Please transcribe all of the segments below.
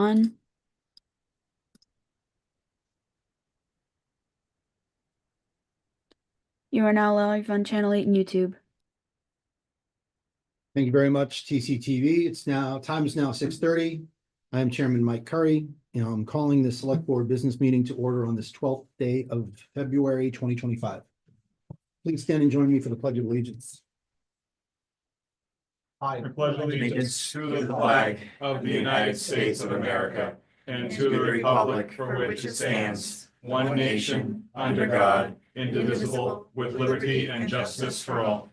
On. You are now live on Channel 8 and YouTube. Thank you very much, TCTV. Time is now 6:30. I am Chairman Mike Currie, and I'm calling the Select Board Business Meeting to order on this 12th day of February 2025. Please stand and join me for the Pledge of Allegiance. I pledge allegiance to the flag of the United States of America and to the republic for which it stands, one nation, under God, indivisible, with liberty and justice for all.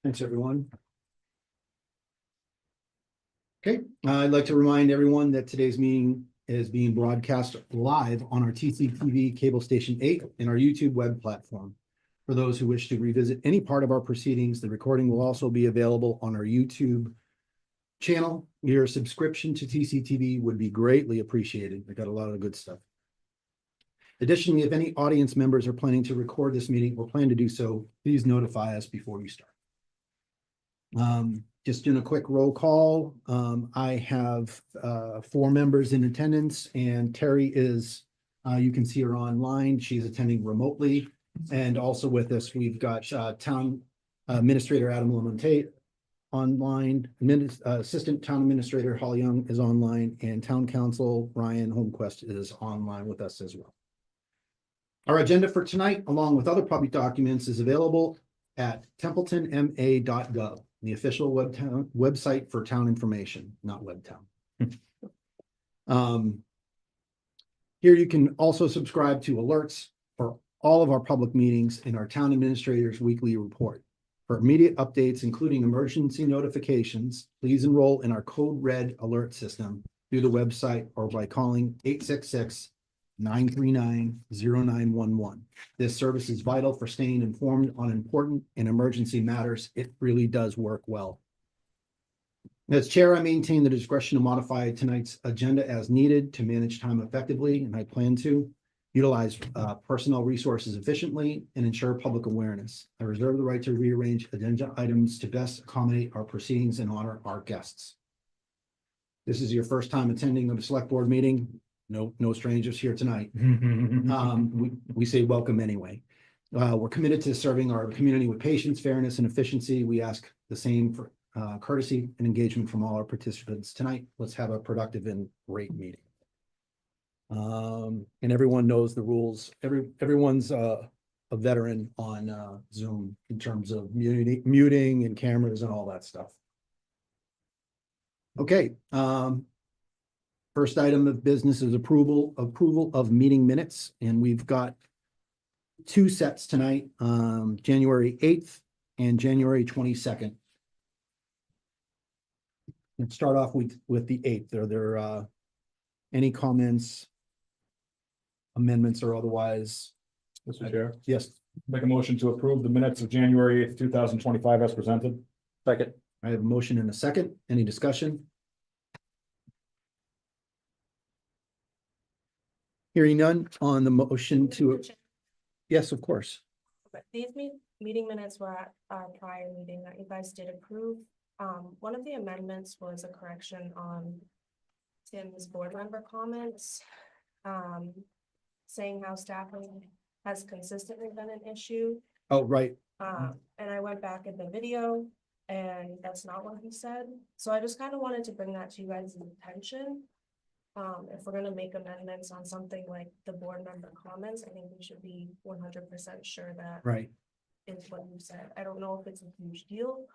Thanks, everyone. Okay, I'd like to remind everyone that today's meeting is being broadcast live on our TCTV Cable Station 8 and our YouTube web platform. For those who wish to revisit any part of our proceedings, the recording will also be available on our YouTube channel. Your subscription to TCTV would be greatly appreciated. We got a lot of good stuff. Additionally, if any audience members are planning to record this meeting or plan to do so, please notify us before we start. Just doing a quick roll call. I have 4 members in attendance, and Terry is, you can see her online. She's attending remotely. And also with us, we've got Town Administrator Adam Lamontate online, Assistant Town Administrator Holly Young is online, and Town Council Ryan Holmquist is online with us as well. Our agenda for tonight, along with other public documents, is available at templetonma.gov, the official website for town information, not Webtown. Here you can also subscribe to alerts for all of our public meetings in our town administrator's weekly report. For immediate updates, including emergency notifications, please enroll in our code red alert system through the website or by calling 866-939-0911. This service is vital for staying informed on important and emergency matters. It really does work well. As chair, I maintain the discretion to modify tonight's agenda as needed to manage time effectively, and I plan to utilize personnel resources efficiently and ensure public awareness. I reserve the right to rearrange agenda items to best accommodate our proceedings and honor our guests. This is your first time attending a select board meeting. No strangers here tonight. We say welcome anyway. We're committed to serving our community with patience, fairness, and efficiency. We ask the same for courtesy and engagement from all our participants tonight. Let's have a productive and great meeting. And everyone knows the rules. Everyone's a veteran on Zoom in terms of muting and cameras and all that stuff. Okay. First item of business is approval of meeting minutes, and we've got 2 sets tonight, January 8th and January 22nd. Let's start off with the 8th. Are there any comments, amendments, or otherwise? Mr. Chair, Yes. make a motion to approve the minutes of January 8th, 2025 as presented. Second. I have a motion and a second. Any discussion? Hearing none on the motion to, yes, of course. But these meeting minutes were at our prior meeting that you guys did approve. One of the amendments was a correction on Tim's board member comments, saying how staffing has consistently been an issue. Oh, right. And I went back in the video and that's not what he said. So I just kind of wanted to bring that to you guys' attention. If we're gonna make amendments on something like the board member comments, I think we should be 100% sure that Right. is what you said. I don't know if it's a huge deal,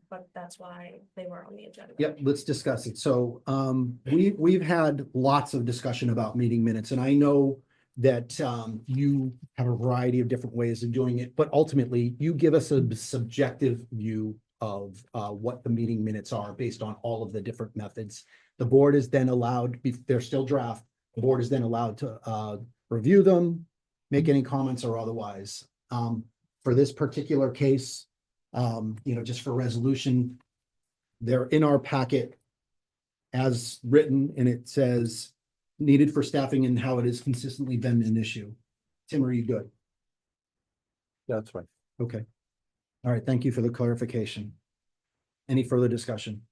but that's why they were on the agenda. Yep, let's discuss it. So we've had lots of discussion about meeting minutes, and I know that you have a variety of different ways of doing it, but ultimately you give us a subjective view of what the meeting minutes are based on all of the different methods. The board is then allowed, they're still draft, the board is then allowed to review them, make any comments or otherwise. For this particular case, just for resolution, they're in our packet as written, and it says needed for staffing and how it has consistently been an issue. Tim, are you good? That's fine. Okay. All right, thank you for the clarification. Any further discussion?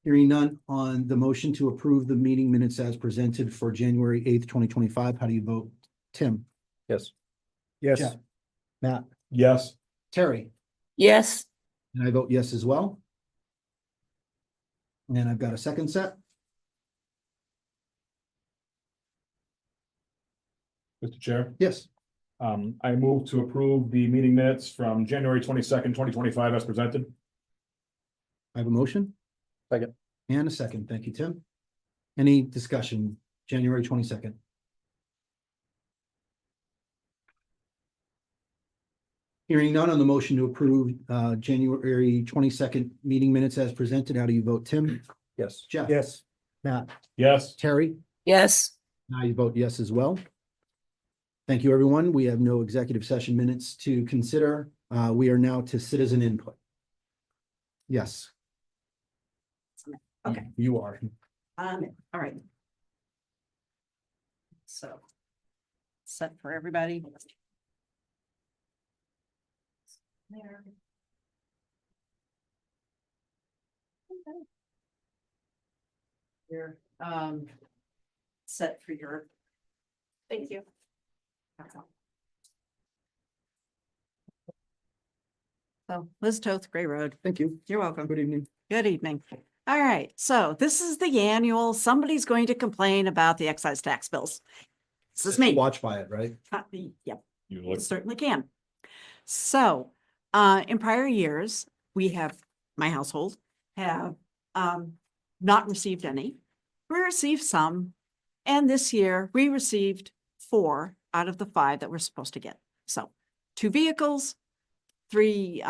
Hearing none on the motion to approve the meeting minutes as presented for January 8th, 2025. How do you vote? Tim? Yes. Jeff? Matt? Yes. Terry? Yes. And I vote yes as well. And I've got a second set. Mr. Chair, Yes, I move to approve the meeting minutes from January 22nd, 2025 as presented. I have a motion. Second. And a second. Thank you, Tim. Any discussion? January 22nd. Hearing none on the motion to approve January 22nd meeting minutes as presented. How do you vote, Tim? Yes. Jeff? Yes. Matt? Yes. Terry? Yes. Now you vote yes as well. Thank you, everyone. We have no executive session minutes to consider. We are now to citizen input. Yes. Okay. You are. All right. So. Set for everybody. There. You're, set for your. Thank you. So Liz Toth, Gray Road. Thank you. You're welcome. Good evening. Good evening. All right, so this is the annual, somebody's going to complain about the excise tax bills. This is me. Watch by it, right? Yep, You look. certainly can. So, in prior years, we have, my household have, not received any. We received some, and this year we received 4 out of the 5 that we're supposed to get. So 2 vehicles, 3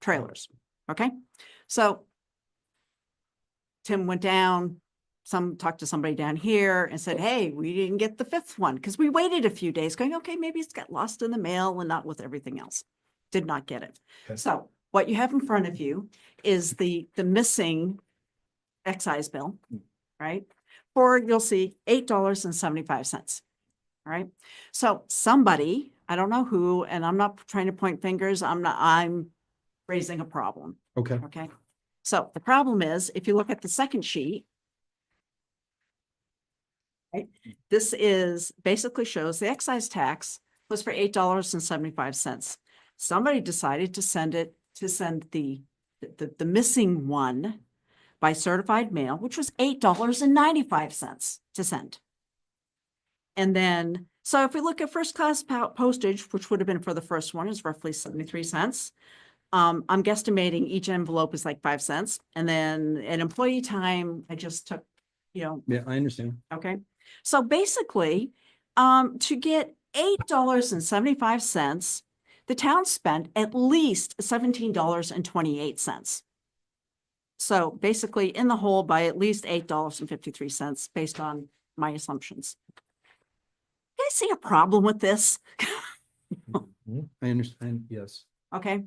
trailers, okay? So Tim went down, talked to somebody down here and said, hey, we didn't get the 5th one because we waited a few days going, okay, maybe it's got lost in the mail and not with everything else. Did not get it. Okay. So what you have in front of you is the missing excise bill, right? For, you'll see, $8.75. All right. So somebody, I don't know who, and I'm not trying to point fingers. I'm raising a problem. Okay. Okay. So the problem is, if you look at the second sheet, right, this is basically shows the excise tax was for $8.75. Somebody decided to send the missing one by certified mail, which was $8.95 to send. And then, so if we look at first class postage, which would have been for the first one, is roughly 73 cents. I'm guesstimating each envelope is like 5 cents. And then an employee time, I just took, Yeah, I understand. okay. So basically, to get $8.75, the town spent at least $17.28. So basically in the hole by at least $8.53 based on my assumptions. You guys see a problem with this? I understand. Yes. Okay.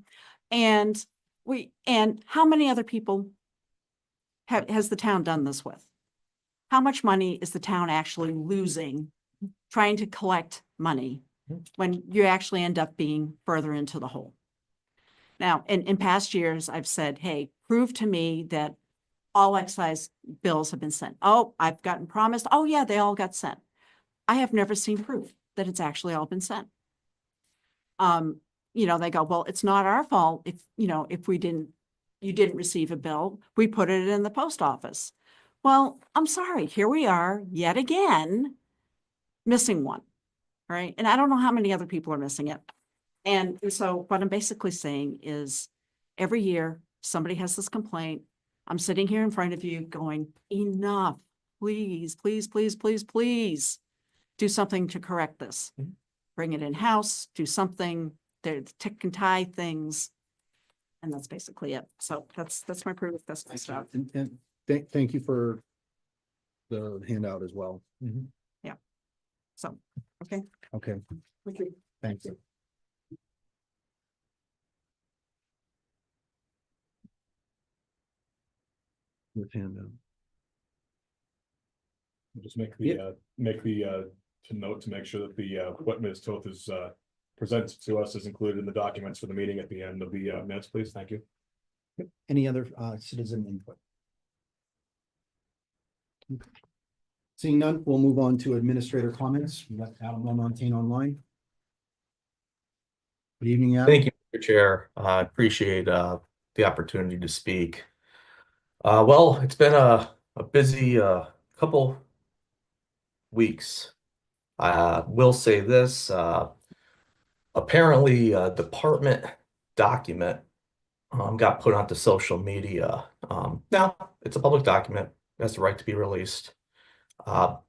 And how many other people has the town done this with? How much money is the town actually losing trying to collect money when you actually end up being further into the hole? Now, in past years, I've said, hey, prove to me that all excise bills have been sent. Oh, I've gotten promised. Oh, yeah, they all got sent. I have never seen proof that it's actually all been sent. You know, they go, well, it's not our fault if, you know, if you didn't receive a bill, we put it in the post office. Well, I'm sorry, here we are yet again, missing one, right? And I don't know how many other people are missing it. And so what I'm basically saying is every year somebody has this complaint. I'm sitting here in front of you going, enough, please, please, please, please, please do something to correct this. Bring it in-house, do something, the tick and tie things. And that's basically it. So that's my proof, that's my stuff. And thank you for the handout as well. So, okay. Okay, thank you. With handout. Just make Yeah. to note to make sure that what Ms. Toth is presented to us is included in the documents for the meeting at the end of the minutes, please. Thank you. Any other citizen input? Seeing none, we'll move on to administrator comments. We got Adam Lamontagne online. Good evening, Adam. Thank you, Mr. Chair. I appreciate the opportunity to speak. Well, it's been a busy couple weeks. I will say this, apparently a department document got put onto social media. Now, it's a public document, it has the right to be released.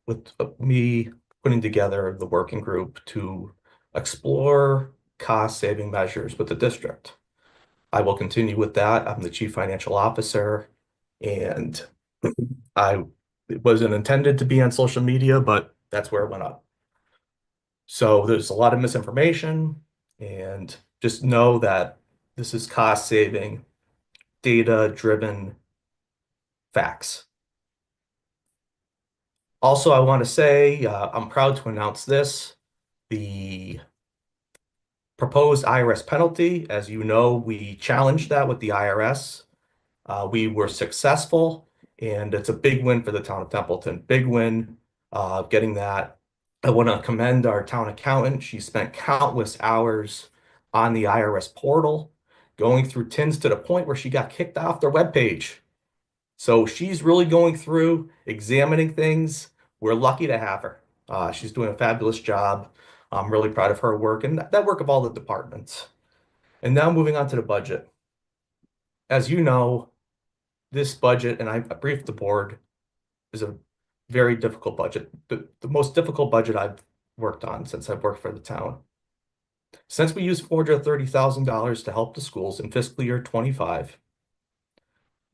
With me putting together the working group to explore cost-saving measures with the district. I will continue with that. I'm the chief financial officer, and it wasn't intended to be on social media, but that's where it went up. So there's a lot of misinformation, and just know that this is cost-saving, data-driven facts. Also, I want to say I'm proud to announce this. The proposed IRS penalty, as you know, we challenged that with the IRS. We were successful, and it's a big win for the town of Templeton. Big win getting that. I want to commend our town accountant. She spent countless hours on the IRS portal, going through TINs to the point where she got kicked off their webpage. So she's really going through, examining things. We're lucky to have her. She's doing a fabulous job. I'm really proud of her work and that work of all the departments. And now moving on to the budget. As you know, this budget, and I briefed the board, is a very difficult budget. The most difficult budget I've worked on since I've worked for the town. Since we used $430,000 to help the schools in fiscal year 25,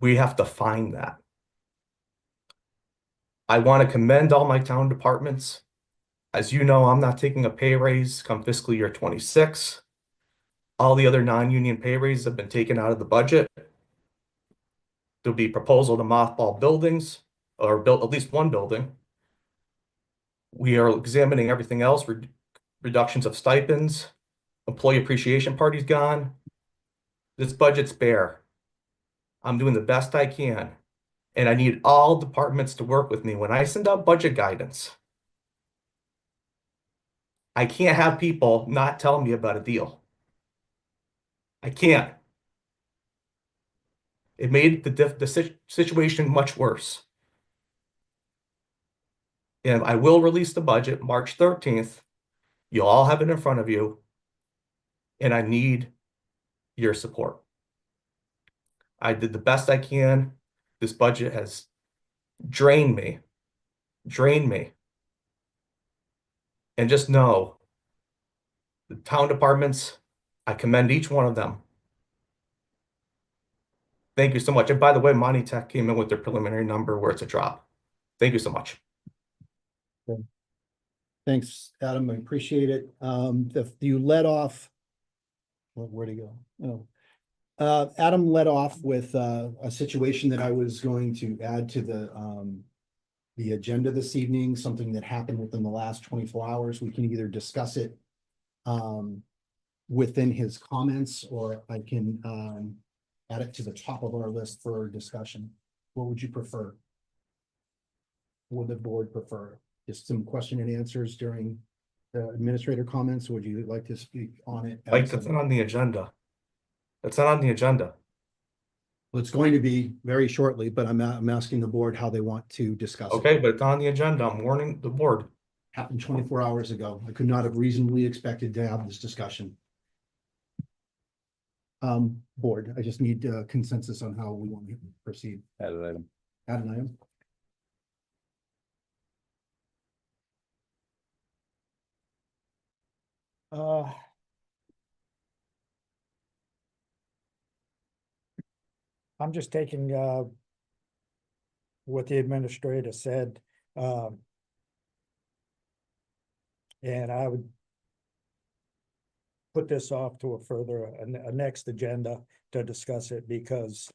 we have to find that. I want to commend all my town departments. As you know, I'm not taking a pay raise come fiscal year 26. All the other non-union pay raises have been taken out of the budget. There'll be proposal to mothball buildings or build at least one building. We are examining everything else, reductions of stipends, employee appreciation party's gone. This budget's bare. I'm doing the best I can, and I need all departments to work with me. When I send out budget guidance, I can't have people not tell me about a deal. I can't. It made the situation much worse. And I will release the budget March 13th. You'll all have it in front of you. And I need your support. I did the best I can. This budget has drained me. And just know, the town departments, I commend each one of them. Thank you so much. And by the way, Monty Tech came in with their preliminary number where it's a drop. Thank you so much. Thanks, Adam. I appreciate it. You led off. Where'd he go? Oh. Adam led off with a situation that I was going to add to the agenda this evening, something that happened within the last 24 hours. We can either discuss it within his comments, or I can add it to the top of our list for discussion. What would you prefer? What would the board prefer? Just some question and answers during the administrator comments, or would you like to speak on it? Like, that's not on the agenda. That's not on the agenda. Well, it's going to be very shortly, but I'm asking the board how they want to discuss it. Okay, but it's on the agenda. I'm warning the board. Happened 24 hours ago. I could not have reasonably expected to have this discussion. Board, I just need consensus on how we want to proceed. Add an item. Add an item. I'm just taking what the administrator said. And I would put this off to a next agenda to discuss it, because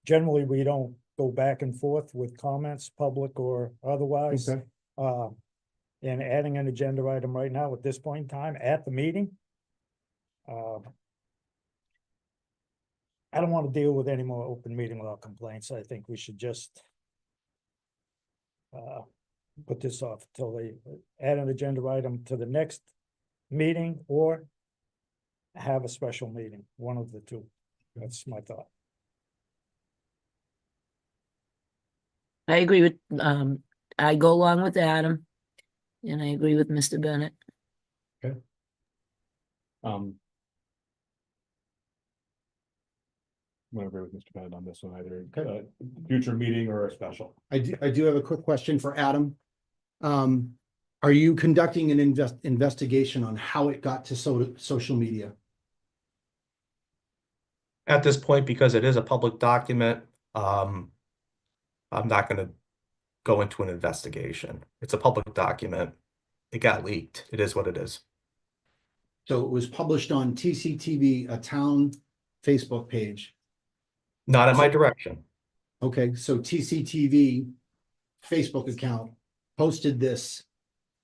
generally we don't go back and forth with comments, public or otherwise. Okay. And adding an agenda item right now at this point in time at the meeting, I don't want to deal with any more open meeting law complaints. I think we should just put this off till they add an agenda item to the next meeting or have a special meeting, one of the two. That's my thought. I agree with, I go along with Adam. And I agree with Mr. Bennett. I agree with Mr. Bennett on this one, either future meeting or a special. I do have a quick question for Adam. Are you conducting an investigation on how it got to social media? At this point, because it is a public document, I'm not going to go into an investigation. It's a public document. It got leaked. It is what it is. So it was published on TCTV, a town Facebook page. Not at my direction. Okay, so TCTV Facebook account posted this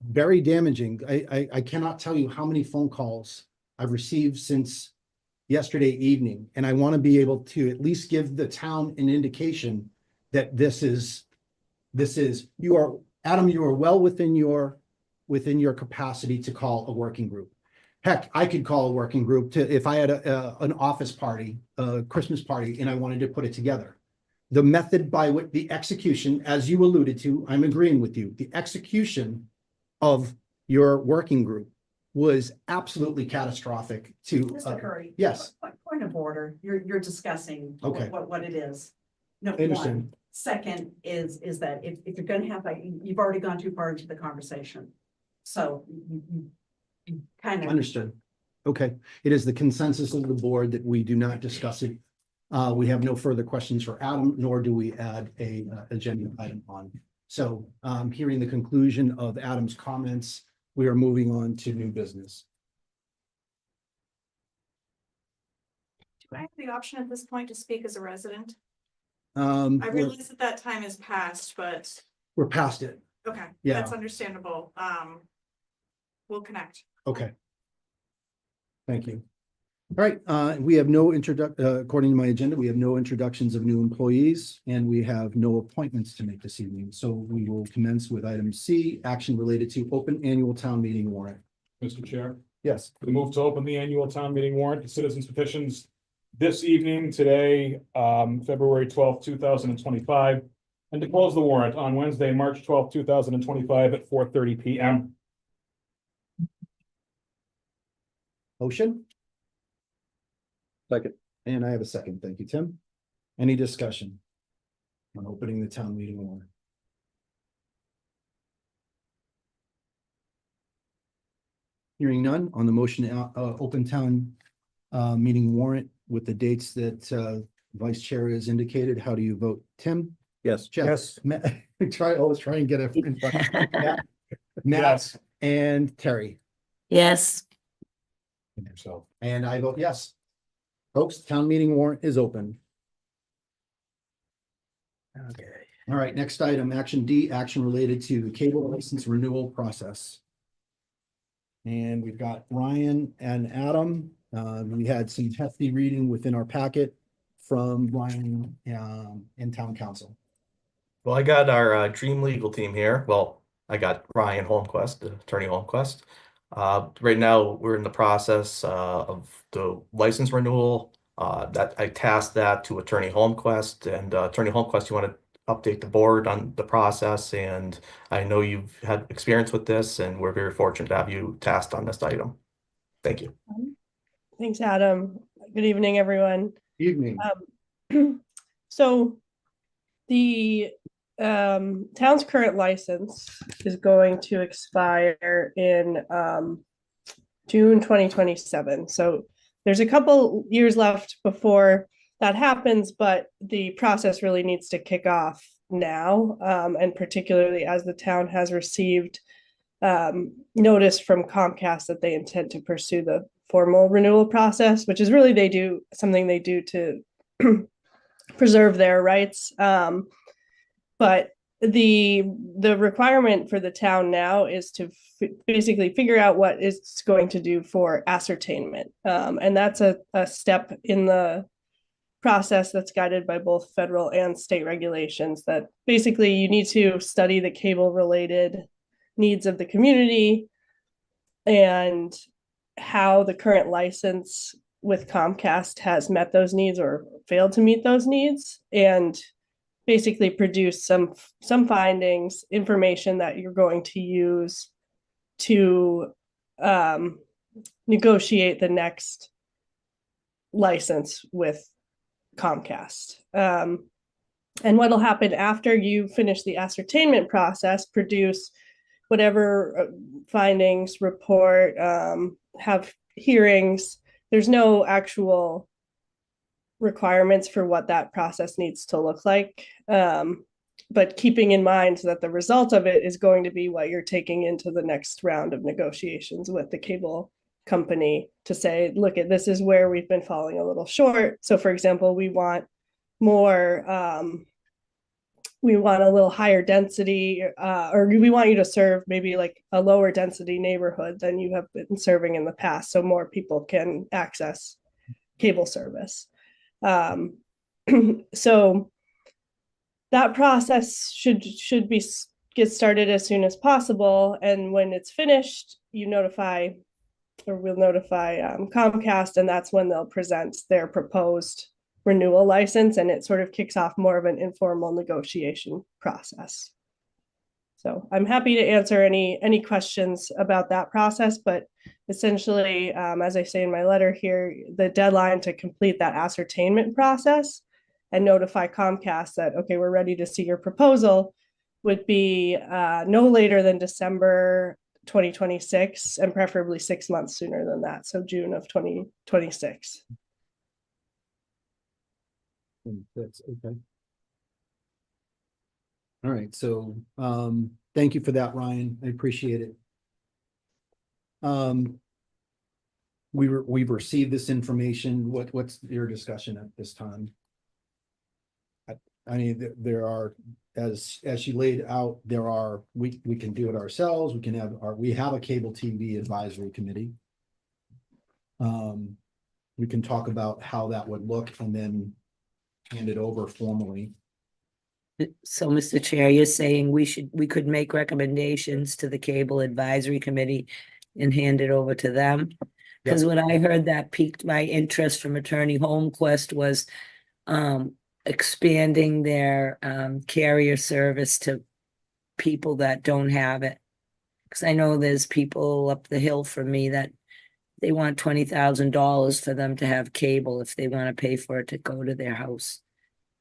very damaging. I cannot tell you how many phone calls I've received since yesterday evening, and I want to be able to at least give the town an indication that this is you are, Adam, you are well within your capacity to call a working group. Heck, I could call a working group if I had an office party, a Christmas party, and I wanted to put it together. The method by which the execution, as you alluded to, I'm agreeing with you, the execution of your working group was absolutely catastrophic to. Mr. Currie. Yes. Point of order, you're discussing Okay. what it is. No, I understand. one. Second is that if you're gonna have, you've already gone too far into the conversation. So you kind of. Understood. Okay, it is the consensus of the board that we do not discuss it. We have no further questions for Adam, nor do we add a agenda item on. So hearing the conclusion of Adam's comments, we are moving on to new business. Do I have the option at this point to speak as a resident? I We're realize that time has passed, but we're past it. okay, Yeah. that's understandable. We'll connect. Okay. Thank you. All right, we have no according to my agenda, we have no introductions of new employees and we have no appointments to make this evening. So we will commence with item C, action related to open annual town meeting warrant. Mr. Chair, Yes. we move to open the annual town meeting warrant to citizens petitions this evening, today, February 12th, 2025, and to close the warrant on Wednesday, March 12th, 2025 at 4:30 p.m. Motion? Second. And I have a second. Thank you, Tim. Any discussion on opening the town meeting warrant? Hearing none on the motion to open town meeting warrant with the dates that Vice Chair has indicated. How do you vote? Tim? Yes. Jeff? Yes. Matt, always try and get it in front. Matt Yes. and Terry. Yes, And yourself. And I vote yes. Folks, town meeting warrant is open. Okay. All right, next item, action D, action related to the cable license renewal process. And we've got Ryan and Adam. We had some hefty reading within our packet from Ryan and town council. Well, I got our dream legal team here. Well, I got Ryan Holmquist, Attorney Holmquist. Right now, we're in the process of the license renewal. That I tasked that to Attorney Holmquist, and Attorney Holmquist, you want to update the board on the process, and I know you've had experience with this, and we're very fortunate to have you tasked on this item. Thank you. Thanks, Adam. Good evening, everyone. Evening. So the town's current license is going to expire in June 2027. So there's a couple years left before that happens, but the process really needs to kick off now, and particularly as the town has received notice from Comcast that they intend to pursue the formal renewal process, which is really they do to preserve their rights. But the requirement for the town now is to basically figure out what it's going to do for ascertainment. And that's a step in the process that's guided by both federal and state regulations that basically you need to study the cable related needs of the community and how the current license with Comcast has met those needs or failed to meet those needs, and basically produce some findings, information that you're going to use to negotiate the next license with Comcast. And what'll happen after you finish the ascertainment process, produce whatever findings, report, have hearings. There's no actual requirements for what that process needs to look like. But keeping in mind that the result of it is going to be what you're taking into the next round of negotiations with the cable company to say, look, this is where we've been falling a little short. So for example, we want more, we want a little higher density, or we want you to serve maybe like a lower density neighborhood than you have been serving in the past, so more people can access cable service. So that process should get started as soon as possible, and when it's finished, you notify, or we'll notify Comcast, and that's when they'll present their proposed renewal license, and it sort of kicks off more of an informal negotiation process. So I'm happy to answer any questions about that process, but essentially, as I say in my letter here, the deadline to complete that ascertainment process and notify Comcast that, okay, we're ready to see your proposal would be no later than December 2026, and preferably 6 months sooner than that. So June of 2026. That's okay. All right, so thank you for that, Ryan. I appreciate it. We've received this information. What's your discussion at this time? I mean, there are, as she laid out, we can do it ourselves. We have a cable TV advisory committee. We can talk about how that would look and then hand it over formally. So, Mr. Chair, you're saying we could make recommendations to the Cable Advisory Committee and hand it over to them? Because what I heard that piqued my interest from Attorney Holmquist was expanding their carrier service to people that don't have it. Because I know there's people up the hill from me that they want $20,000 for them to have cable if they want to pay for it to go to their house.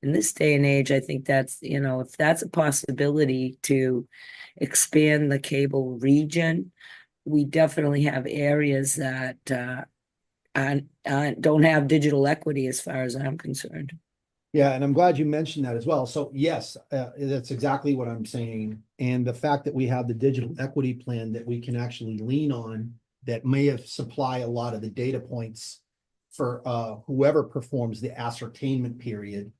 In this day and age, I think that's, if that's a possibility to expand the cable region, we definitely have areas that don't have digital equity as far as I'm concerned. Yeah, and I'm glad you mentioned that as well. So yes, that's exactly what I'm saying. And the fact that we have the digital equity plan that we can actually lean on that may have supply a lot of the data points for whoever performs the ascertainment period.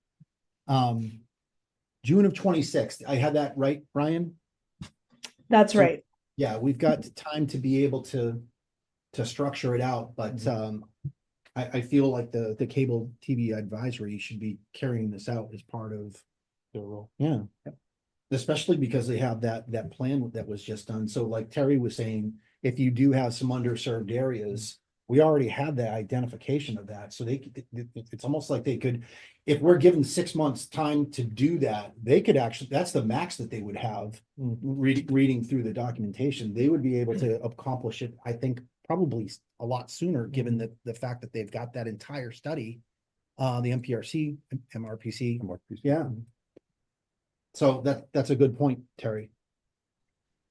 June of 26th. I had that right, Brian? That's So, right. Yeah, we've got time to be able to structure it out, but I feel like the cable TV advisory should be carrying this out as part of their role. Yeah. Especially because they have that plan that was just done. So like Terry was saying, if you do have some underserved areas, we already had the identification of that. So it's almost like they could, if we're given 6 months time to do that, they could actually, that's the max that they would have reading through the documentation. They would be able to accomplish it, I think, probably a lot sooner, given the fact that they've got that entire study, the MRPC. Yeah. So that's a good point, Terry.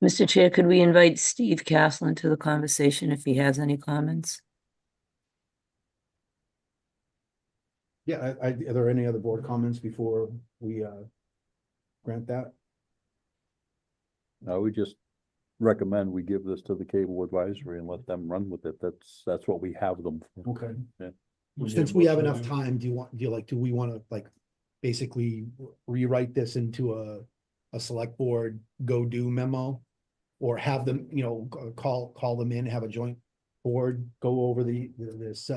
Mr. Chair, could we invite Steve Castle into the conversation if he has any comments? Yeah, are there any other board comments before we grant that? We just recommend we give this to the cable advisory and let them run with it. That's what we have them for. Okay. Yeah. Since we have enough time, do we want to like basically rewrite this into a select board go-do memo? Or have them, call them in, have a joint board, go over this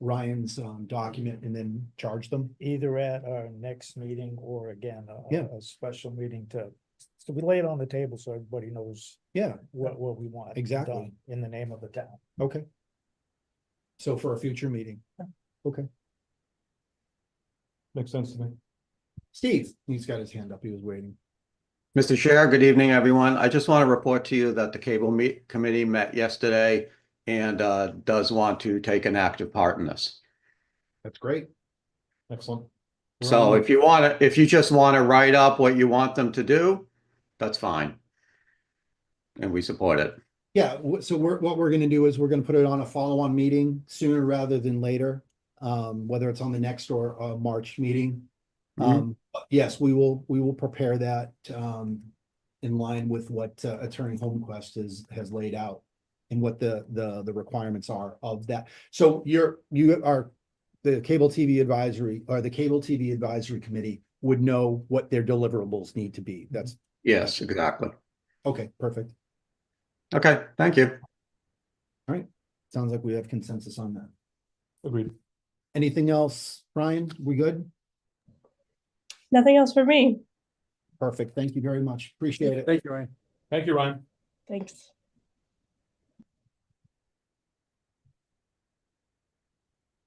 Ryan's document and then charge them. Either at our next meeting or again, Yeah. a special meeting so we lay it on the table so everybody knows Yeah, what we want. Exactly. done in the name of the town. okay. So for a future meeting. Okay. Makes sense to me. Steve, he's got his hand up. He was waiting. Mr. Chair, good evening, everyone. I just want to report to you that the cable committee met yesterday and does want to take an active part in this. That's great. Excellent. So if you just want to write up what you want them to do, that's fine. And we support it. Yeah, so what we're gonna do is we're gonna put it on a follow-on meeting sooner rather than later. Whether it's on the next or March meeting. But yes, we will prepare that in line with what Attorney Holmquist has laid out. And what the requirements are of that. So the Cable TV Advisory or the Cable TV Advisory Committee would know what their deliverables need to be. That's Yes, exactly. okay, perfect. Okay, thank you. All right, sounds like we have consensus on that. Agreed. Anything else, Ryan? We good? Nothing else for me. Perfect. Thank you very much. Appreciate it. Thank you, Ryan. Thank you, Ryan. Thanks.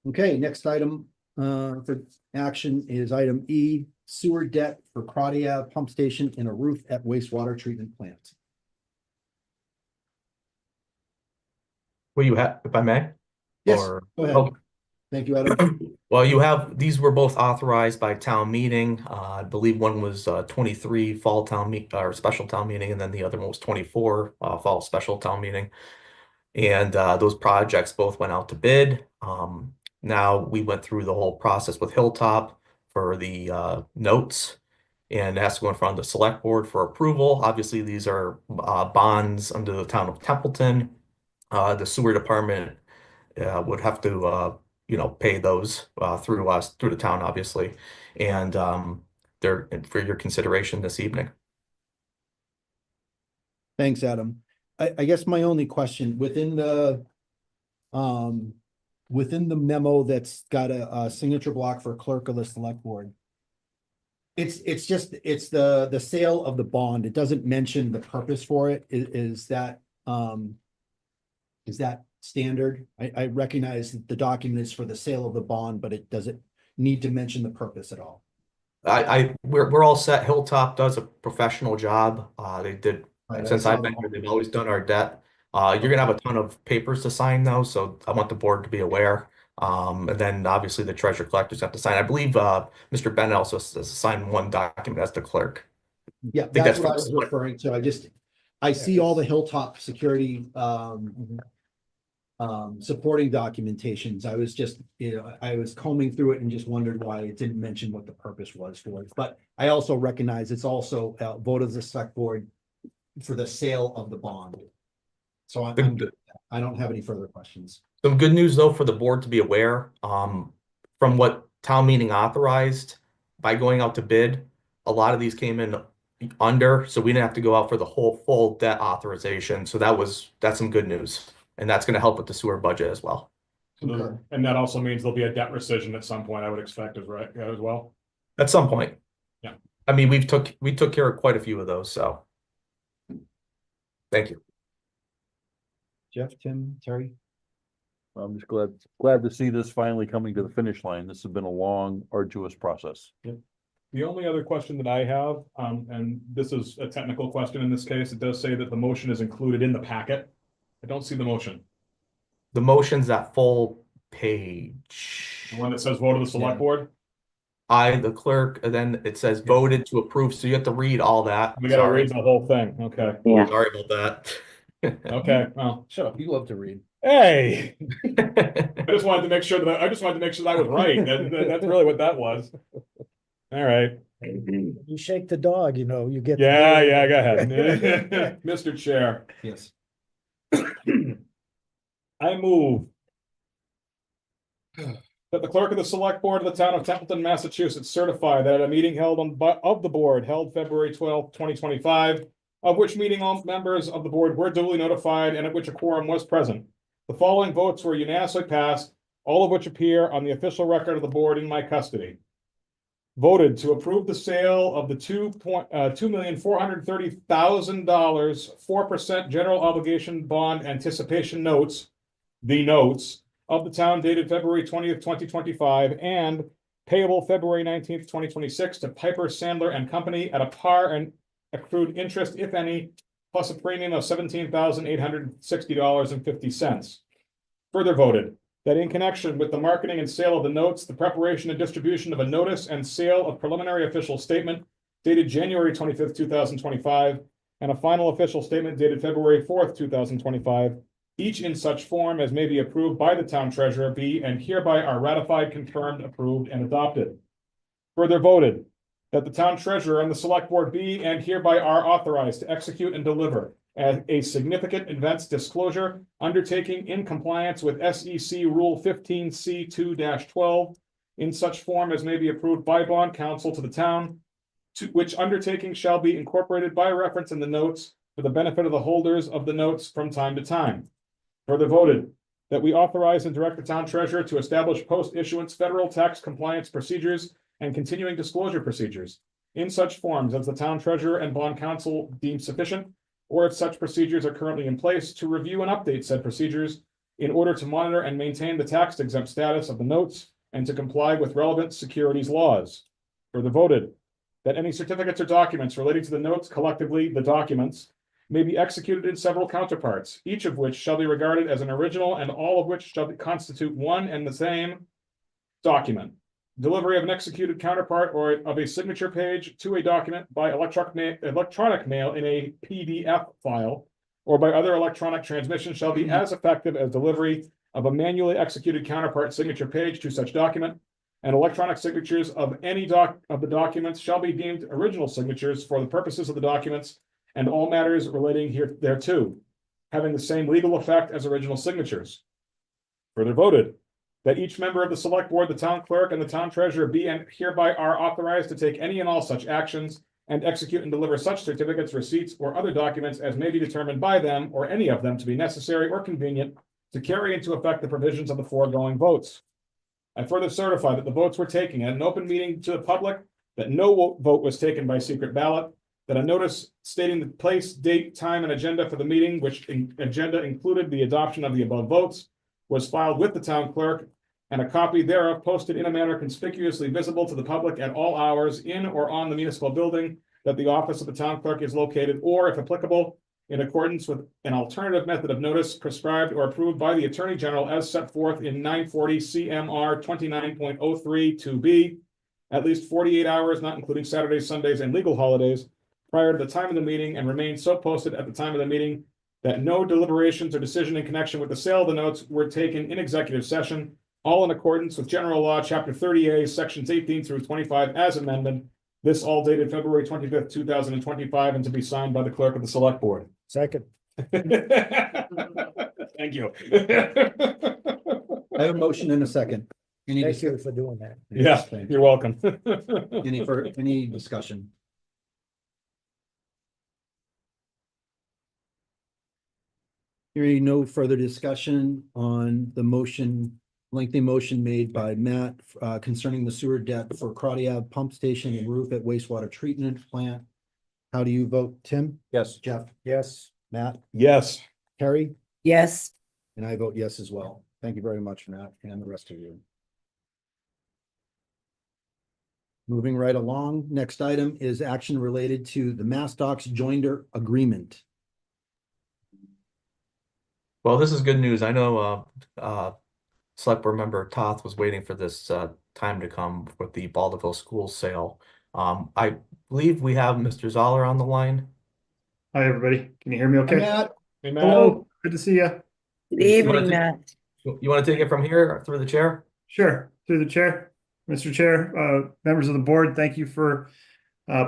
Okay, next item for action is item E, sewer debt for Crotty Ave pump station and a roof at wastewater treatment plant. What you have, if I may? Yes, Or- go ahead. Oh, Thank you, Adam. Well, these were both authorized by town meeting. I believe one was 23 fall or special town meeting, and then the other one was 24 fall special town meeting. And those projects both went out to bid. Now we went through the whole process with Hilltop for the notes, and it has to go in front of the select board for approval. Obviously, these are bonds under the town of Templeton. The sewer department would have to pay those through us, through the town, obviously. And they're for your consideration this evening. Thanks, Adam. I guess my only question within the memo that's got a signature block for clerk of the select board. It's the sale of the bond. It doesn't mention the purpose for it. Is that standard? I recognize that the document is for the sale of the bond, but it doesn't need to mention the purpose at all. We're all set. Hilltop does a professional job. They did Right, since I I've saw been the- here. They've always done our debt. You're gonna have a ton of papers to sign though, so I want the board to be aware. And then obviously the treasurer collectors have to sign. I believe Mr. Ben also has to sign one document as the clerk. Yeah, think that's that's what I was referring to. I see all the Hilltop security supporting documentations. I was just, I was combing through it and just wondered why it didn't mention what the purpose was for it. But I also recognize it's also a vote of the select board for the sale of the bond. So I don't have any further questions. Some good news though for the board to be aware, from what town meeting authorized by going out to bid, a lot of these came in under, so we didn't have to go out for the whole full debt authorization. So that's some good news. And that's gonna help with the sewer budget as well. Okay. And that also means there'll be a debt rescission at some point, I would expect as well. At some point. Yeah. I mean, we took care of quite a few of those, so. Thank you. Jeff, Tim, Terry? I'm just glad to see this finally coming to the finish line. This has been a long, arduous process. The only other question that I have, and this is a technical question in this case, it does say that the motion is included in the packet. I don't see the motion. The motion's that full page. The one that says vote of the select board. I, the clerk, and then it says voted to approve, so you have to read all that. We gotta Sorry. read the whole thing, okay, Sorry about that. okay, well, Shut up, you love to read. hey. I just wanted to make sure that I was right, that's really what that was. All right, You shake the dog, you get. yeah, go ahead. Mr. Chair, Yes. I move that the clerk of the select board of the town of Templeton, Massachusetts certify that at a meeting held of the board held February 12th, 2025, of which meeting all members of the board were duly notified and at which a quorum was present. The following votes were unanimously passed all of which appear on the official record of the board in my custody. Voted to approve the sale of the $2,430,000 4% general obligation bond anticipation notes, the notes of the town dated February 20th, 2025, and payable February 19th, 2026 to Piper Sandler and Company at a par and accrued interest, if any, plus a premium of $17,860.50. Further voted that in connection with the marketing and sale of the notes, the preparation and distribution of a notice and sale of preliminary official statement dated January 25th, 2025, and a final official statement dated February 4th, 2025, each in such form as may be approved by the town treasurer, be and hereby are ratified, confirmed, approved, and adopted. Further voted that the town treasurer and the select board be and hereby are authorized to execute and deliver a significant events disclosure undertaking in compliance with SEC Rule 15C2-12 in such form as may be approved by bond counsel to the town, to which undertaking shall be incorporated by reference in the notes for the benefit of the holders of the notes from time to time. Further voted that we authorize and direct the town treasurer to establish post-issuance federal tax compliance procedures and continuing disclosure procedures in such forms as the town treasurer and bond counsel deem sufficient, or if such procedures are currently in place, to review and update said procedures in order to monitor and maintain the tax exempt status of the notes and to comply with relevant securities laws. Further voted that any certificates or documents relating to the notes, collectively the documents, may be executed in several counterparts, each of which shall be regarded as an original and all of which shall constitute one and the same document. Delivery of an executed counterpart or of a signature page to a document by electronic mail in a PDF file or by other electronic transmission shall be as effective as delivery of a manually executed counterpart signature page to such document, and electronic signatures of any of the documents shall be deemed original signatures for the purposes of the documents and all matters relating thereto, having the same legal effect as original signatures. Further voted that each member of the select board, the town clerk, and the town treasurer be and hereby are authorized to take any and all such actions and execute and deliver such certificates, receipts, or other documents as may be determined by them or any of them to be necessary or convenient to carry into effect the provisions of the foregoing votes. I further certify that the votes were taken at an open meeting to the public, that no vote was taken by secret ballot, that a notice stating the place, date, time, and agenda for the meeting, which agenda included the adoption of the above votes, was filed with the town clerk, and a copy thereof posted in a manner conspicuously visible to the public at all hours in or on the municipal building that the office of the town clerk is located, or if applicable, in accordance with an alternative method of notice prescribed or approved by the Attorney General as set forth in 940 CMR 29.03 2B, at least 48 hours, not including Saturdays, Sundays, and legal holidays, prior to the time of the meeting, and remain so posted at the time of the meeting that no deliberations or decision in connection with the sale of the notes were taken in executive session, all in accordance with General Law, Chapter 30A, Sections 18 through 25 as amended. This all dated February 25th, 2025, and to be signed by the clerk of the select board. Second. Thank you. I have a motion in a second. Any Thank you for doing that. Yeah, you're welcome. any discussion? Hearing no further discussion on the motion, lengthy motion made by Matt concerning the sewer debt for Crotty Ave pump station and roof at wastewater treatment plant. How do you vote, Tim? Yes. Jeff? Yes. Matt? Yes. Carrie? Yes, And I vote yes as well. Thank you very much, Matt, and the rest of you. Moving right along, next item is action related to the MassDocs Joinder agreement. Well, this is good news. I know Select Board Member Toth was waiting for this time to come with the Baldwin School sale. I believe we have Mr. Zoller on the line. Hi, everybody. Can you hear me okay? Matt? Hey, Matt. Hello, good to see you. good You wanna evening, take- Matt. You want to take it from here or through the chair? Sure, through the chair. Mr. Chair, members of the board, thank you for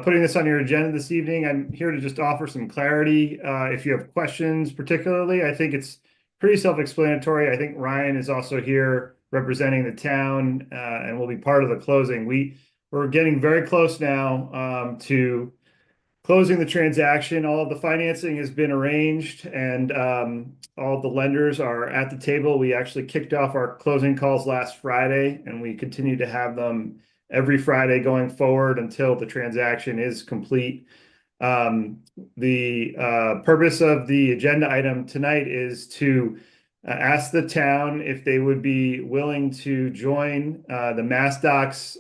putting this on your agenda this evening. I'm here to just offer some clarity. If you have questions particularly, I think it's pretty self-explanatory. I think Ryan is also here representing the town and will be part of the closing. We're getting very close now to closing the transaction. All of the financing has been arranged and all of the lenders are at the table. We actually kicked off our closing calls last Friday and we continue to have them every Friday going forward until the transaction is complete. The purpose of the agenda item tonight is to ask the town if they would be willing to join the MassDocs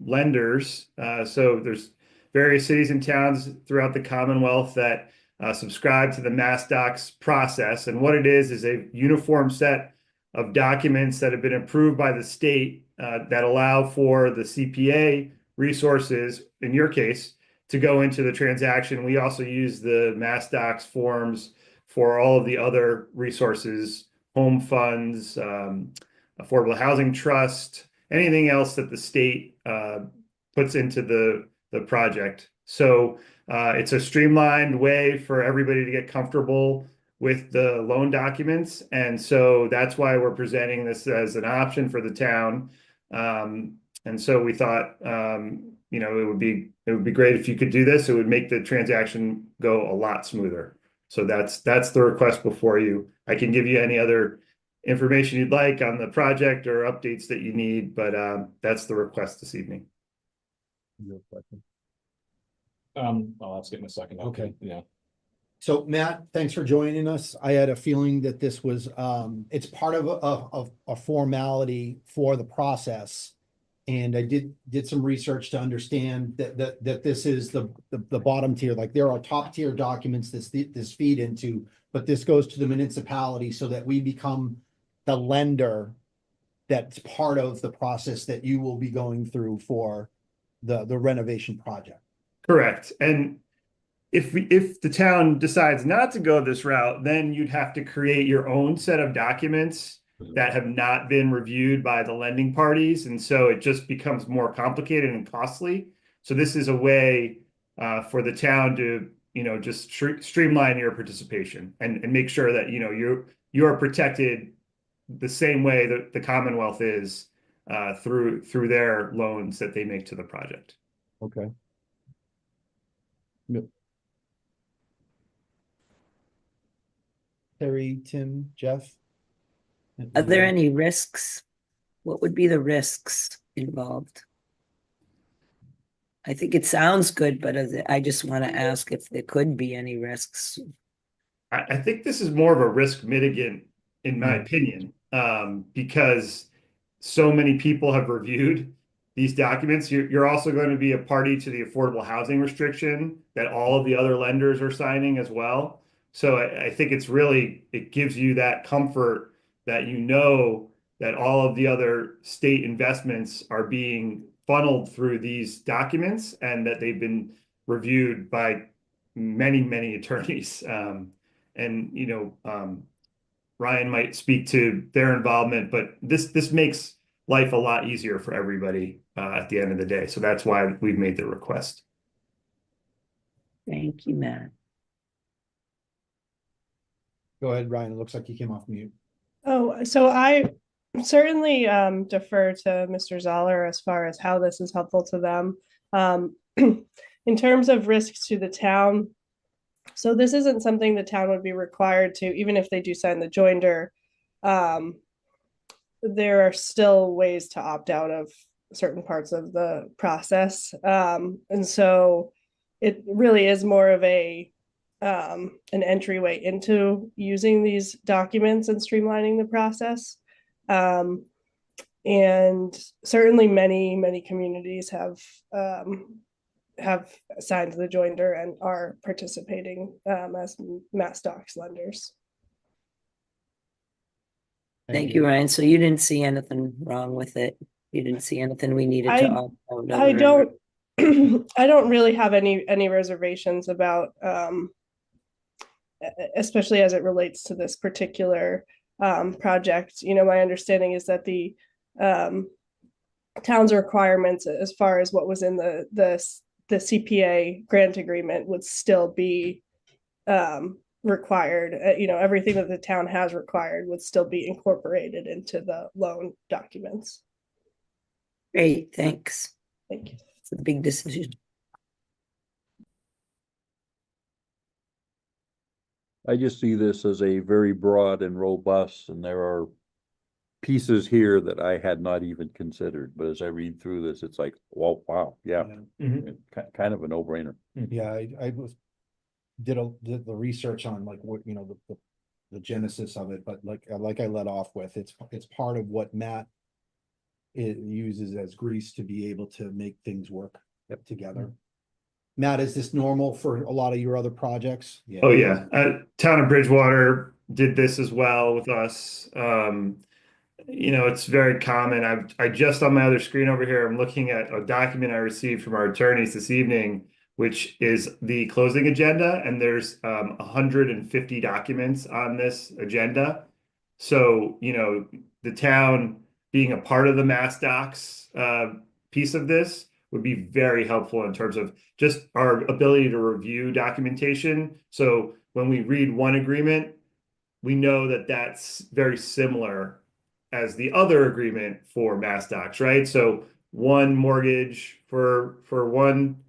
lenders. So there's various cities and towns throughout the Commonwealth that subscribe to the MassDocs process. And what it is a uniform set of documents that have been approved by the state that allow for the CPA resources, in your case, to go into the transaction. We also use the MassDocs forms for all of the other resources, home funds, affordable housing trust, anything else that the state puts into the project. So it's a streamlined way for everybody to get comfortable with the loan documents. And so that's why we're presenting this as an option for the town. And so we thought, you know, it would be great if you could do this. It would make the transaction go a lot smoother. So that's the request before you. I can give you any other information you'd like on the project or updates that you need, but that's the request this evening. I'll ask it in a second. Okay. Yeah. So Matt, thanks for joining us. I had a feeling that this was, it's part of a formality for the process. And I did some research to understand that this is the bottom tier. Like there are top tier documents this feed into, but this goes to the municipality so that we become the lender that's part of the process that you will be going through for the renovation project. Correct. And if the town decides not to go this route, then you'd have to create your own set of documents that have not been reviewed by the lending parties. And so it just becomes more complicated and costly. So this is a way for the town to, you know, just streamline your participation and make sure that, you know, you are protected the same way that the Commonwealth is through their loans that they make to the project. Okay. Yep. Terry, Tim, Jeff? Are there any risks? What would be the risks involved? I think it sounds good, but I just want to ask if there could be any risks. I think this is more of a risk mitigant, in my opinion, because so many people have reviewed these documents. You're also going to be a party to the affordable housing restriction that all of the other lenders are signing as well. So I think it gives you that comfort that you know that all of the other state investments are being funneled through these documents and that they've been reviewed by many, many attorneys. And, you know, Ryan might speak to their involvement, but this makes life a lot easier for everybody at the end of the day. So that's why we've made the request. Thank you, Matt. Go ahead, Ryan. It looks like you came off mute. Oh, so I certainly defer to Mr. Zoller as far as how this is helpful to them. In terms of risks to the town, so this isn't something the town would be required to, even if they do sign the joinder. There are still ways to opt out of certain parts of the process. And so it really is more of an entryway into using these documents and streamlining the process. And certainly many communities have signed the joinder and are participating as MassDocs lenders. Thank you, Ryan. So you didn't see anything wrong with it? You didn't see anything we needed to opt out of? I don't I don't really have any reservations about especially as it relates to this particular project. You know, my understanding is that the town's requirements as far as what was in the CPA grant agreement would still be required. You know, everything that the town has required would still be incorporated into the loan documents. Great, thanks. Thank you. It's a big decision. I just see this as a very broad and robust, and there are pieces here that I had not even considered, but as I read through this, it's like, well, wow, yeah, kind of a no-brainer. Yeah, I did the research on like what, you know, the genesis of it, but like I let off with, it's part of what Matt it uses as grease to be able to make things work together. Matt, is this normal for a lot of your other projects? Yeah. Oh, yeah. Town of Bridgewater did this as well with us. You know, it's very common. I just on my other screen over here, I'm looking at a document I received from our attorneys this evening, which is the closing agenda, and there's 150 documents on this agenda. So, you know, the town being a part of the MassDocs piece of this would be very helpful in terms of just our ability to review documentation. So when we read one agreement, we know that that's very similar as the other agreement for MassDocs, right? So one mortgage for one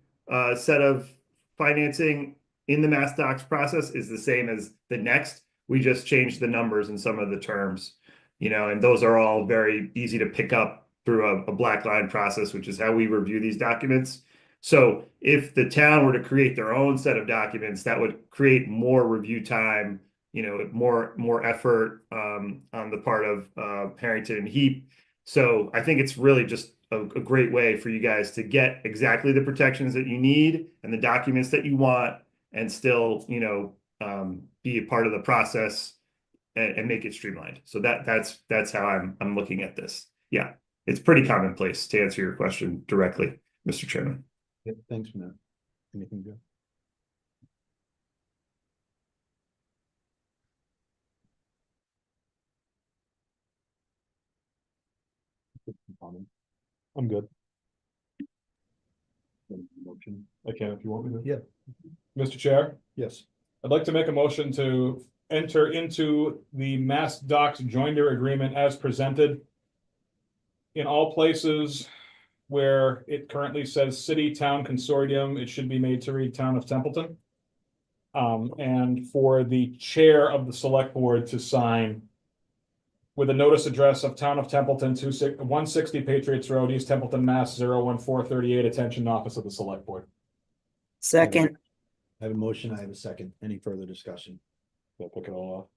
set of financing in the MassDocs process is the same as the next. We just changed the numbers and some of the terms, you know, and those are all very easy to pick up through a black line process, which is how we review these documents. So if the town were to create their own set of documents, that would create more review time, you know, more effort on the part of Harrington and Heap. So I think it's really just a great way for you guys to get exactly the protections that you need and the documents that you want, and still, you know, be a part of the process and make it streamlined. So that's how I'm looking at this. Yeah, it's pretty commonplace, to answer your question directly, Mr. Chairman. Yeah, thanks, Matt. Anything good? I'm good. Motion. I can if you want me to. Yeah. Mr. Chair, Yes. I'd like to make a motion to enter into the MassDocs Joinder agreement as presented in all places where it currently says city town consortium, it should be made to read town of Templeton. And for the chair of the select board to sign with a notice address of town of Templeton, 160 Patriots Road, East Templeton, Mass. 01438, attention office of the select board. Second, I have a motion. I have a second. Any further discussion? I'll pick it all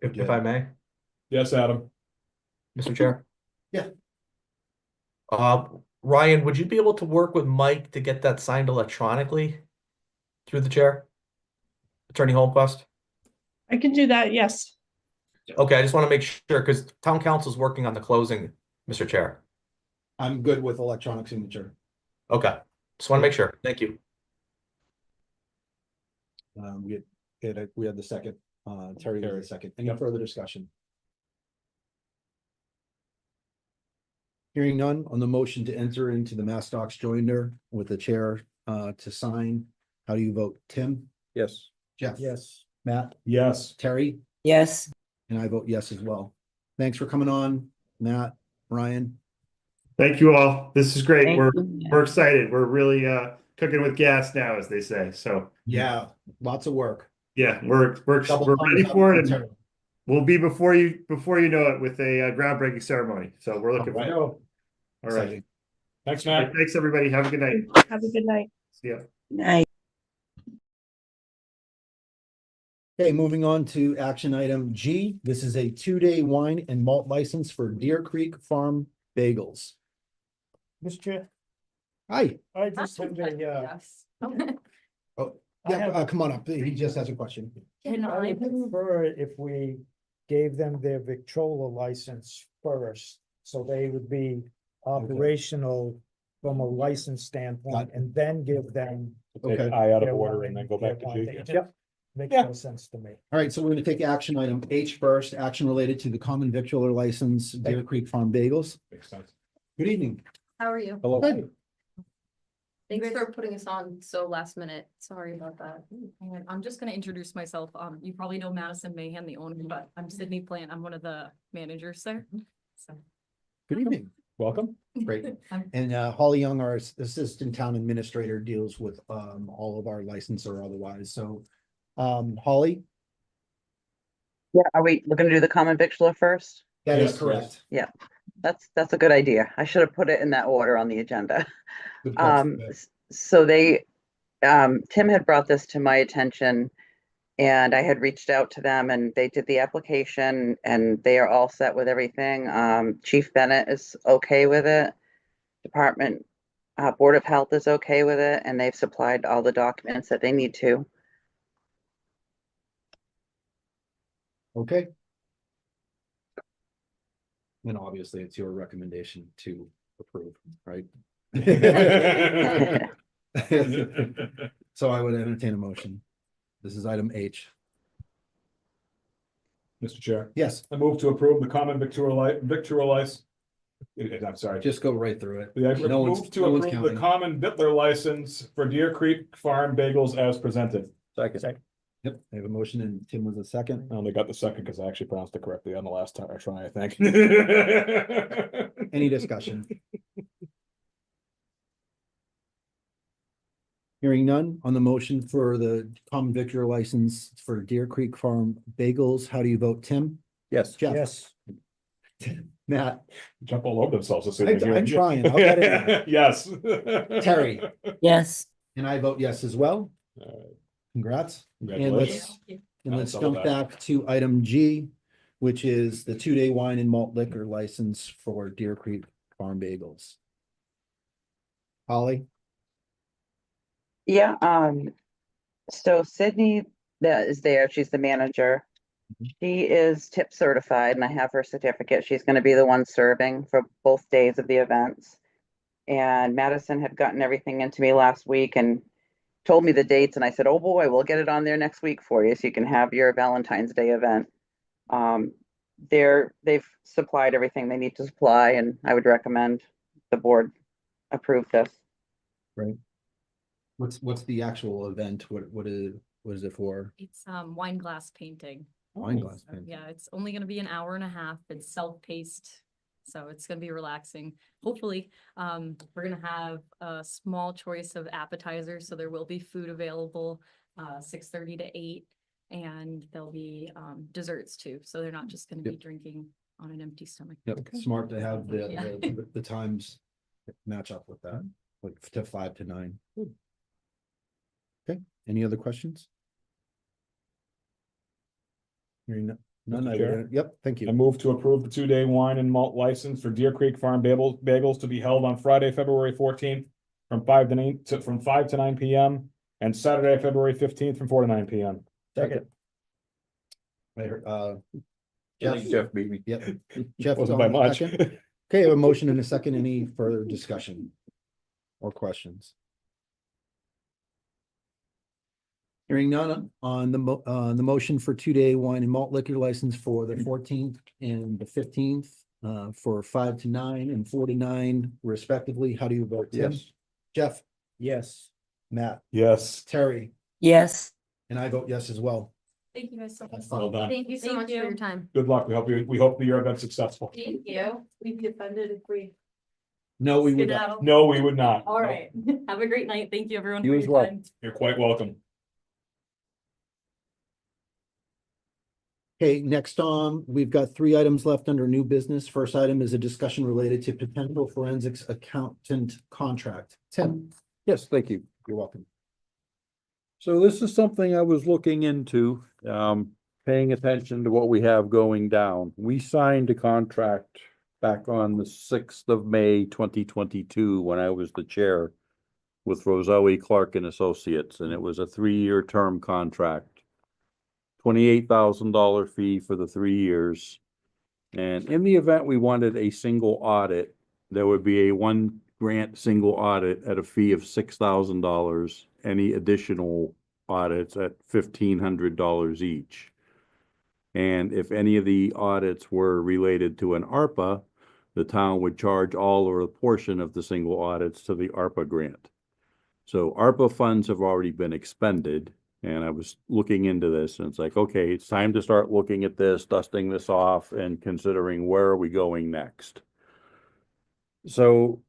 off. If I may, Yes, Adam. Mr. Chair? Yeah. Ryan, would you be able to work with Mike to get that signed electronically through the chair? Attorney Holmquist? I can do that, yes. Okay, I just want to make sure, because town council's working on the closing, Mr. Chair. I'm good with electronic signature. Okay, just want to make sure. Thank you. We had the second, Terry had the second. Any further discussion? Hearing none on the motion to enter into the MassDocs joinder with the chair to sign. How do you vote? Tim? Yes. Jeff? Yes. Matt? Yes. Terry? yes. And I vote yes as well. Thanks for coming on, Matt, Ryan. Thank you all. This is great. Thank We're you. excited. We're really cooking with gas now, as they say. So Yeah, lots of work. yeah, we're Double ready thumbs up for it, for and we'll be before you know it with a groundbreaking ceremony. So we're looking Right. forward. All right. Exciting. Thanks, All right, Matt. thanks, everybody. Have a good night. Have a good night. See ya. Night. Okay, moving on to action item G. This is a 2-day wine and malt license for Deer Creek Farm Bagels. Mr. Chair, Hi. I just have a, Yes. Oh, I yeah, have- come on up. He just has a question. I would prefer if we gave them their Victrola license first, so they would be operational from a license standpoint, and then give them. Take Okay. I out of their order and wine, then go their back to wine. G. It just Yep. Makes Yeah. no sense to me. All right, so we're gonna take action item H first, action related to the common victualler license, Deer Creek Farm Bagels. Makes sense. Good evening. How are you? Hello. Good. Thanks for putting us on so last minute. Sorry about that. And I'm just gonna introduce myself. You probably know Madison Mahan, the owner, but I'm Sydney Plant. I'm one of the managers there. So. Good evening. Welcome. Great. I'm- And Holly Young, our assistant town administrator, deals with all of our license or otherwise. So Holly, Yeah, are we gonna do the common victular first? That is Yes, correct. That's a good idea. I should have put it in that order on the agenda. Good catch. So Tim had brought this to my attention and I had reached out to them and they did the application and they are all set with everything. Chief Bennett is okay with it. Department, Board of Health is okay with it and they've supplied all the documents that they need to. Okay. And obviously it's your recommendation to approve, right? So I would entertain a motion. This is item H. Mr. Chair, Yes, I move to approve the common victual license. I'm sorry. just go right through it. Yeah, No one's- move to no one's approve the counting. common Bittler license for Deer Creek Farm Bagels as presented. Second. Yep, I have a motion and Tim was a second. I only got the second because I actually pronounced it correctly on the last time I try, I think. Any discussion? Hearing none on the motion for the common victular license for Deer Creek Farm Bagels. How do you vote, Tim? Yes. Jeff? Yes. Matt? Jump all over themselves as soon as I'm trying. I'll get it. Yes. Terry? Yes. And I vote yes as well. Congrats. And Congratulations. let's Double jump that. back to item G, which is the 2-day wine and malt liquor license for Deer Creek Farm Bagels. Holly? Yeah, so Sydney that is there, she's the manager. She is tip certified and I have her certificate. She's gonna be the one serving for both days of the events. And Madison had gotten everything into me last week and told me the dates and I said, oh boy, we'll get it on there next week for you so you can have your Valentine's Day event. They've supplied everything they need to supply and I would recommend the board approve this. Right. What's the actual event? What is it for? It's wine glass painting. Wine glass painting. Yeah, it's only gonna be an hour and a half. It's self-paced. So it's gonna be relaxing. Hopefully, we're gonna have a small choice of appetizers, so there will be food available, 6:30 to 8. And there'll be desserts too, so they're not just gonna be Yep. drinking on an empty stomach. Yep, smart to have Yeah. the times match up with that, like to 5 to 9. Okay, any other questions? Hearing none, Mr. Chair? yep, thank I you. move to approve the 2-day wine and malt license for Deer Creek Farm Bagels to be held on Friday, February 14th from 5 to 9 p.m. and Saturday, February 15th from 4 to 9 p.m. Second. I heard, Jeff beat me. Yep. Jeff was Wasn't by on the much. second. Okay, I have a motion and a second. Any further discussion or questions? Hearing none on the motion for 2-day wine and malt liquor license for the 14th and the 15th, for 5 to 9 and 4 to 9 respectively. How do you vote, Tim? Yes. Jeff, Yes. Matt, Yes. Terry, Yes. and I vote yes as well. Thank you guys so much. Well done. Thank you so much for your time. Good luck. We hope that your event's successful. Thank you. We'd be offended if we No, we would not. skedaddle. No, we would not. All right. Have a great night. Thank you, everyone. You for as your well. time. You're quite welcome. Okay, next on, we've got 3 items left under new business. First item is a discussion related to potential forensics accountant contract. Tim, Yes, thank you. you're welcome. So this is something I was looking into, paying attention to what we have going down. We signed a contract back on the 6th of May, 2022, when I was the chair with Roselli Clark and Associates, and it was a 3-year term contract. $28,000 fee for the 3 years. And in the event we wanted a single audit, there would be a 1 grant single audit at a fee of $6,000. Any additional audits at $1,500 each. And if any of the audits were related to an ARPA, the town would charge all or a portion of the single audits to the ARPA grant. So ARPA funds have already been expended. And I was looking into this and it's like, okay, it's time to start looking at this, dusting this off and considering where are we going next. So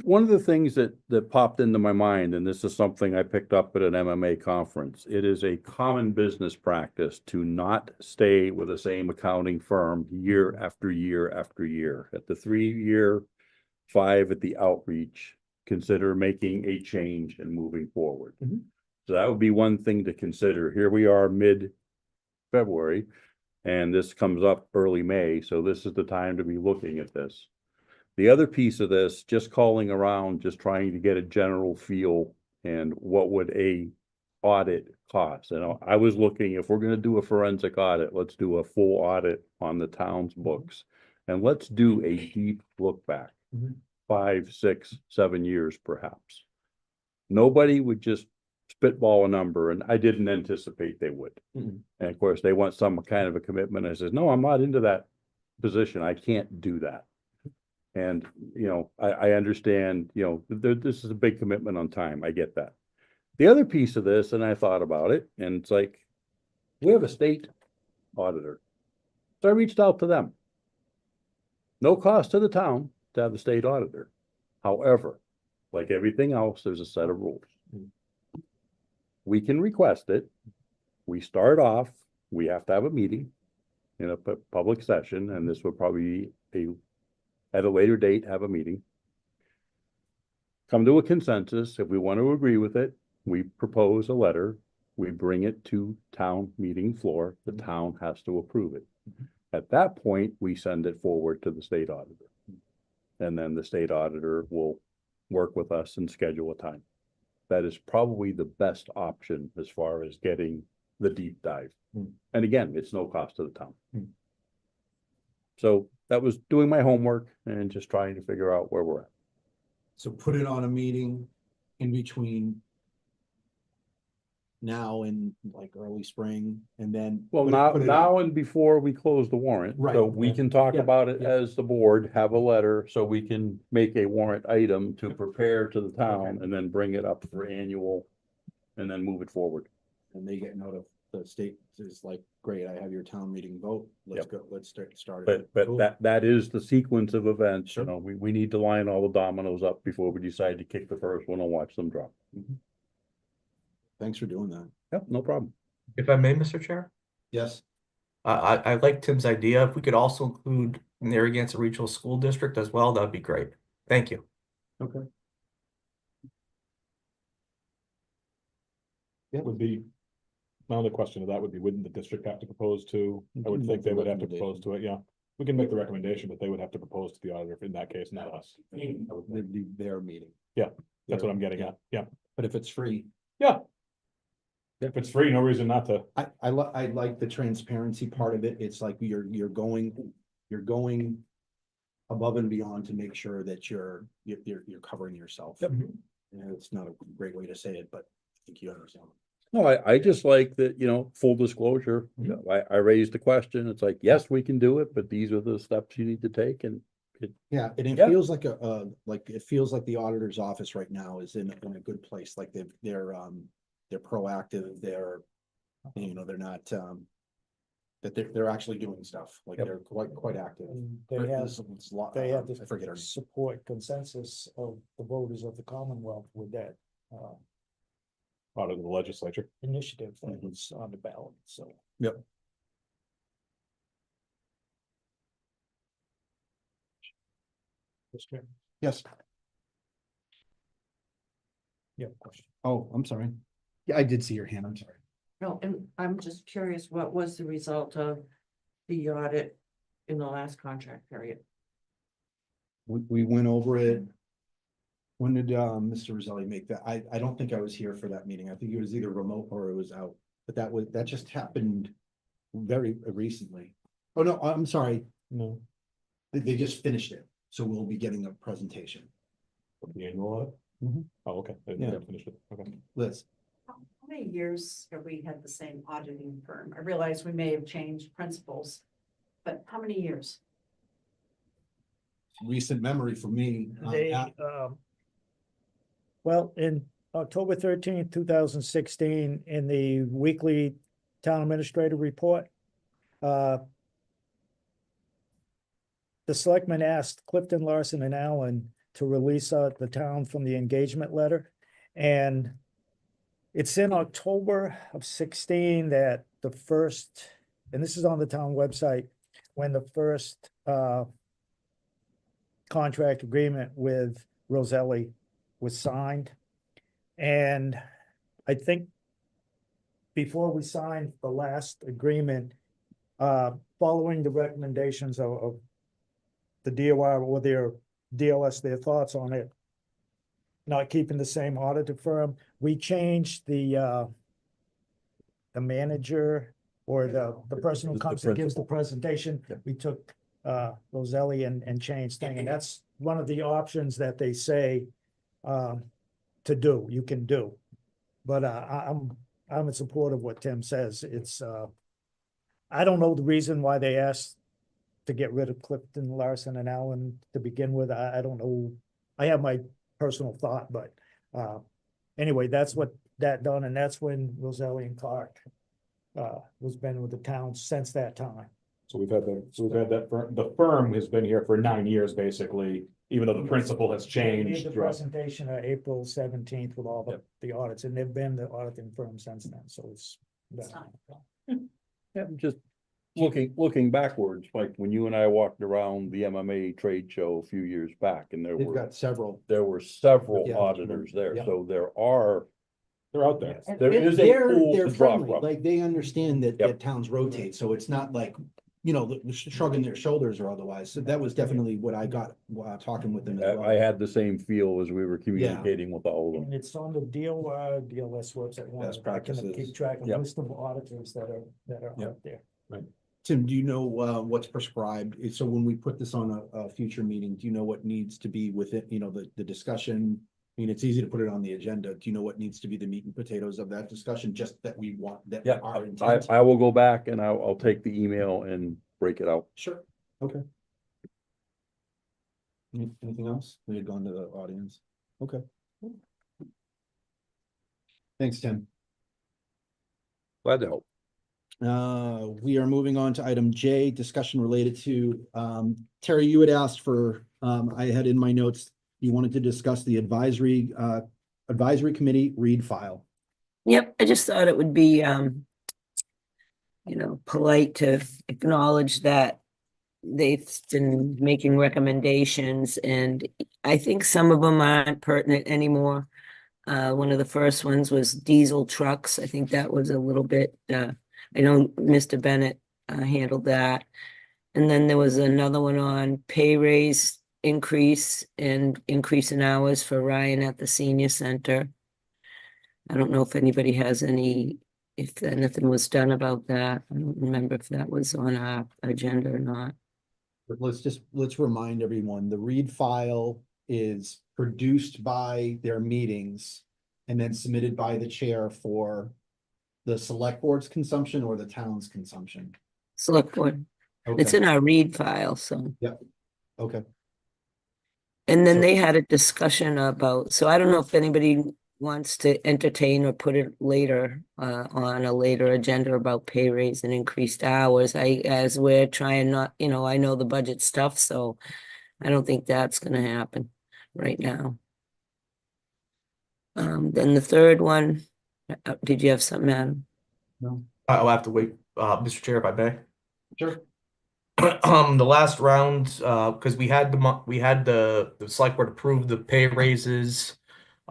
one of the things that popped into my mind, and this is something I picked up at an MMA conference, it is a common business practice to not stay with the same accounting firm year after year after year. At the 3-year, 5 at the outreach, consider making a change and moving forward. So that would be one thing to consider. Here we are mid-February, and this comes up early May, so this is the time to be looking at this. The other piece of this, just calling around, just trying to get a general feel and what would a audit cost? And I was looking, if we're gonna do a forensic audit, let's do a full audit on the town's books. And let's do a deep look back, 5, 6, 7 years perhaps. Nobody would just spitball a number, and I didn't anticipate they would. And of course, they want some kind of a commitment. I says, no, I'm not into that position. I can't do that. And, you know, I understand, you know, this is a big commitment on time. I get that. The other piece of this, and I thought about it, and it's like, we have a state auditor. So I reached out to them. No cost to the town to have the state auditor. However, like everything else, there's a set of rules. We can request it. We start off, we have to have a meeting in a public session, and this would probably be at a later date, have a meeting. Come to a consensus. If we want to agree with it, we propose a letter. We bring it to town meeting floor. The town has to approve it. At that point, we send it forward to the state auditor. And then the state auditor will work with us and schedule a time. That is probably the best option as far as getting the deep dive. And again, it's no cost to the town. So that was doing my homework and just trying to figure out where we're at. So put it on a meeting in between now and like early spring, and then. Well, put it- now and before we close the warrant. Right, So we okay. can talk Yeah, about it yeah. as the board, have a letter, so we can make a warrant item to prepare to the town and then bring it up for annual and then move it forward. And they get notified, the state is like, great, I have your town meeting vote, let's Yep. go, let's start But, it. but Cool. that is the sequence of events, Sure. you know, we need to line all the dominoes up before we decide to kick the first one and watch them drop. Thanks for doing that. Yep, no problem. If I may, Mr. Chair, Yes, I like Tim's idea. If we could also include Narragansett Regional School District as well, that'd be great. Thank you. okay. It would be, my only question to that would be, wouldn't the district have to propose to? I would think they would have to propose to it, yeah. We can make the recommendation, but they would have to propose to the auditor in that case, not us. It'd be their meeting. That's what I'm getting at, yeah. But if it's free, Yeah. If it's free, no reason not to. I like the transparency part of it. It's like you're going above and beyond to make sure that you're covering yourself. Yep. And it's not a great way to say it, but I think you understand. No, I just like that, you know, full disclosure, you know, I raised a question, it's like, yes, we can do it, but these are the steps you need to take, and Yeah, and it Yeah. feels like it feels like the auditor's office right now is in a good place, like they're proactive, they're not, that they're actually doing stuff, like Yep. they're quite active. And They But have, it's a lot- they have I forget her the name. support consensus of the voters of the Commonwealth with that Out of the legislature. initiative that Mhm. was on the ballot, so. Yep. Mr. Chairman, Yes. you have a question? Oh, I'm sorry. Yeah, I did see your hand. I'm sorry. No, and I'm just curious, what was the result of the audit in the last contract period? We went over it. When did Mr. Roselli make that? I don't think I was here for that meeting. I think it was either remote or it was out, but that just happened very recently. Oh, no, I'm sorry. No. They just finished it, so we'll be getting a presentation. The annual audit? Mhm. Oh, okay. They Yeah. haven't finished it, okay. Liz, How many years have we had the same auditing firm? I realize we may have changed principals, but how many years? recent memory for me. They, well, in October 13th, 2016, in the weekly town administrator report, the selectmen asked Clifton, Larson and Allen to release the town from the engagement letter. And it's in October of 16 that the first, and this is on the town website, when the first contract agreement with Roselli was signed. And I think before we signed the last agreement, following the recommendations of the DOR or their DLS, their thoughts on it, not keeping the same auditor firm, we changed the manager or the person who The comes and gives the principal. presentation. We took Roselli and changed thing, and that's one of the options that they say to do, you can do. But I'm in support of what Tim says. It's I don't know the reason why they asked to get rid of Clifton, Larson and Allen to begin with. I don't know. I have my personal thought, but anyway, that's what that done, and that's when Roselli and Clark was been with the town since that time. So we've had that firm, the firm has been here for 9 years, basically, even though the principal has They changed. did the throughout- presentation on April 17th with all Yep. the audits, and they've been the auditing firm since then, so it's. Yeah, just looking backwards, like when you and I walked around the MMA trade show a few years back, and They've got several. there were several Yeah. auditors there, Yeah. so They're out there. And There is a they're pool to draw friendly, from. like they understand that Yep. that towns rotate, so it's not like, you know, shrugging their shoulders or otherwise. So that was definitely what I got talking with them as well. I had the same feel as we were communicating with all of them. And it's on the DLS website. Best I can practices. keep track of Yep. list of auditors that are Yep. out there. Tim, do you know what's prescribed? So when we put this on a future meeting, do you know what needs to be with it, you know, the discussion? I mean, it's easy to put it on the agenda. Do you know what needs to be the meat and potatoes of that discussion, just that we want, that Yeah, our intent? I will go back and I'll take the email and break it out. Sure, okay. Anything else? We had gone to the audience. Okay. Thanks, Tim. Glad to help. We are moving on to item J, discussion related to, Terry, you had asked for, I had in my notes, you wanted to discuss the advisory committee read file. Yep, I just thought it would be, polite to acknowledge that they've been making recommendations, and I think some of them aren't pertinent anymore. One of the first ones was diesel trucks. I think that was a little bit, I know Mr. Bennett handled that. And then there was another one on pay raise increase and increase in hours for Ryan at the senior center. I don't know if anybody has if anything was done about that. I don't remember if that was on our agenda or not. But let's remind everyone, the read file is produced by their meetings and then submitted by the chair for the select board's consumption or the town's consumption. Select board. It's Okay, in our read file, so. okay. And then So- they had a discussion about, so I don't know if anybody wants to entertain or put it later, on a later agenda about pay raise and increased hours. As we're trying not, I know the budget stuff, so I don't think that's gonna happen right now. Then the third one, did you have something, Adam? No, I'll have to wait, Mr. Chair, if I may. sure. The last round, because we had the select board approve the pay raises.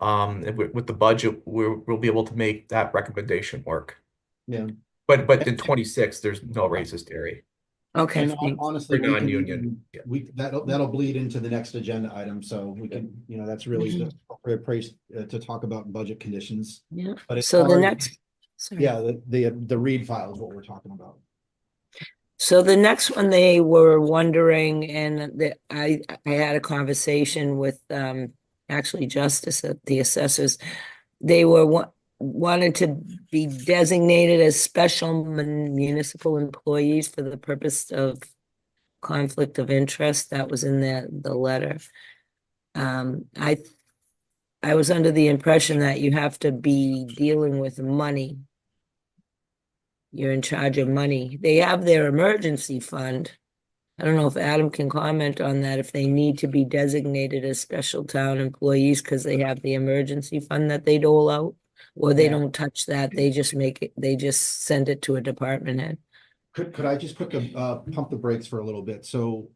And with the budget, we'll be able to make that recommendation work. Yeah. But in 26, there's no raises, Terry. Okay, And thanks. honestly, For we can non-union, even- that'll bleed into the next agenda item, so we can, that's really the appropriate place to talk about budget conditions. Yeah, But as so the far as- next, sorry. Yeah, the read file is what we're talking about. So the next one, they were wondering, and I had a conversation with actually Justice at the assessors. They were wanted to be designated as special municipal employees for the purpose of conflict of interest. That was in the letter. I was under the impression that you have to be dealing with money. You're in charge of money. They have their emergency fund. I don't know if Adam can comment on that, if they need to be designated as special town employees because they have the emergency fund that they dole out. Or they Yeah. don't touch that, they just make it, they just send it to a department head. Could I just put the, pump the brakes for a little bit? So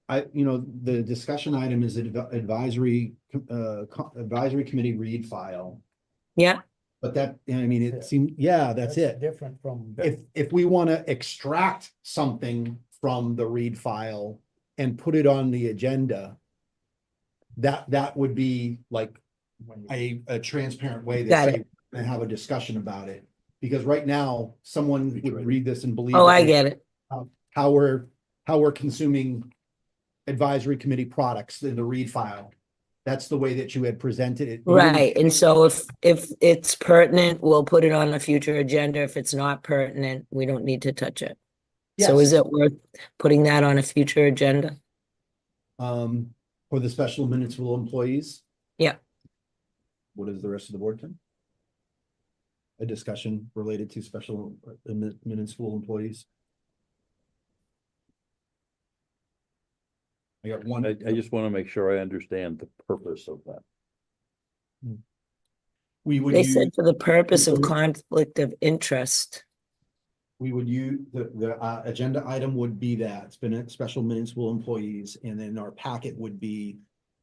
the discussion item is advisory committee read file. Yeah, But that, I mean, it seemed, yeah, that's it. Different from. If we want to extract something from the read file and put it on the agenda, that would be like a transparent way to Got say, and have a discussion about it. Because right now, someone would read this and believe. oh, that I they- get it. How we're consuming advisory committee products in the read file. That's the way that you had presented it. You didn't- Right, and so if it's pertinent, we'll put it on a future agenda. If it's not pertinent, we don't need to touch it. So is Yes. it worth putting that on a future agenda? For the special municipal employees? Yeah. What is the rest of the board think? A discussion related to special municipal employees? I got one. I just want to make sure I understand the purpose of that. We would They use, said for the purpose of conflict of interest. we would use, the agenda item would be that, it's been special municipal employees, and then our packet would be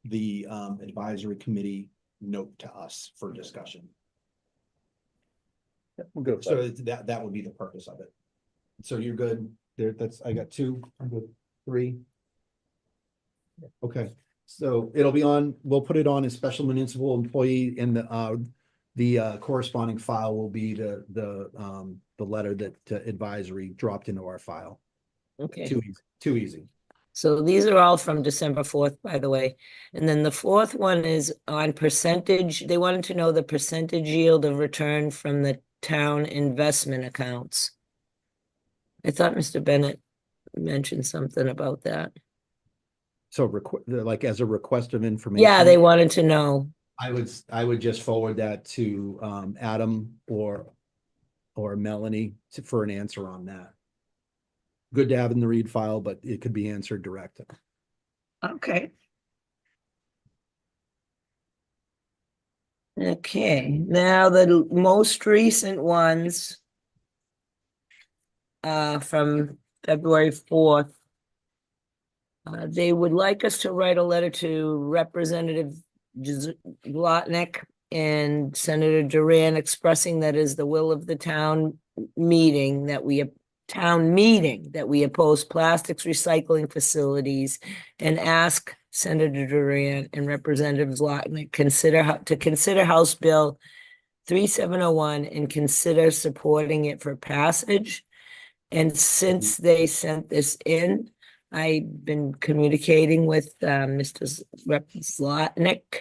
the advisory committee note to us for discussion. We'll go with So that. that would be the purpose of it. So you're good there, I got two, I'm good, three. Okay, so it'll be on, we'll put it on as special municipal employee, and the corresponding file will be the letter that advisory dropped into our file. Okay. Too easy. So these are all from December 4th, by the way. And then the fourth one is on percentage. They wanted to know the percentage yield of return from the town investment accounts. I thought Mr. Bennett mentioned something about that. So like as a request of information. Yeah, they wanted to know. I would just forward that to Adam or Melanie for an answer on that. Good to have in the read file, but it could be answered direct. Okay. Okay, now the most recent ones from February 4th. They would like us to write a letter to Representative Zlotnick and Senator Duran expressing that is the will of the town meeting that we oppose plastics recycling facilities and ask Senator Duran and Representative Zlotnick consider House Bill 3701 and consider supporting it for passage. And since they sent this in, I've been communicating with Mr. Rep. Zlotnick,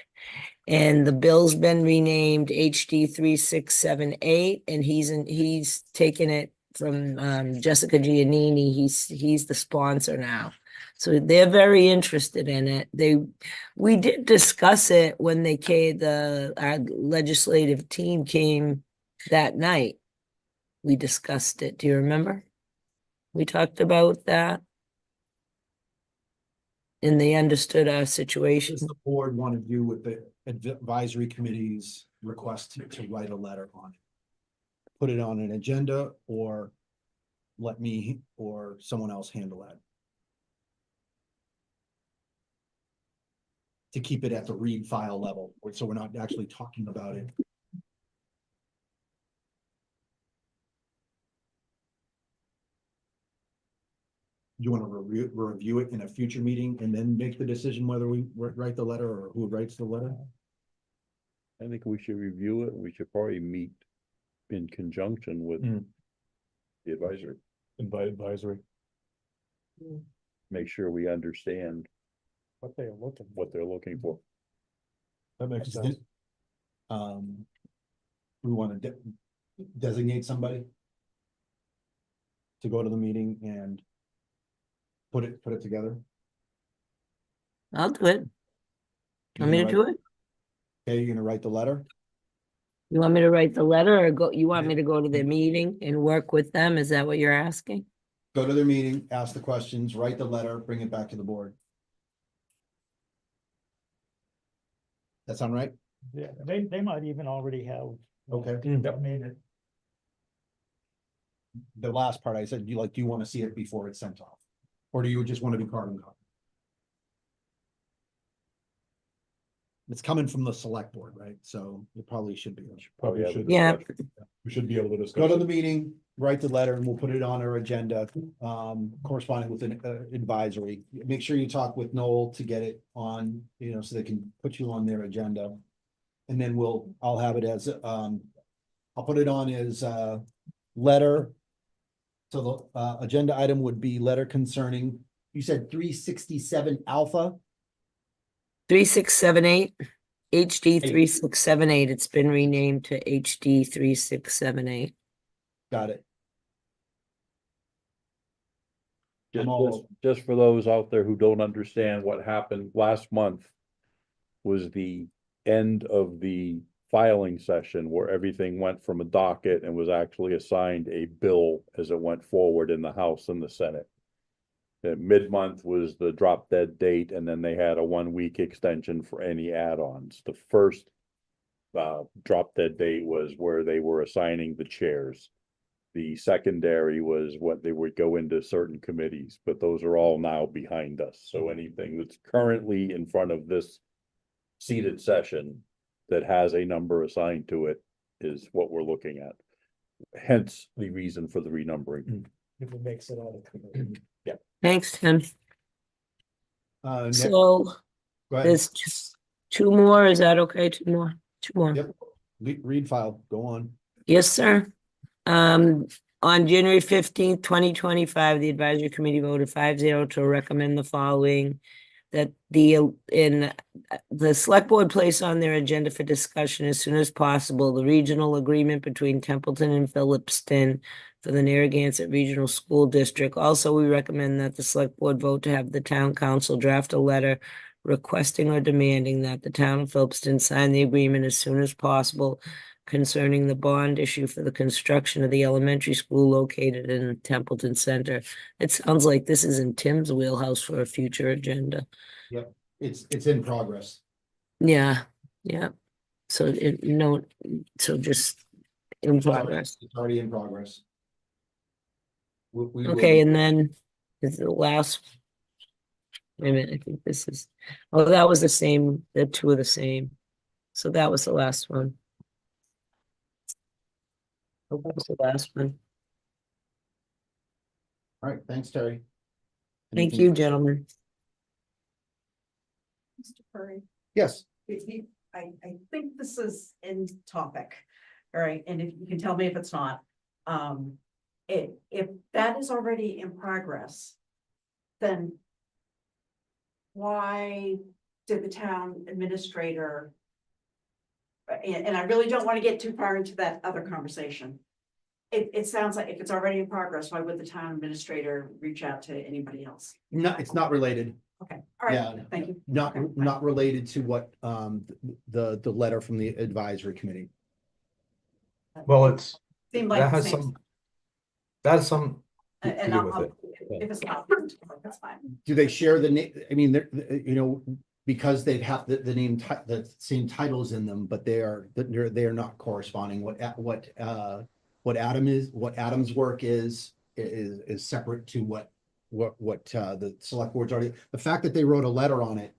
and the bill's been renamed HD 3678, and he's taken it from Jessica Giannini. He's the sponsor now. So they're very interested in it. We did discuss it when our legislative team came that night. We discussed it. Do you remember? We talked about that. And they understood our situation. What does the board want to do with the advisory committee's request to write a letter on it? Put it on an agenda, or let me or someone else handle that? To keep it at the read file level, so we're not actually talking about it. You want to review it in a future meeting and then make the decision whether we write the letter or who writes the letter? I think we should review it. We should probably meet in conjunction with the advisory. Advisory. Make sure we understand What they're looking for. That makes Is sense. it, we want to designate somebody to go to the meeting and put it together. I'll do it. Want me to do it? Okay, you're gonna write the letter? You want me to write the letter or you want me to go to the meeting and work with them? Is that what you're asking? go to their meeting, ask the questions, write the letter, bring it back to the board. That sound right? Yeah, they might even already have. Okay. Made it. The last part I said, do you want to see it before it's sent off? Or do you just want to be carbon copy? It's coming from the select board, right? So it probably should be. Probably have a Yeah. discussion. We should be able to Go discuss. to the meeting, write the letter, and we'll put it on our agenda, corresponding with an advisory. Make sure you talk with Noel to get it on, so they can put you on their agenda. And then I'll have it as, I'll put it on as letter. So the agenda item would be letter concerning, you said 367 alpha? 3678, HD 3678. It's been renamed to HD 3678. Got it. Just for those out there who don't understand what happened last month was the end of the filing session where everything went from a docket and was actually assigned a bill as it went forward in the House and the Senate. The mid-month was the drop dead date, and then they had a 1-week extension for any add-ons. The first drop dead date was where they were assigning the chairs. The secondary was what they would go into certain committees, but those are all now behind us. So anything that's currently in front of this seated session that has a number assigned to it is what we're looking at. Hence the reason for the renumbering. If it makes it out of. Yeah. Thanks, Tim. Next, So go ahead. there's just 2 more. Is that okay? 2 more? 2 more. Yep. Read file, go on. Yes, sir. On January 15th, 2025, the advisory committee voted 5-0 to recommend the following. That the select board place on their agenda for discussion as soon as possible, the regional agreement between Templeton and Phillipston for the Narragansett Regional School District. Also, we recommend that the select board vote to have the town council draft a letter requesting or demanding that the town of Phillipston sign the agreement as soon as possible concerning the bond issue for the construction of the elementary school located in Templeton Center. It sounds like this is in Tim's wheelhouse for a future agenda. Yep, it's in progress. Yeah, yeah. So so just in progress. It's already in progress. We Okay, will- and then is the last. Wait a minute, I think this is, that was the same, the 2 are the same. So that was the last one. Oh, that was the last one. All right, thanks, Terry. Thank Anything- you, gentlemen. Mr. Currie, Yes, I think this is in topic, all right, and if you can tell me if it's not. If that is already in progress, then why did the town administrator? And I really don't want to get too far into that other conversation. It sounds like if it's already in progress, why would the town administrator reach out to anybody else? it's not related, Okay, all Yeah. right, thank you. not related to what, the letter from the advisory committee. Well, it's, Seemed like that the has same- some, that has some to And do with I'll, it. if it's not, that's fine. Do they share the name? I mean, they're, because they have the name, the same titles in them, but they are not corresponding. What Adam's work is separate to what the select board's already, the fact that they wrote a letter on it,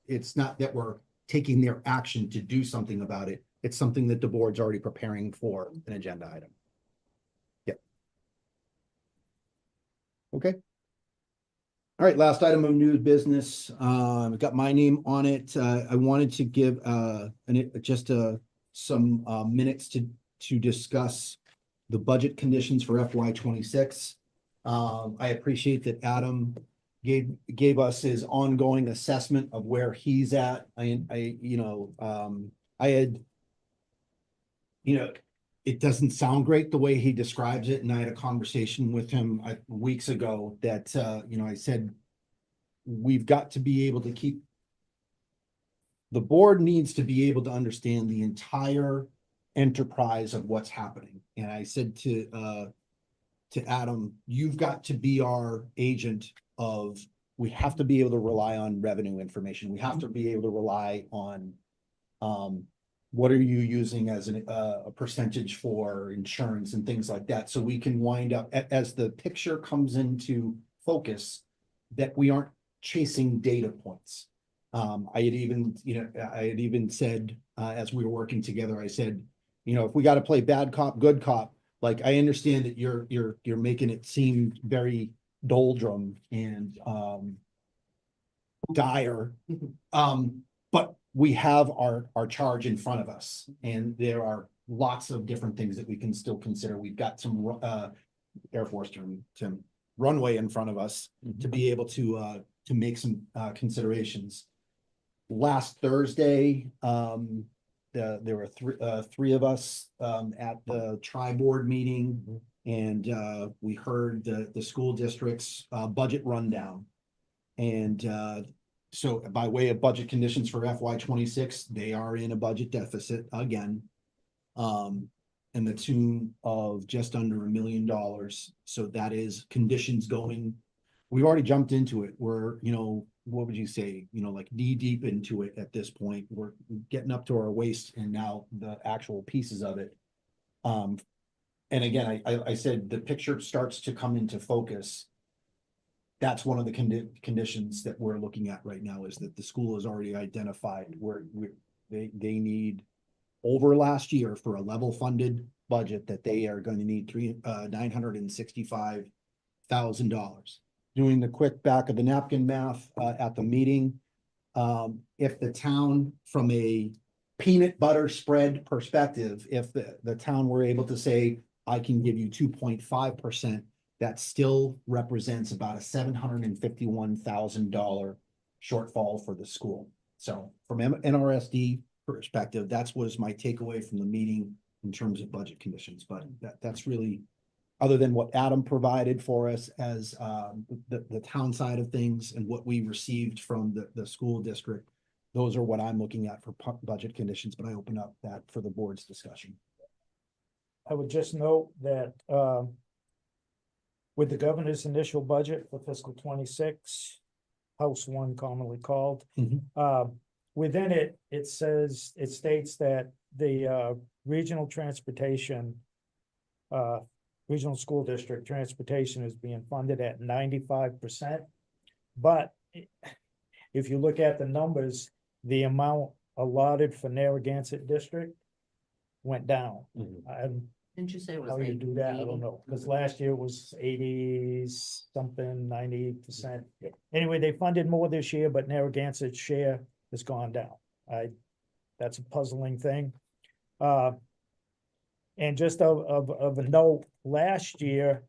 it's not that we're taking their action to do something about it. It's something that the board's already preparing for an agenda item. Yep. Okay. All right, last item of new business, got my name on it. I wanted to give some minutes to discuss the budget conditions for FY 26. I appreciate that Adam gave us his ongoing assessment of where he's at. It doesn't sound great the way he describes it, and I had a conversation with him weeks ago that, I said, we've got to be able to the board needs to be able to understand the entire enterprise of what's happening. And I said to to Adam, you've got to be our agent of, we have to be able to rely on revenue information. We have to be able to rely on, what are you using as a percentage for insurance and things like that? So we can wind up, as the picture comes into focus, that we aren't chasing data points. I had even said, as we were working together, I said, if we got to play bad cop, good cop, like, I understand that you're making it seem very doldrum and, dire. But we have our charge in front of us, and there are lots of different things that we can still consider. We've got some, Air Force term, runway in front of us to be able to make some, considerations. Last Thursday, there were three of us at the tri-board meeting, and we heard the school district's budget rundown. And so by way of budget conditions for FY26, they are in a budget deficit again, in the tune of just under $1 million. So that is conditions going. We've already jumped into it. We're, what would you say, like knee deep into it at this point. We're getting up to our waist, and now the actual pieces of it. And again, I said the picture starts to come into focus. That's one of the conditions that we're looking at right now, is that the school has already identified where they need, over last year, for a level funded budget, that they are going to need $965,000. Doing the quick back of the napkin math at the meeting, if the town, from a peanut butter spread perspective, if the town were able to say, I can give you 2.5%, that still represents about a $751,000 shortfall for the school. So from NRSD perspective, that was my takeaway from the meeting in terms of budget conditions. But that's really, other than what Adam provided for us as the town side of things and what we received from the school district, those are what I'm looking at for budget conditions. But I open up that for the board's discussion. I would just note that, with the governor's initial budget for fiscal 26, House 1 commonly called, within it, it states that the regional transportation, regional school district transportation is being funded at 95%. But if you look at the numbers, the amount allotted for Narragansett district went down. Didn't you say it was How you do that, I 80? don't know, because last year was 80 something, 90%. Anyway, they funded more this year, but Narragansett's share has gone down. That's a puzzling thing. And just of a note, last year,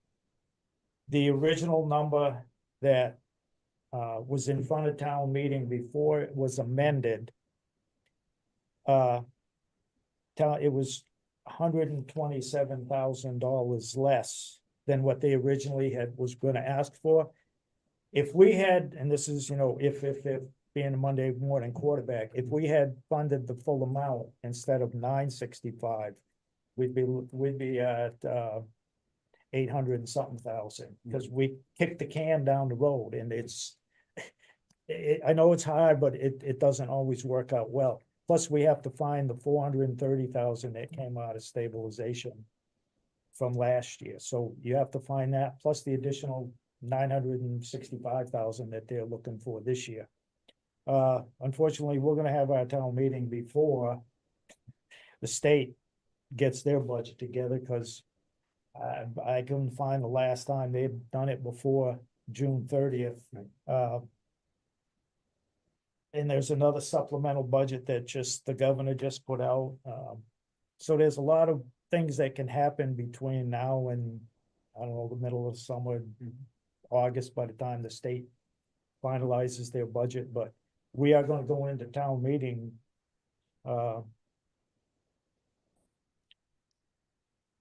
the original number that was in front of town meeting before it was amended, it was $127,000 less than what they originally was going to ask for. If we had, and this is, if being a Monday morning quarterback, if we had funded the full amount instead of 965, we'd be at 800 and something thousand, because we kicked the can down the road, and I know it's hard, but it doesn't always work out well. Plus, we have to find the 430,000 that came out of stabilization from last year. So you have to find that, plus the additional 965,000 that they're looking for this year. Unfortunately, we're gonna have our town meeting before the state gets their budget together, because I couldn't find the last time they've done it before June 30th. And there's another supplemental budget that the governor just put out. So there's a lot of things that can happen between now and, I don't know, the middle of summer, August, by the time the state finalizes their budget. But we are going to go into town meeting.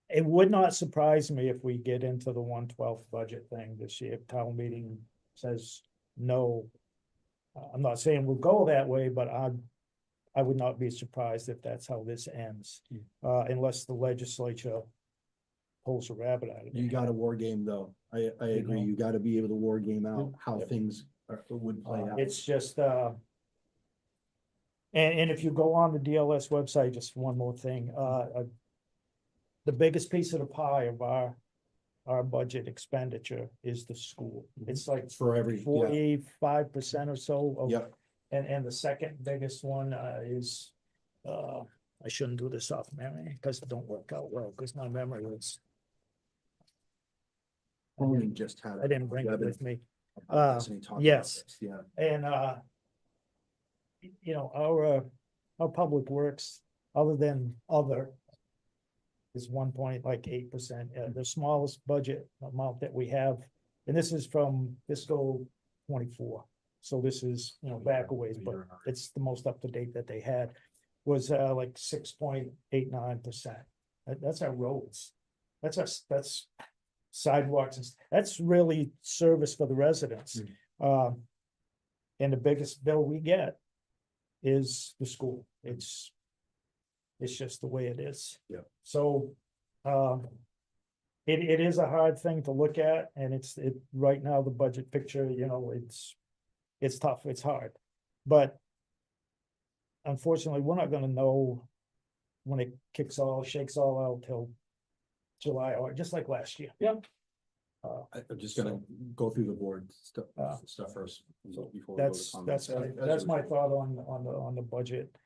It would not surprise me if we get into the 1/12 budget thing this year. If town meeting says no. I'm not saying we'll go that way, but I would not be surprised if that's how this ends, unless the legislature pulls a rabbit out of You it. got a war game though. I agree. know? You gotta be able to war game out how Yep. things would play out. It's just, and if you go on the DLS website, just one more thing, the biggest piece of the pie of our budget expenditure is the school. It's like For every, yeah, 45% or so of. yep. And the second biggest one is, I shouldn't do this off memory, because it don't work out well, because my memory is, Only just had. I didn't bring it webinar with me. about this and he talked about yes. this, Yeah. And, you know, our public works, other than other, is 1.8%, the smallest budget amount that we have. And this is from fiscal 24. So this is, you know, back a ways, but it's the most up to date that they had, was like 6.89%. That's our roads. That's sidewalks, and that's really service for the residents. And the biggest bill we get is the school. It's just the way it is. Yeah. So, it is a hard thing to look at, and right now, the budget picture, you know, it's tough, it's hard. But unfortunately, we're not gonna know when it shakes all out till July, or just like last year. Yeah. I'm just gonna go through the board stuff first. Before we go to That's comments. that's my thought on the budget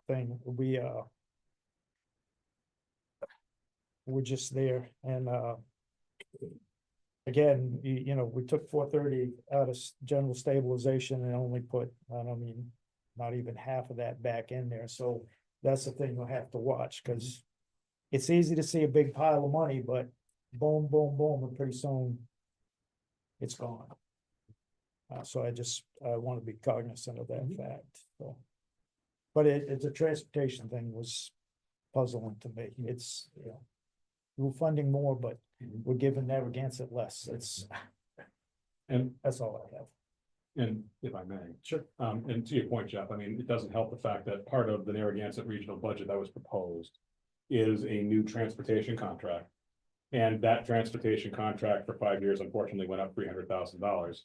thing. We're just there, and again, you know, we took 430 out of general stabilization and only put, I don't mean, not even half of that back in there. So that's the thing you'll have to watch, because it's easy to see a big pile of money, but boom, boom, boom, and pretty soon it's gone. So I want to be cognizant of that fact, so. But it's a transportation thing was puzzling to me. It's, you know, we're funding more, but we're giving Narragansett less. And That's all I have. And if I may. Sure. And to your point, Jeff, I mean, it doesn't help the fact that part of the Narragansett regional budget that was proposed is a new transportation contract. And that transportation contract for 5 years unfortunately went up $300,000.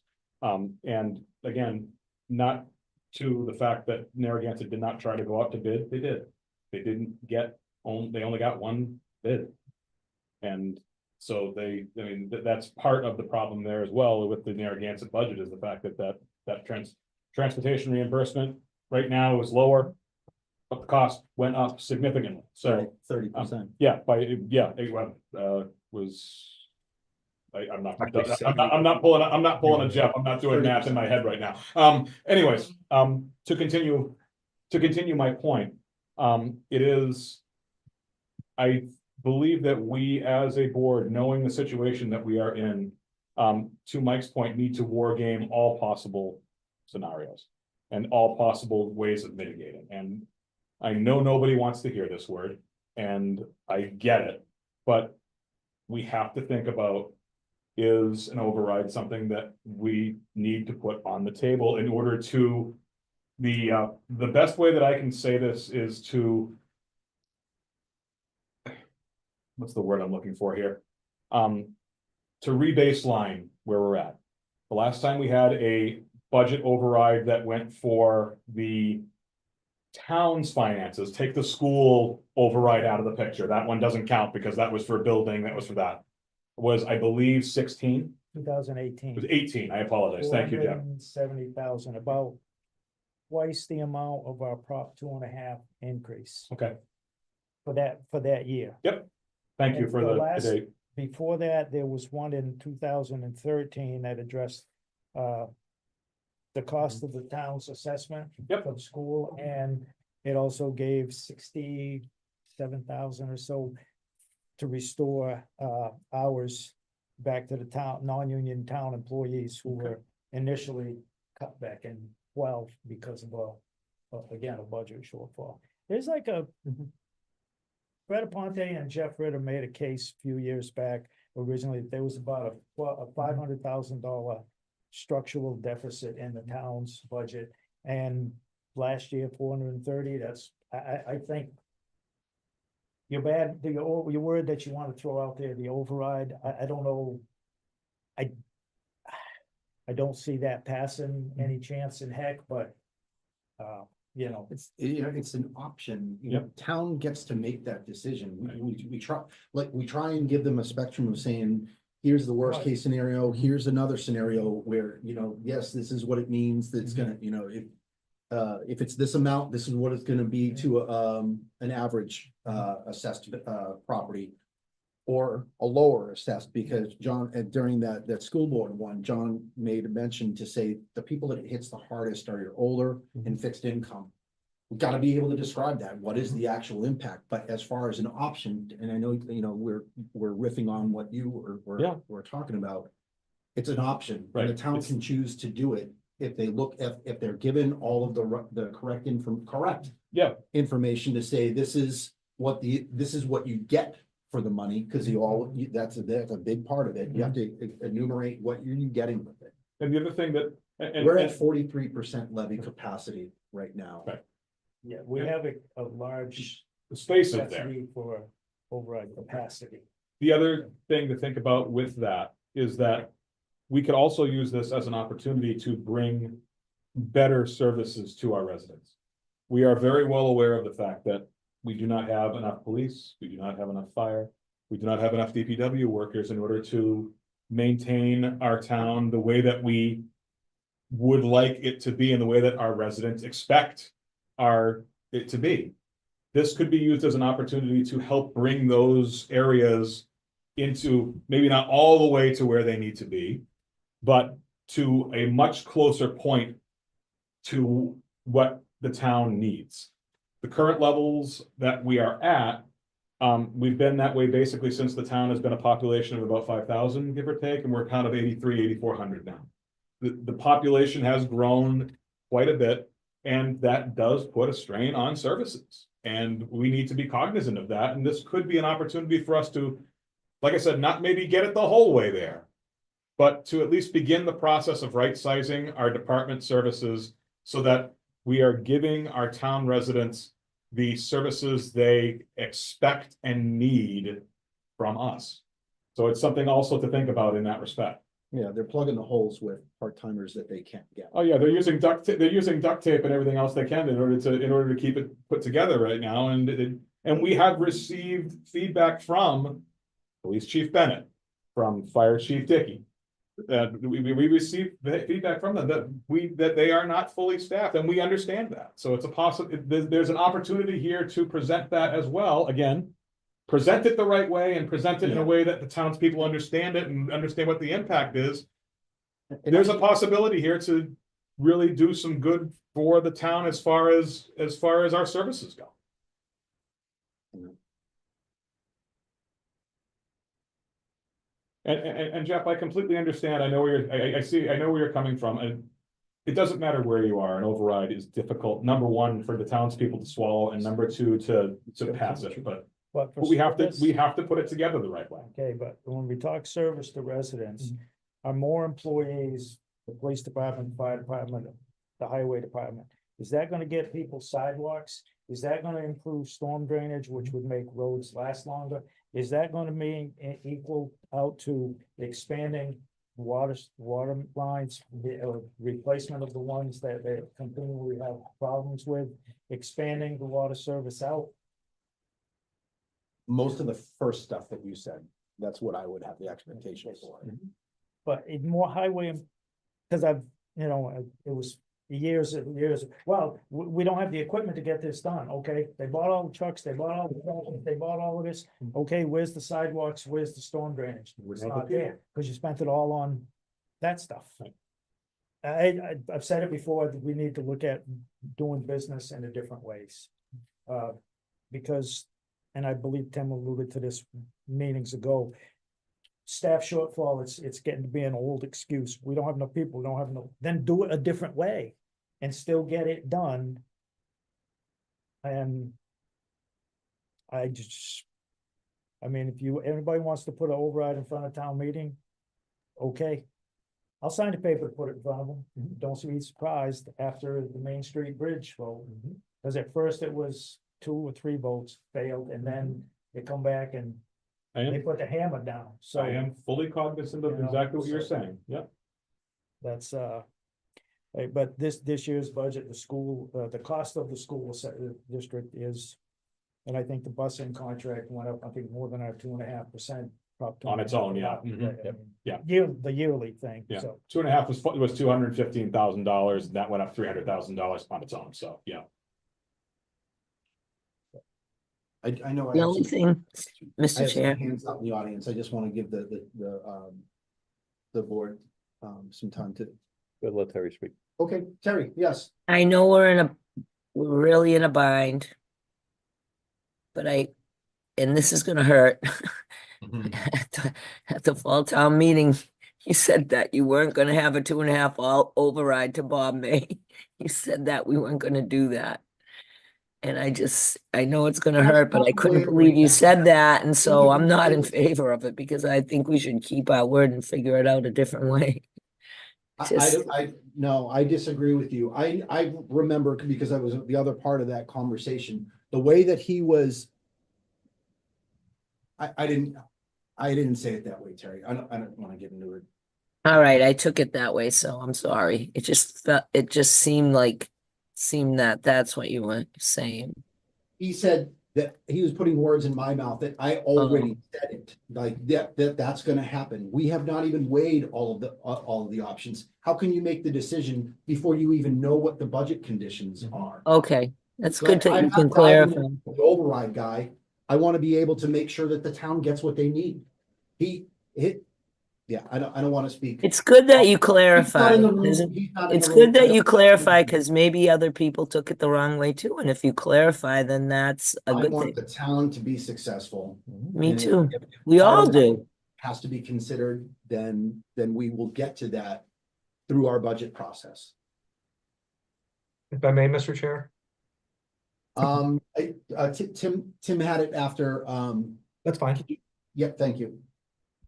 And again, not to the fact that Narragansett did not try to go out to bid, they did. They didn't get, they only got one bid. And so that's part of the problem there as well with the Narragansett budget, is the fact that transportation reimbursement right now is lower, but the cost went up significantly. So 30%. yeah, I'm not pulling a Jeff. I'm not doing math in my head right now. Anyways, to continue my point, it is, I believe that we as a board, knowing the situation that we are in, to Mike's point, need to war game all possible scenarios and all possible ways of mitigating. And I know nobody wants to hear this word, and I get it, but we have to think about, is an override something that we need to put on the table in order to, the best way that I can say this is to, what's the word I'm looking for here? To re-baseline where we're at. The last time we had a budget override that went for the town's finances, take the school override out of the picture. That one doesn't count because that was for building, that was for that. Was, I believe, 16? 2018. It was 18, I apologize. Thank you, Jeff. 70,000, about twice the amount of our Prop 2.5 increase Okay, for that year. yep. Thank you And for the the last- date. Before that, there was one in 2013 that addressed the cost of the town's assessment Yep. for the school, and it also gave 67,000 or so to restore hours back to the town, non-union town employees who were initially cut back in 12 because of again, a budget shortfall. There's like a Fred Aponte and Jeff Ritter made a case a few years back. Originally, there was about a $500,000 structural deficit in the town's budget, and last year 430. That's I think your bad, your word that you want to throw out there, the override, I don't know. I don't see that passing any chance in heck, but, you know, It's, you know, it's an option, you know, town gets to make that decision. We try, like, we try and give them a spectrum of saying, here's the worst Right. case scenario, here's another scenario where, you know, yes, this is what it means, that's gonna, you know, if it's this amount, this is what it's gonna be to, an average, assessed, property. Or a lower assessed, because John, during that school board one, John made a mention to say the people that it hits the hardest are your older and fixed income. We've got to be able to describe that. What is the actual impact? But as far as an option, and I know, you know, we're riffing on what you were talking about. It's an option, and the town can choose to do it if they look, if they're given all of the correct information to say, this is what you get for the money, because that's a big part of it. You have to enumerate what you're getting with it. And the other thing that, We're at 43% levy capacity right now. Right. yeah, we have a large the space is there. capacity for override capacity. The other thing to think about with that is that we could also use this as an opportunity to bring better services to our residents. We are very well aware of the fact that we do not have enough police, we do not have enough fire, we do not have enough DPW workers in order to maintain our town the way that we would like it to be and the way that our residents expect it to be. This could be used as an opportunity to help bring those areas into, maybe not all the way to where they need to be, but to a much closer point to what the town needs. The current levels that we are at, we've been that way basically since the town has been a population of about 5,000, give or take, and we're kind of 8,400 now. The population has grown quite a bit, and that does put a strain on services. And we need to be cognizant of that, and this could be an opportunity for us to, like I said, not maybe get it the whole way there, but to at least begin the process of right-sizing our department services so that we are giving our town residents the services they expect and need from us. So it's something also to think about in that respect. Yeah, they're plugging the holes with part-timers that they can't get. Oh yeah, they're using duct tape and everything else they can in order to keep it put together right now. And we have received feedback from Police Chief Bennett, from Fire Chief Dickey. We received feedback from them that they are not fully staffed, and we understand that. So it's there's an opportunity here to present that as well. Again, present it the right way and present it in a way that the townspeople understand it and understand what the impact is. There's a possibility here to really do some good for the town as far as our services go. And Jeff, I completely understand. I know where I know where you're coming from, and it doesn't matter where you are. An override is difficult. Number one, for the townspeople to swallow, and number two, to pass it. But we have to put it together the right way. Okay, but when we talk service to residents, are more employees, the police department, fire department, the highway department, is that gonna get people sidewalks? Is that gonna improve storm drainage, which would make roads last longer? Is that gonna mean equal out to expanding water lines, replacement of the ones that they continually have problems with, expanding the water service out? Most of the first stuff that you said, that's what I would have the expectation for. But in more highway, because it was years and years, well, we don't have the equipment to get this done, okay? They bought all the trucks, they bought all the trucks, they bought all of this, okay, where's the sidewalks, where's the storm drainage? It's not there, because you spent it all on that stuff. I've said it before, that we need to look at doing business in a different ways. Because, and I believe Tim alluded to this meetings ago, staff shortfall, it's getting to be an old excuse. We don't have enough people, we don't have enough, then do it a different way and still get it done. And I mean, if anybody wants to put an override in front of town meeting, okay. I'll sign the paper to put it in front of them. Don't be surprised after the Main Street Bridge vote. Because at first it was 2 or 3 votes failed, and then they come back and I they am, put the hammer down, so. I am fully cognizant of You know, exactly what you're so- saying, yep. That's, but this year's budget, the school, the cost of the school district is. And I think the busing contract went up, I think more than our 2.5%. On its own, yeah. Mhm. Yep. Yeah. The yearly thing, Yeah, so. 2.5 was $215,000, that went up $300,000 on its own, so, yeah. I know. I The have only some- thing, I Mr. have some Chair, hands out in the audience. I just want to give the board, some time to, But let Terry speak. okay, Terry, yes. I know we're really in a bind. But and this is gonna hurt. At the fall town meeting, you said that you weren't gonna have a 2.5 all override to Bob May. You said that we weren't gonna do that. And I know it's gonna hurt, but I couldn't believe you said that, and so I'm not in favor of it because I think we should keep our word and figure it out a different way. Just- No, I disagree with you. I remember because I was the other part of that conversation, the way that he was. I didn't say it that way, Terry. I don't want to get into it. All right, I took it that way, so I'm sorry. It just seemed that that's what you were saying. He said that he was putting words in my mouth that I already said it, like that's gonna happen. We have not even weighed all of the options. How can you make the decision before you even know what the budget conditions are? Okay, that's So good that I'm you not can driving clarify. the override guy. I want to be able to make sure that the town gets what they need. Yeah, I don't want to speak. It's good that you He's not clarify. in the room. Isn't- He's not in It's the good room. that you clarify because maybe other people took it the wrong way too. And if you clarify, then that's a I good want thing. the town to be successful. Me And too. if We all Title do. Has to be considered, then we will get to that through our budget process. If I may, Mr. Chair? Tim had it after, That's fine. yep, thank you.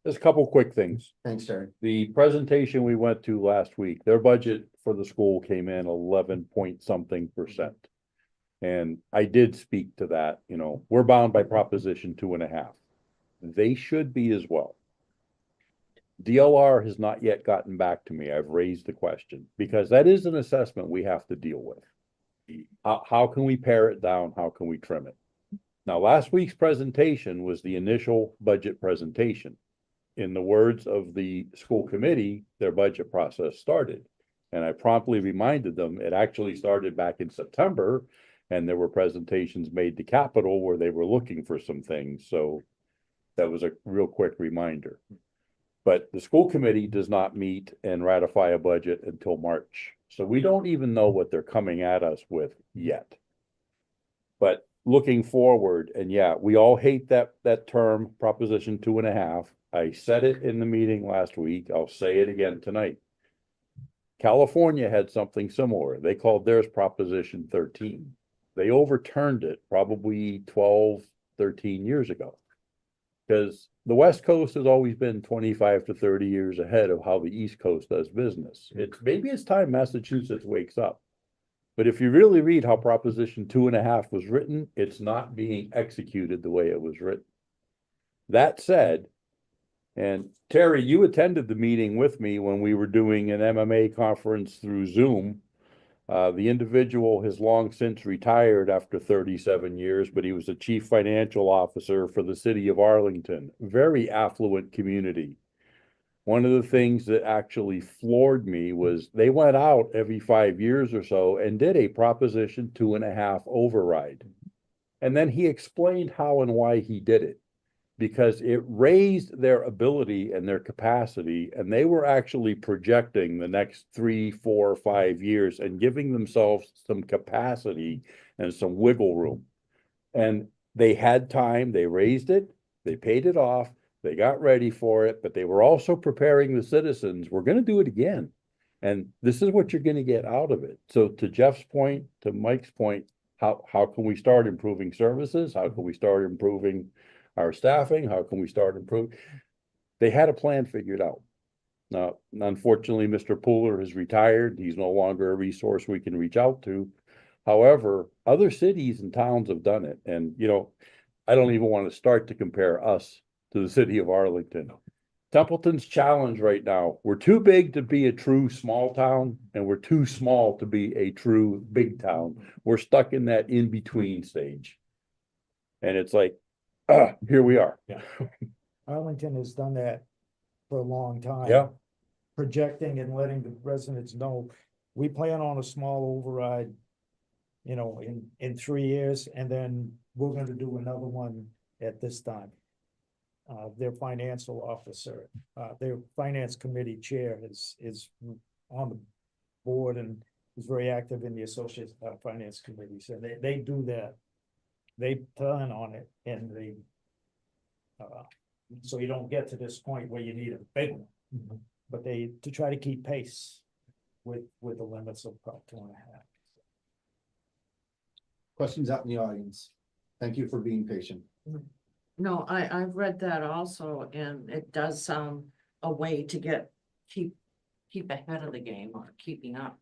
Just a couple quick things. Thanks, Terry. The presentation we went to last week, their budget for the school came in 11 point something %. And I did speak to that, we're bound by Proposition 2.5. They should be as well. DLR has not yet gotten back to me. I've raised the question because that is an assessment we have to deal with. How can we pare it down? How can we trim it? Now, last week's presentation was the initial budget presentation. In the words of the school committee, their budget process started. And I promptly reminded them it actually started back in September. And there were presentations made to Capitol where they were looking for some things. So that was a real quick reminder. But the school committee does not meet and ratify a budget until March. So we don't even know what they're coming at us with yet. But looking forward, and yeah, we all hate that term, Proposition 2.5. I said it in the meeting last week. I'll say it again tonight. California had something similar. They called theirs Proposition 13. They overturned it probably 12, 13 years ago. Because the West Coast has always been 25 to 30 years ahead of how the East Coast does business. Maybe it's time Massachusetts wakes up. But if you really read how Proposition 2.5 was written, it's not being executed the way it was written. That said, and Terry, you attended the meeting with me when we were doing an MMA conference through Zoom. The individual has long since retired after 37 years, but he was a chief financial officer for the city of Arlington, very affluent community. One of the things that actually floored me was they went out every 5 years or so and did a Proposition 2.5 override. And then he explained how and why he did it. Because it raised their ability and their capacity, and they were actually projecting the next 3, 4, 5 years and giving themselves some capacity and some wiggle room. And they had time, they raised it, they paid it off, they got ready for it, but they were also preparing the citizens, we're gonna do it again. And this is what you're gonna get out of it. So to Jeff's point, to Mike's point, how can we start improving services? How can we start improving our staffing? How can we start improving? They had a plan figured out. Now, unfortunately, Mr. Pooler has retired. He's no longer a resource we can reach out to. However, other cities and towns have done it. And, I don't even want to start to compare us to the city of Arlington. Templeton's challenge right now, we're too big to be a true small town and we're too small to be a true big town. We're stuck in that in-between stage. And it's like, here we are. Arlington has done that for a long time. Yeah. Projecting and letting the residents know, we plan on a small override, you know, in 3 years, and then we're gonna do another one at this time. Their financial officer, their finance committee chair is on the board and is very active in the associate finance committees, and they do that. They plan on it, and they so you don't get to this point where you need a big one, but they, to try to keep pace with the limits of about 2.5. Questions out in the audience? Thank you for being patient. No, I've read that also, and it does sound a way to keep ahead of the game or keeping up.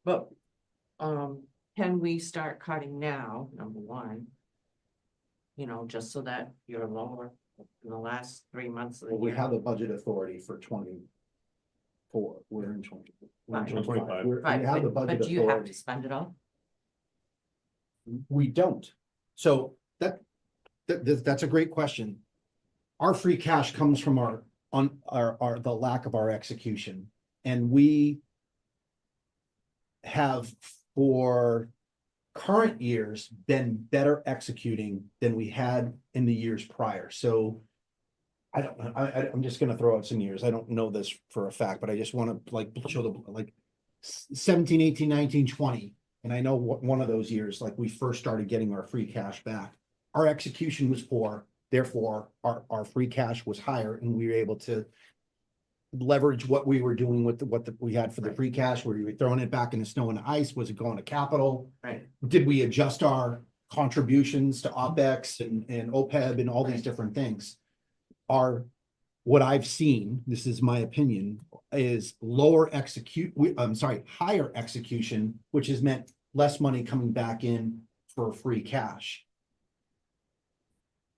But can we start cutting now, number one? You know, just so that you're lower in the last 3 months of the Well, we year. have the budget authority for 24. We're in 20. we're in Right. 25. We Right, have the but budget do you have authority. to spend it all? We don't. So that's a great question. Our free cash comes from the lack of our execution. And we have for current years been better executing than we had in the years prior. So I'm just gonna throw out some years. I don't know this for a fact, but I just want to like show the like 17, 18, 19, 20. And I know one of those years, like we first started getting our free cash back. Our execution was poor, therefore our free cash was higher, and we were able to leverage what we were doing with what we had for the free cash. Were we throwing it back in the snow and ice? Was it going to capital? Right. Did we adjust our contributions to OPEX and OPEB and all these different things? What I've seen, this is my opinion, is higher execution, which has meant less money coming back in for free cash.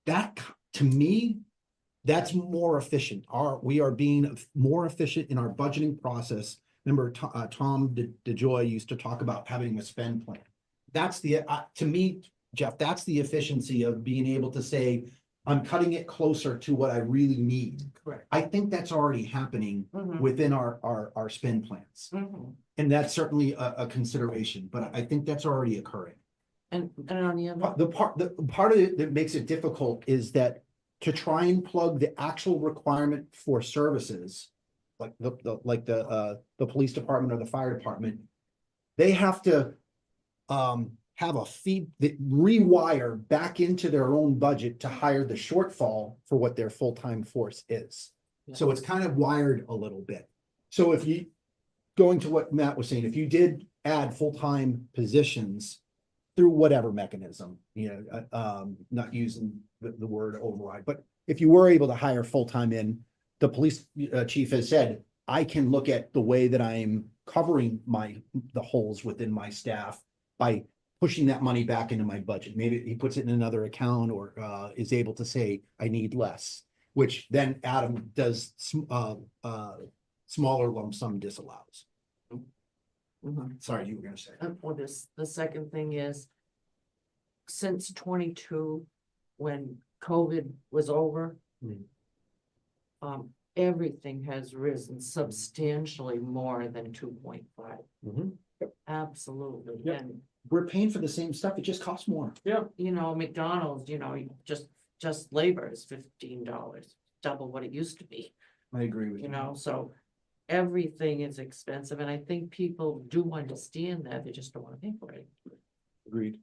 That, to me, that's more efficient. We are being more efficient in our budgeting process. Remember, Tom DeJoy used to talk about having a spend plan. That's to me, Jeff, that's the efficiency of being able to say, I'm cutting it closer to what I really need. Correct. I think that's already happening within our spend plans. And that's certainly a consideration, but I think that's already occurring. And on the other. The part of it that makes it difficult is that to try and plug the actual requirement for services, like the police department or the fire department, they have to have a rewire back into their own budget to hire the shortfall for what their full-time force is. So it's kind of wired a little bit. So if you, going to what Matt was saying, if you did add full-time positions through whatever mechanism, not using the word override, but if you were able to hire full-time in, the police chief has said, I can look at the way that I'm covering the holes within my staff by pushing that money back into my budget. Maybe he puts it in another account or is able to say, I need less, which then Adam does smaller lump sum disallows. Sorry, you were gonna say. Well, the second thing is, since 22, when COVID was over, everything has risen substantially more than 2.5. Absolutely. Yep. And We're paying for the same stuff, it just costs more. yeah, McDonald's, just labor is $15, double what it used to be. I agree with you. So everything is expensive, and I think people do understand that, they just don't want to pay for it. Agreed.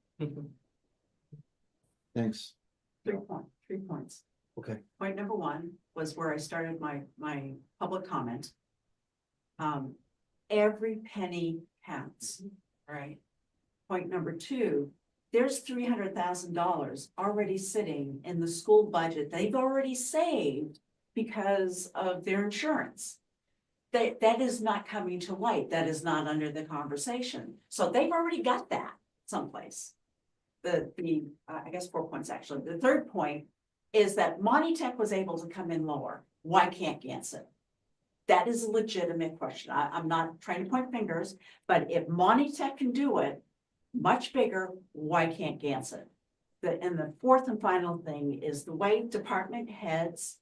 Thanks. 3 points. Okay. Point number 1 was where I started my public comment. Every penny counts, right? Point number 2, there's $300,000 already sitting in the school budget. They've already saved because of their insurance. That is not coming to light. That is not under the conversation. So they've already got that someplace. I guess 4 points actually. The third point is that Monty Tech was able to come in lower. Why can't Gansett? That is a legitimate question. I'm not trying to point fingers, but if Monty Tech can do it much bigger, why can't Gansett? And the fourth and final thing is the way department heads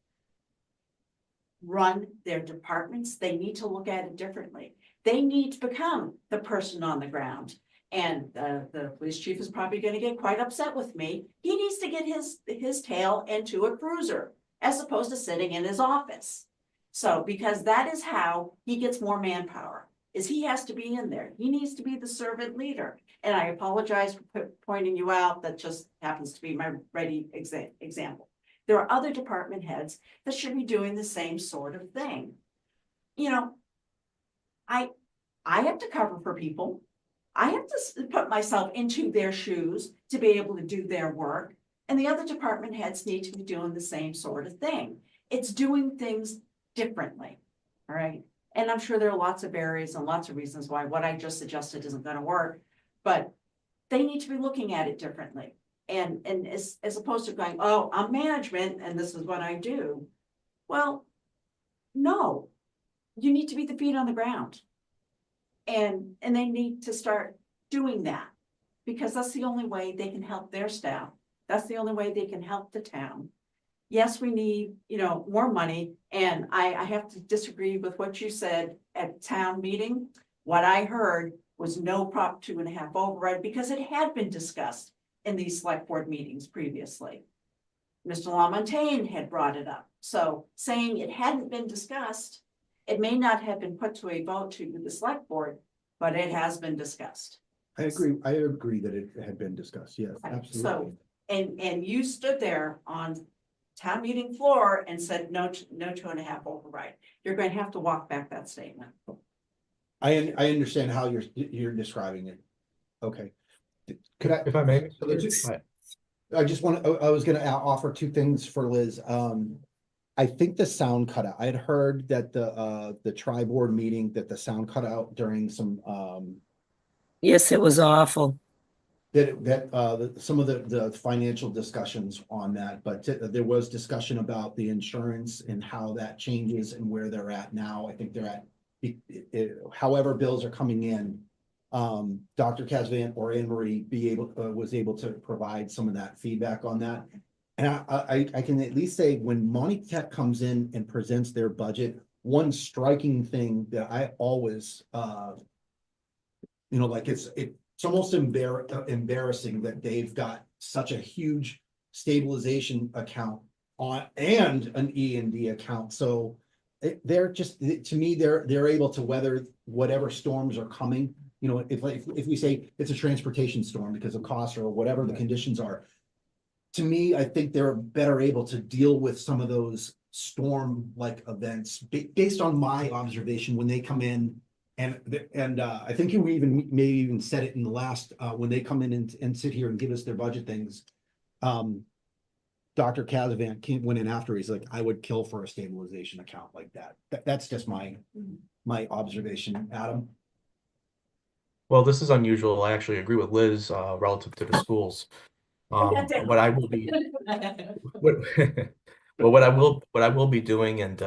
run their departments, they need to look at it differently. They need to become the person on the ground. And the police chief is probably gonna get quite upset with me. He needs to get his tail into a cruiser as opposed to sitting in his office. So, because that is how he gets more manpower, is he has to be in there. He needs to be the servant leader. And I apologize for pointing you out. That just happens to be my ready example. There are other department heads that should be doing the same sort of thing. You know, I have to cover for people. I have to put myself into their shoes to be able to do their work. And the other department heads need to be doing the same sort of thing. It's doing things differently, all right? And I'm sure there are lots of areas and lots of reasons why what I just suggested isn't gonna work, but they need to be looking at it differently. And as opposed to going, oh, I'm management and this is what I do. Well, no, you need to be the feet on the ground. And they need to start doing that because that's the only way they can help their staff. That's the only way they can help the town. Yes, we need, more money. And I have to disagree with what you said at town meeting. What I heard was no Prop 2.5 override because it had been discussed in these select board meetings previously. Mr. LaMontagne had brought it up. So saying it hadn't been discussed, it may not have been put to a vote to the select board, but it has been discussed. I agree that it had been discussed. Yes, absolutely. So, and you stood there on town meeting floor and said, no 2.5 override. You're going to have to walk back that statement. I understand how you're describing it. Okay. Could I, If I may? I was gonna offer two things for Liz. I think the sound cut out. I had heard that the tri-board meeting that the sound cut out during some Yes, it was awful. some of the financial discussions on that, but there was discussion about the insurance and how that changes and where they're at now. I think they're at however bills are coming in. Dr. Casvan or Anne Marie was able to provide some of that feedback on that. And I can at least say when Monty Tech comes in and presents their budget, one striking thing that I always, it's almost embarrassing that they've got such a huge stabilization account on and an E&D account. So they're just, to me, they're able to weather whatever storms are coming. If we say it's a transportation storm because of cost or whatever the conditions are, to me, I think they're better able to deal with some of those storm-like events based on my observation when they come in. And I think you maybe even said it in the last, when they come in and sit here and give us their budget things. Dr. Casavan went in after, he's like, I would kill for a stabilization account like that. That's just my observation, Adam. Well, this is unusual. I actually agree with Liz relative to the schools. What I will be, what I will be doing and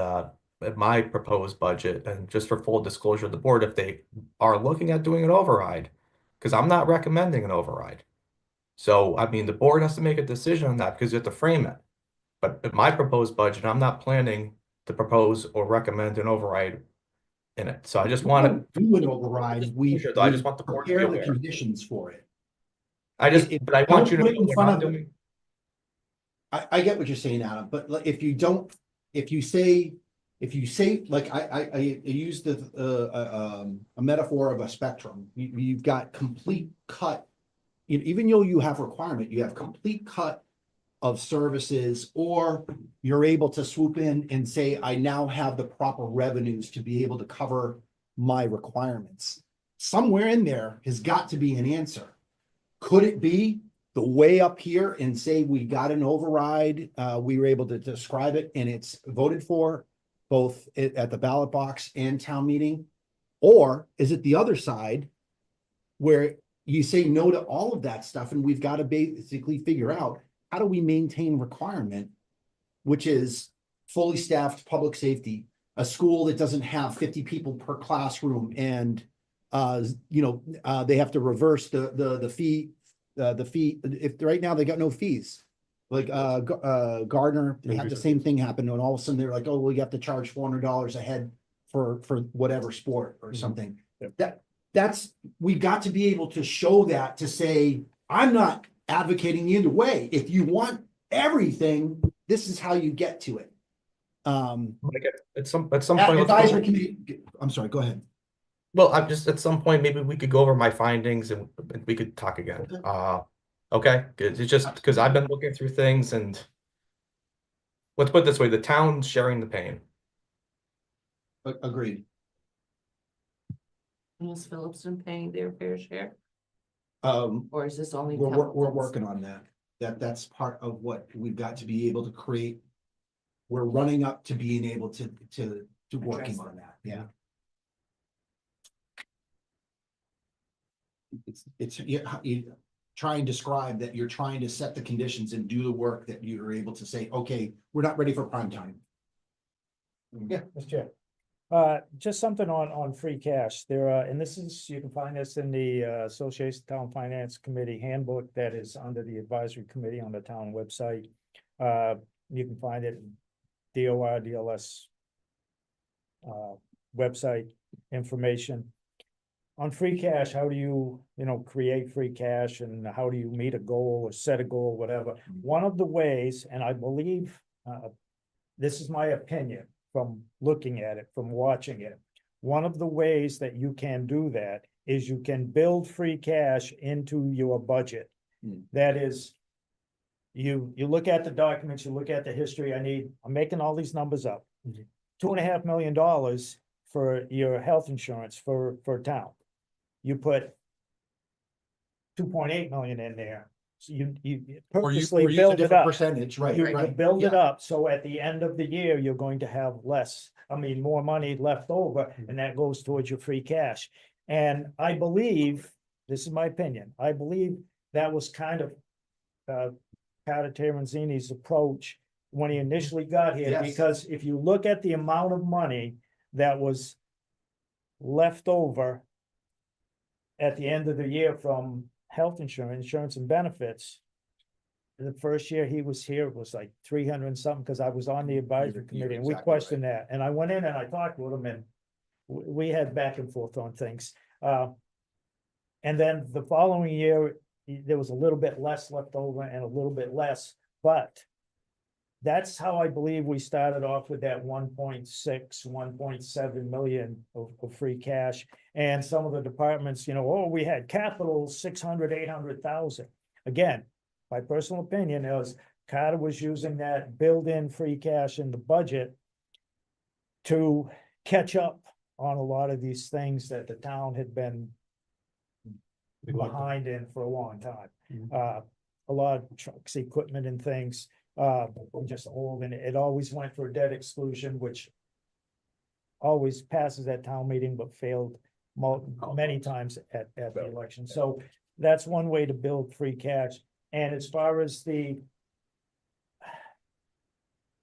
my proposed budget, and just for full disclosure of the board, if they are looking at doing an override, because I'm not recommending an override. So, I mean, the board has to make a decision on that because you have to frame it. But in my proposed budget, I'm not planning to propose or recommend an override in it. So I just want to do an override. I just want the board to be prepare the aware. conditions for it. But I want you to know what I'm doing. I get what you're saying, Adam, but if you say, like, I use a metaphor of a spectrum. You've got complete cut, even though you have requirement, you have complete cut of services, or you're able to swoop in and say, I now have the proper revenues to be able to cover my requirements. Somewhere in there has got to be an answer. Could it be the way up here and say we got an override, we were able to describe it and it's voted for both at the ballot box and town meeting? Or is it the other side where you say no to all of that stuff, and we've got to basically figure out, how do we maintain requirement, which is fully staffed public safety, a school that doesn't have 50 people per classroom, and they have to reverse the fee, if right now they got no fees. Like Gardner had the same thing happen, and all of a sudden they're like, oh, we have to charge $400 a head for whatever sport or something. That's, we got to be able to show that, to say, I'm not advocating either way. If you want everything, this is how you get to it. At some point. Advisory committee, I'm sorry, go ahead. Well, I'm just, at some point, maybe we could go over my findings and we could talk again. Okay, good. It's just because I've been looking through things, and let's put it this way, the town's sharing the pain. Agreed. Is Phillipston paying their fair share? Or is this only? We're Templeton's? working on that. That's part of what we've got to be able to create. We're running up to being able to working Address on that, yeah. It's you try and describe that you're trying to set the conditions and do the work that you're able to say, okay, we're not ready for prime time. Yeah, Mr. Chair. Just something on free cash. There are, and this is, you can find this in the Association of Town Finance Committee handbook that is under the advisory committee on the town website. You can find it in DOR, DLS website information. On free cash, how do you, create free cash, and how do you meet a goal or set a goal, whatever? One of the ways, and I believe, this is my opinion from looking at it, from watching it. One of the ways that you can do that is you can build free cash into your budget. That is, you look at the documents, you look at the history. I'm making all these numbers up. $2.5 million for your health insurance for town. You put 2.8 million in there. So you purposely Or use a build it different up. percentage, right, You right, build it yeah. up, so at the end of the year, you're going to have more money left over, and that goes towards your free cash. And I believe, this is my opinion, I believe that was kind of Carter Terenzini's approach when he initially got here, Yes. because if you look at the amount of money that was left over at the end of the year from health insurance and benefits, the first year he was here, it was like 300 and something, because I was on the advisory committee, and we exactly questioned that. And I went in and I talked with him, and we had back and forth on things. And then the following year, there was a little bit less left over and a little bit less, but that's how I believe we started off with that 1.6, 1.7 million of free cash. And some of the departments, we had capital 600, 800,000. Again, my personal opinion is Carter was using that built-in free cash in the budget to catch up on a lot of these things that the town had been behind in for a long time. A lot of trucks, equipment and things, just old, and it always went for a debt exclusion, which always passes at town meeting, but failed many times at the election. So that's one way to build free cash. And as far as the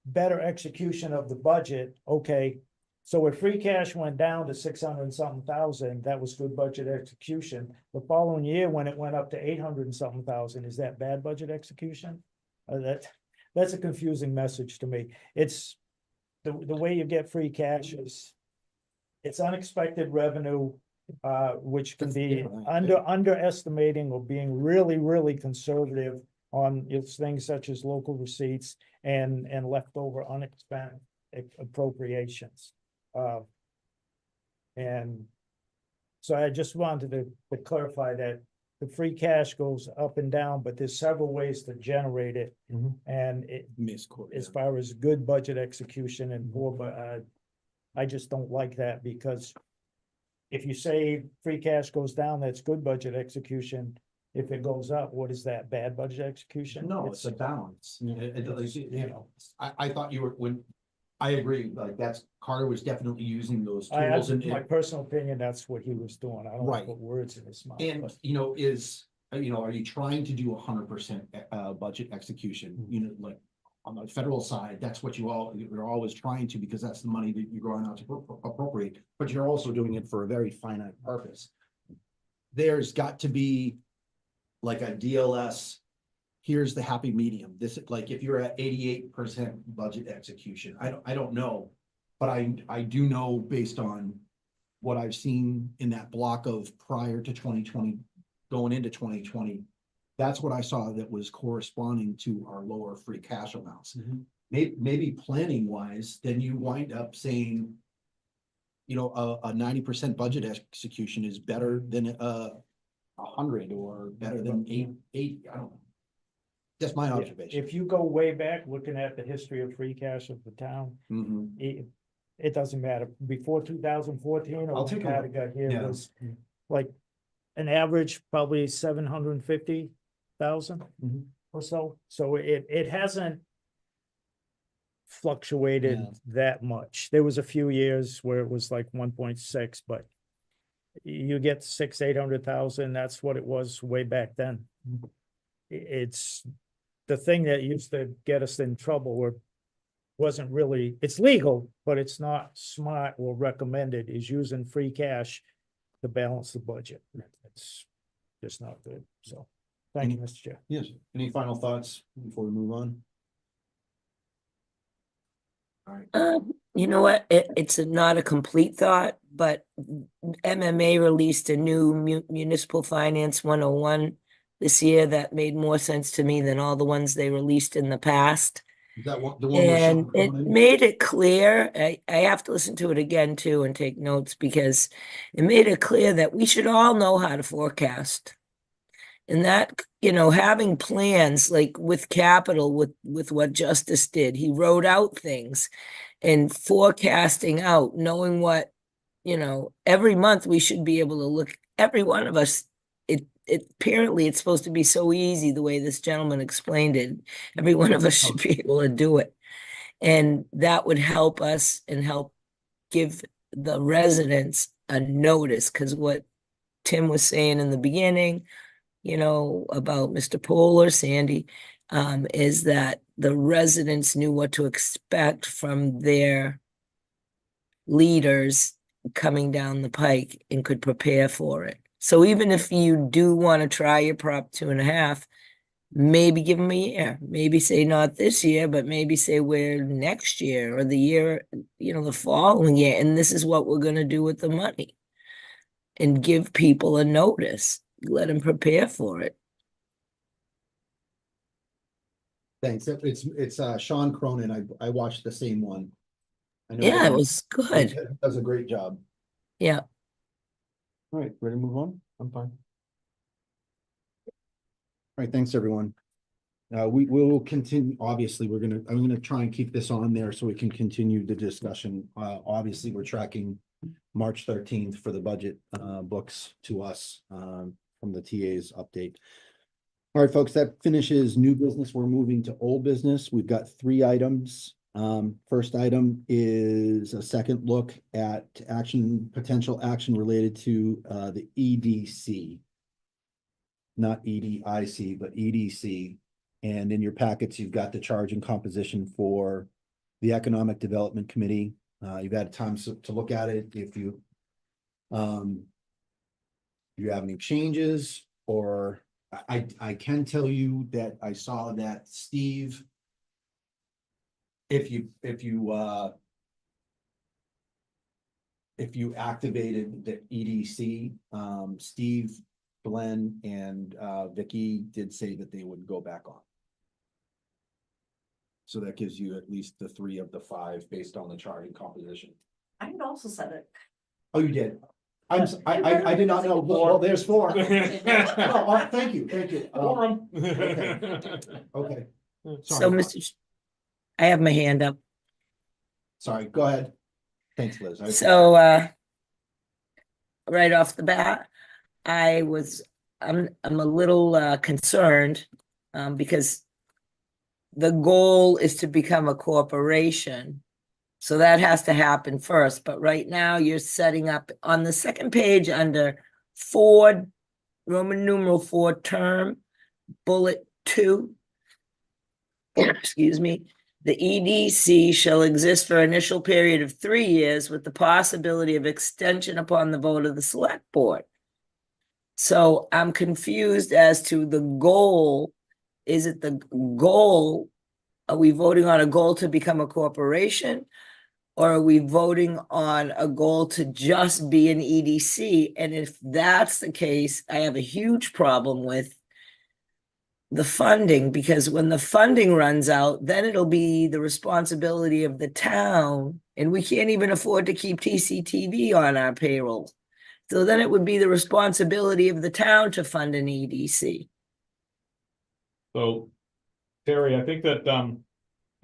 better execution of the budget, okay, so if free cash went down to 600 and something thousand, that was good budget execution. The following year, when it went up to 800 and something thousand, is that bad budget execution? That's a confusing message to me. It's the way you get free cash is it's unexpected revenue, which can be underestimating or being really, really conservative on things such as local receipts and leftover unexpended appropriations. And so I just wanted to clarify that the free cash goes up and down, but there's several ways to generate it. And as far as good budget execution and poor, but I just don't like that, because if you say free cash goes down, that's good budget execution. If it goes up, what is that? Bad budget execution? No, it's a balance. I thought you were, I agree, like Carter was definitely using those I, tools and. my personal opinion, that's what he was doing. I don't want Right. to put words in his mouth. And, but- are you trying to do 100% budget execution, like on the federal side, that's what you're always trying to, because that's the money that you're going out to appropriate, but you're also doing it for a very finite purpose. There's got to be like a DLS, here's the happy medium. This, like, if you're at 88% budget execution, I don't know, but I do know based on what I've seen in that block of prior to 2020, going into 2020, that's what I saw that was corresponding to our lower free cash amounts. Maybe planning wise, then you wind up saying, a 90% budget execution is better than 100 or better than 80. I don't know. That's my observation. If you go way back, looking at the history of free cash of the town, it doesn't matter. Before 2014 or I'll when take a Patty look. got here Yeah. was like an average, probably 750,000 or so. So it hasn't fluctuated Yeah. that much. There was a few years where it was like 1.6, but you get 800,000, that's what it was way back then. It's the thing that used to get us in trouble or wasn't really, it's legal, but it's not smart or recommended, is using free cash to balance the budget. It's just not good. So, thank you, Mr. Chair. Yes. Any final thoughts before we move on? All right. You know what? It's not a complete thought, but MMA released a new municipal finance 101 this year that made more sense to me than all the ones they released in the past. Is that the one with And Sean it Cronin? made it clear, I have to listen to it again too and take notes, because it made it clear that we should all know how to forecast. And that, having plans like with capital, with what Justice did, he wrote out things and forecasting out, knowing what, every month we should be able to look, every one of us, apparently it's supposed to be so easy the way this gentleman explained it. Every one of us should be able to do it. And that would help us and help give the residents a notice, because what Tim was saying in the beginning, about Mr. Pohl or Sandy, is that the residents knew what to expect from their leaders coming down the pike and could prepare for it. So even if you do want to try your Prop 2.5, maybe give them a year. Maybe say not this year, but maybe say we're next year or the year, the following year. And this is what we're going to do with the money. And give people a notice. Let them prepare for it. Thanks. It's Sean Cronin. I watched the same one. I know Yeah, that it was good. he does a great job. Yeah. All right, ready to move on? I'm fine. All right, thanks, everyone. We will continue, obviously, I'm gonna try and keep this on there so we can continue the discussion. Obviously, we're tracking March 13th for the budget books to us from the TA's update. All right, folks, that finishes new business. We're moving to old business. We've got 3 items. First item is a second look at potential action related to the EDC. Not EDIC, but EDC. And in your packets, you've got the charge and composition for the Economic Development Committee. You've had time to look at it. If you have any changes, or I can tell you that I saw that Steve, if you activated the EDC, Steve, Glenn, and Vicky did say that they would go back on. So that gives you at least the 3 of the 5 based on the chart and composition. I had also said it. Oh, you did? I did not know. Well, there's 4. Oh, thank you. Okay. Okay. So, Sorry. I have my hand up. Sorry, go ahead. Thanks, Liz. So, right off the bat, I'm a little concerned because the goal is to become a corporation, So that has to happen first, but right now you're setting up on the second page under 4, Roman numeral 4 term, bullet 2. Excuse me, the EDC shall exist for initial period of 3 years with the possibility of extension upon the vote of the select board. So I'm confused as to the goal. Is it the goal? Are we voting on a goal to become a corporation? Or are we voting on a goal to just be an EDC? And if that's the case, I have a huge problem with the funding, because when the funding runs out, then it'll be the responsibility of the town, and we can't even afford to keep TCTV on our payroll. So then it would be the responsibility of the town to fund an E EDC. So, Terry, I think that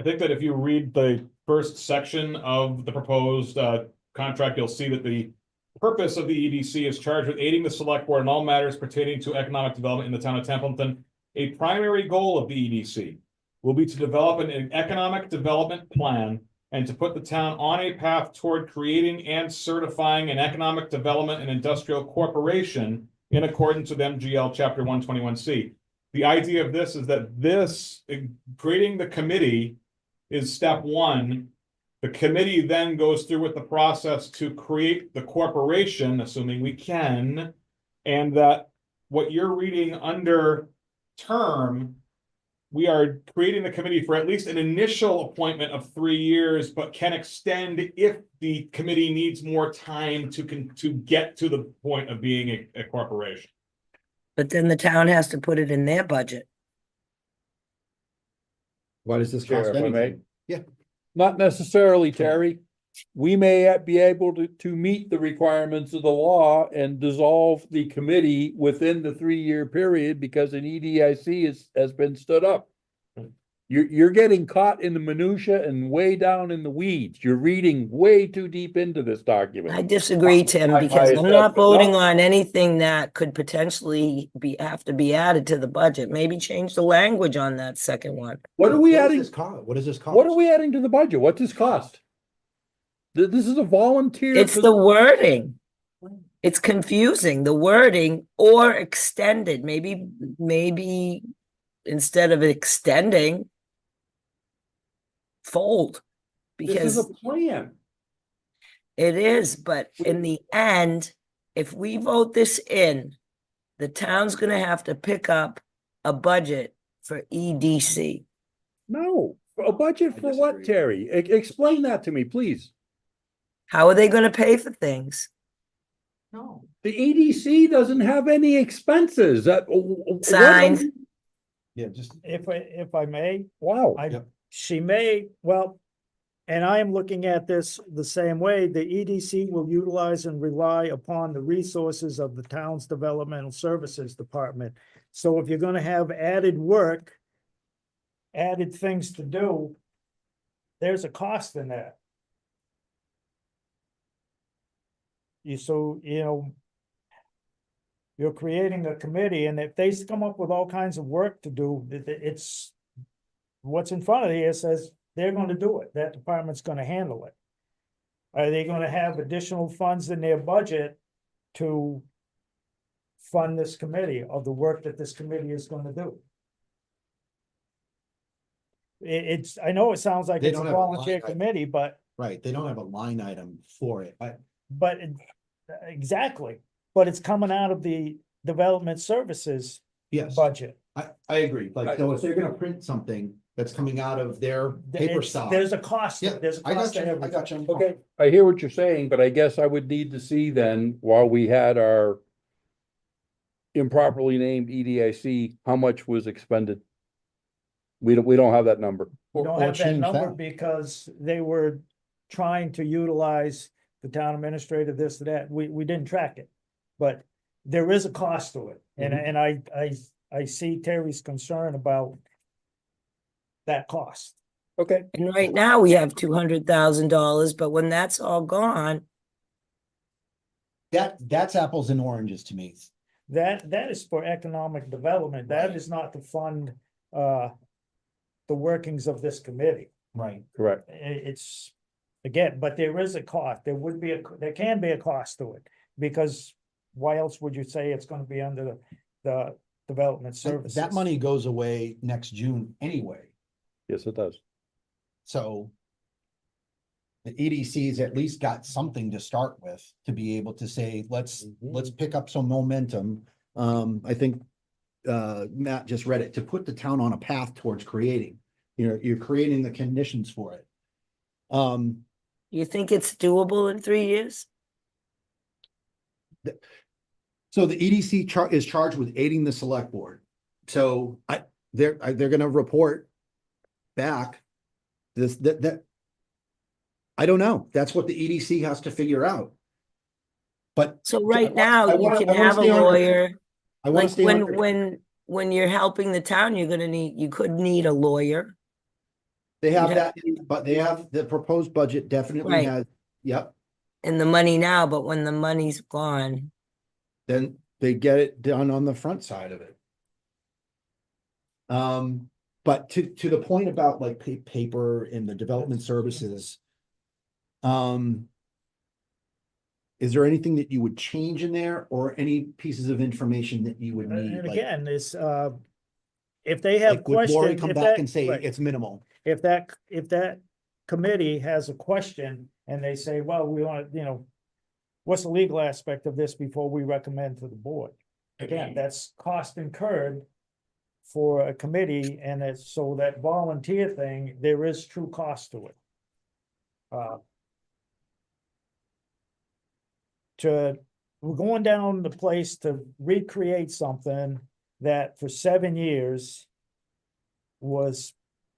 if you read the first section of the proposed contract, you'll see that the purpose of the EDC is charged with aiding the select board in all matters pertaining to economic development in the town of Templeton. A primary goal of the EDC will be to develop an economic development plan and to put the town on a path toward creating and certifying an economic development and industrial corporation in accordance with MGL Chapter 121C. The idea of this is that creating the committee is step one. The committee then goes through with the process to create the corporation, assuming we can, and that what you're reading under term, we are creating the committee for at least an initial appointment of 3 years, but can extend if the committee needs more time to get to the point of being a corporation. But then the town has to put it in their budget. Why does this Chair, cost if I may? anything? Yeah. Not necessarily, Terry. We may be able to meet the requirements of the law and dissolve the committee within the 3-year period because an EDIC has been stood up. You're getting caught in the minutia and way down in the weeds. You're reading way too deep into this document. I disagree, Tim, because I'm not voting on anything that could potentially have to be added to the budget. Maybe change the language on that second one. What are we What adding? does this cost? What does this cost? What are we adding to the budget? What's this cost? This is a volunteer. It's the wording. It's confusing, the wording, or extended, maybe instead of extending, fold. This is Because a plan. it is, but in the end, if we vote this in, the town's gonna have to pick up a budget for EDC. No, a budget for what, Terry? Explain that to me, please. How are they gonna pay for things? No. The EDC doesn't have any expenses. Signs. Yeah, just. If I may, Wow. she may, well, and I am looking at this the same way, the EDC will utilize and rely upon the resources of the town's developmental services department. So if you're gonna have added work, added things to do, there's a cost in that. You're creating a committee, and if they come up with all kinds of work to do, it's what's in front of you says they're gonna do it. That department's gonna handle it. Are they gonna have additional funds in their budget to fund this committee of the work that this committee is gonna do? I know it sounds like They it's a don't have a line volunteer item. committee, but Right, they don't have a line item for it. exactly, but it's coming out of the development services Yes, budget. I agree. Like, so if they're gonna print something that's coming out of their paper stock. There's a cost, Yeah, there's a I cost got to you, I everything. got you. Okay, I hear what you're saying, but I guess I would need to see then, while we had our improperly named EDIC, how much was expended? We don't have that number. We don't Or have that change number that. because they were trying to utilize the town administrator, this, that, we didn't track it. But there is a cost to it, and I see Terry's concern about that cost. Okay. And right now, we have $200,000, but when that's all gone, That's apples and oranges to me. That is for economic development, that is not to fund the workings of this committee. Right. Correct. It's Again, but there is a cost, there would be there can be a cost to it, because why else would you say it's gonna be under the development services? That money goes away next June anyway, Yes, it does. so. The EDC's at least got something to start with, to be able to say, let's pick up some momentum. I think, Matt just read it, to put the town on a path towards creating, you're creating the conditions for it. You think it's doable in 3 years? So the EDC is charged with aiding the select board. So they're gonna report back that I don't know. That's what the EDC has to figure out. But So right now, I you wanna- can I wanna have a stay on record. lawyer. I wanna Like stay on record. when you're helping the town, you could need a lawyer. They have Yeah. that, but they have the proposed budget definitely Right. has, yep. And the money now, but when the money's gone, Then they get it done on the front side of it. But to the point about like paper and the development services. Is there anything that you would change in there, or any pieces of information that you would need? And like- again, this, if they have Like, would Lori questions, come if back that, and say right, it's minimal? if that committee has a question and they say, well, we want to, what's the legal aspect of this before we recommend to the board? Again, that's cost incurred for a committee, and it's, so that volunteer thing, there is true cost to it. We're going down the place to recreate something that for 7 years was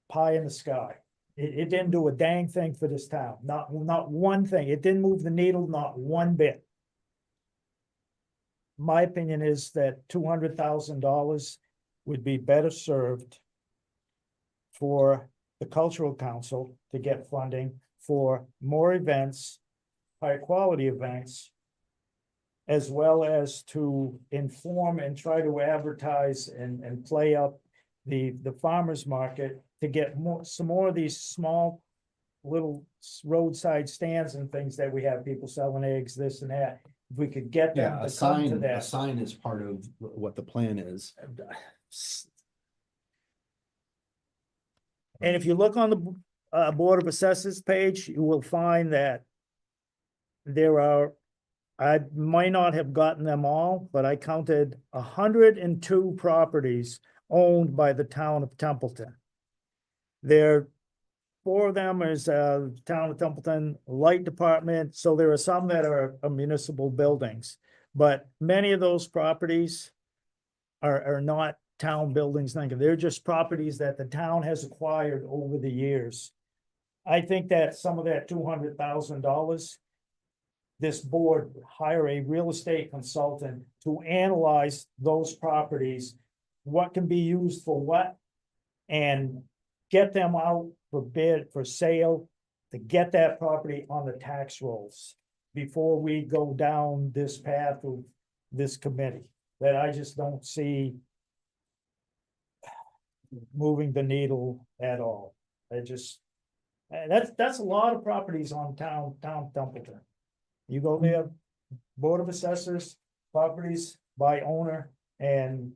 pie in the sky. It didn't do a dang thing for this town, not one thing. It didn't move the needle, not one bit. My opinion is that $200,000 would be better served for the cultural council to get funding for more events, high quality events, as well as to inform and try to advertise and play up the farmer's market to get some more of these small little roadside stands and things that we have, people selling eggs, this and that. If we could get them Yeah, to come to a that. sign is part of what the plan is. And if you look on the Board of Assessors page, you will find that there are, I might not have gotten them all, but I counted 102 properties owned by the town of Templeton. There, 4 of them is town of Templeton Light Department, so there are some that are municipal buildings. But many of those properties are not town buildings, they're just properties that the town has acquired over the years. I think that some of that $200,000, this board would hire a real estate consultant to analyze those properties, what can be used for what, and get them out for bid, for sale, to get that property on the tax rolls before we go down this path of this committee, that I just don't see moving the needle at all. That's a lot of properties on town Templeton. You go there, Board of Assessors, properties by owner, and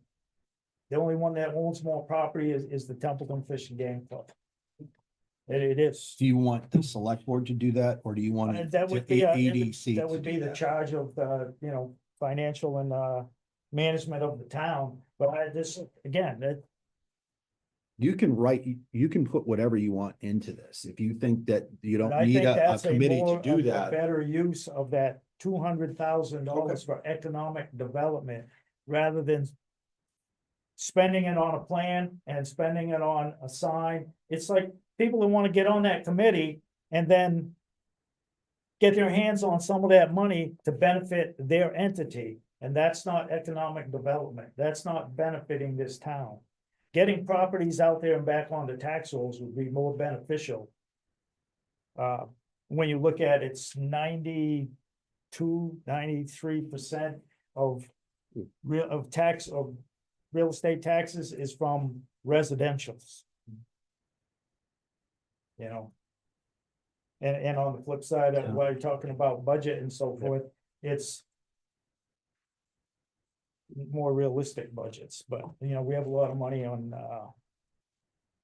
the only one that owns more property is the Templeton Fish and Game Club. It is. Do you want the select board to do that, or do you want it That to would be, ADC? that would be the charge of the, financial and, management of the town, but again, You can put whatever you want into this. If you think that you but don't I need think a that's committee to more do of a that. better use of that $200,000 for economic development, rather than spending it on a plan and spending it on a sign. It's like people who want to get on that committee and then get their hands on some of that money to benefit their entity. And that's not economic development. That's not benefiting this town. Getting properties out there and back on the tax rolls would be more beneficial. When you look at it's 93% of real estate taxes is from residentials. And on the flip side of what you're talking about budget and so forth, it's more realistic budgets, but you know, we have a lot of money on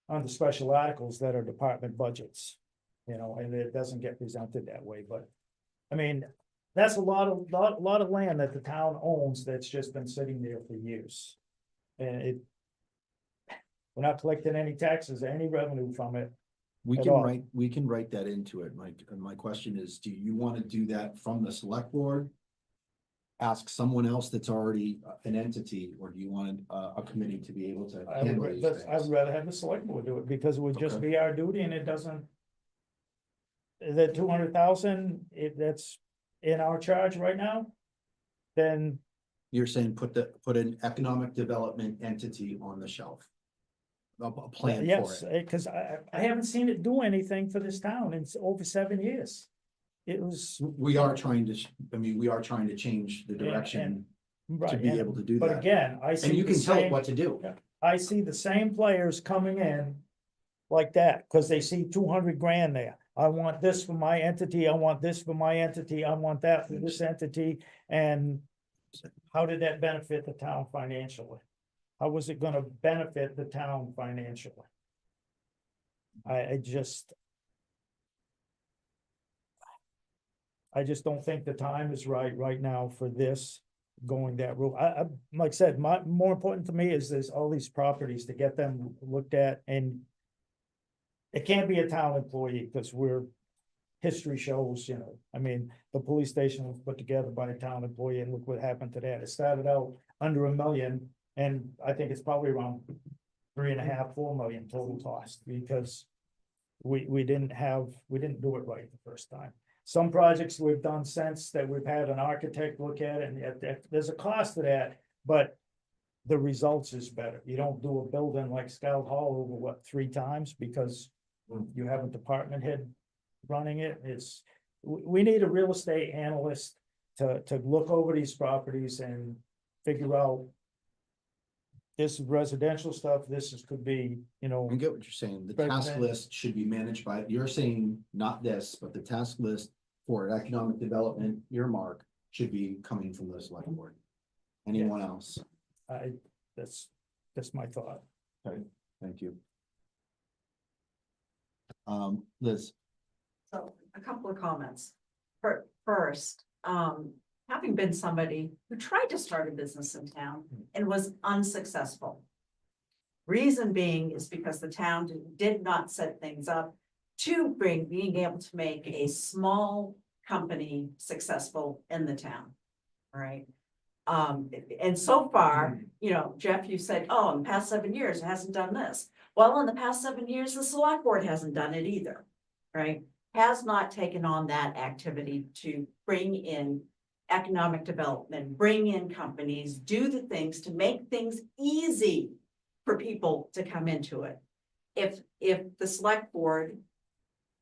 the special articles that are department budgets, you know, and it doesn't get presented that way, but I mean, that's a lot of land that the town owns that's just been sitting there for years. And we're not collecting any taxes, or any revenue from it. We At can all. write that into it. My question is, do you want to do that from the select board? Ask someone else that's already an entity, or do you want a committee to be able to handle these I'd things? rather have the select board do it, because it would just Okay. be our duty, and it doesn't. The 200,000, if that's in our charge right now, then You're saying put an economic development entity on the shelf. A plan for yes, it. because I haven't seen it do anything for this town in over 7 years. It was. We are trying to, we are trying to change the and- direction to right, be and- able to do But that. again, I see. And you the can tell it same- what to do. Yeah. I see the same players coming in like that, because they see 200 grand there. I want this for my entity, I want this for my entity, I want that for this entity, and how did that benefit the town financially? How was it gonna benefit the town financially? I just don't think the time is right now for this, going that route. Like I said, more important to me is there's all these properties to get them looked at, and it can't be a town employee, because history shows, you know, I mean, the police station was put together by a town employee, and look what happened to that. It started out under $1 million, and I think it's probably around 3.5, 4 million total cost, because we didn't do it right the first time. Some projects we've done since that we've had an architect look at it, and there's a cost to that, but the results is better. You don't do a building like Scout Hall over 3 times, because you have a department head running it. We need a real estate analyst to look over these properties and figure out this is residential stuff, could be, you know. I get what you're saying. The Right, task right. list should be managed by, you're saying not this, but the task list for economic development earmark should be coming from the select board. Anyone else? That's my thought. Okay, thank you. Liz, So a couple of comments. First, having been somebody who tried to start a business in town and was unsuccessful. Reason being is because the town did not set things up to being able to make a small company successful in the town. All right. And so far, you know, Jeff, you said, oh, in the past 7 years, it hasn't done this. Well, in the past 7 years, the select board hasn't done it either, right? Has not taken on that activity to bring in economic development, bring in companies, do the things to make things easy for people to come into it. If the select board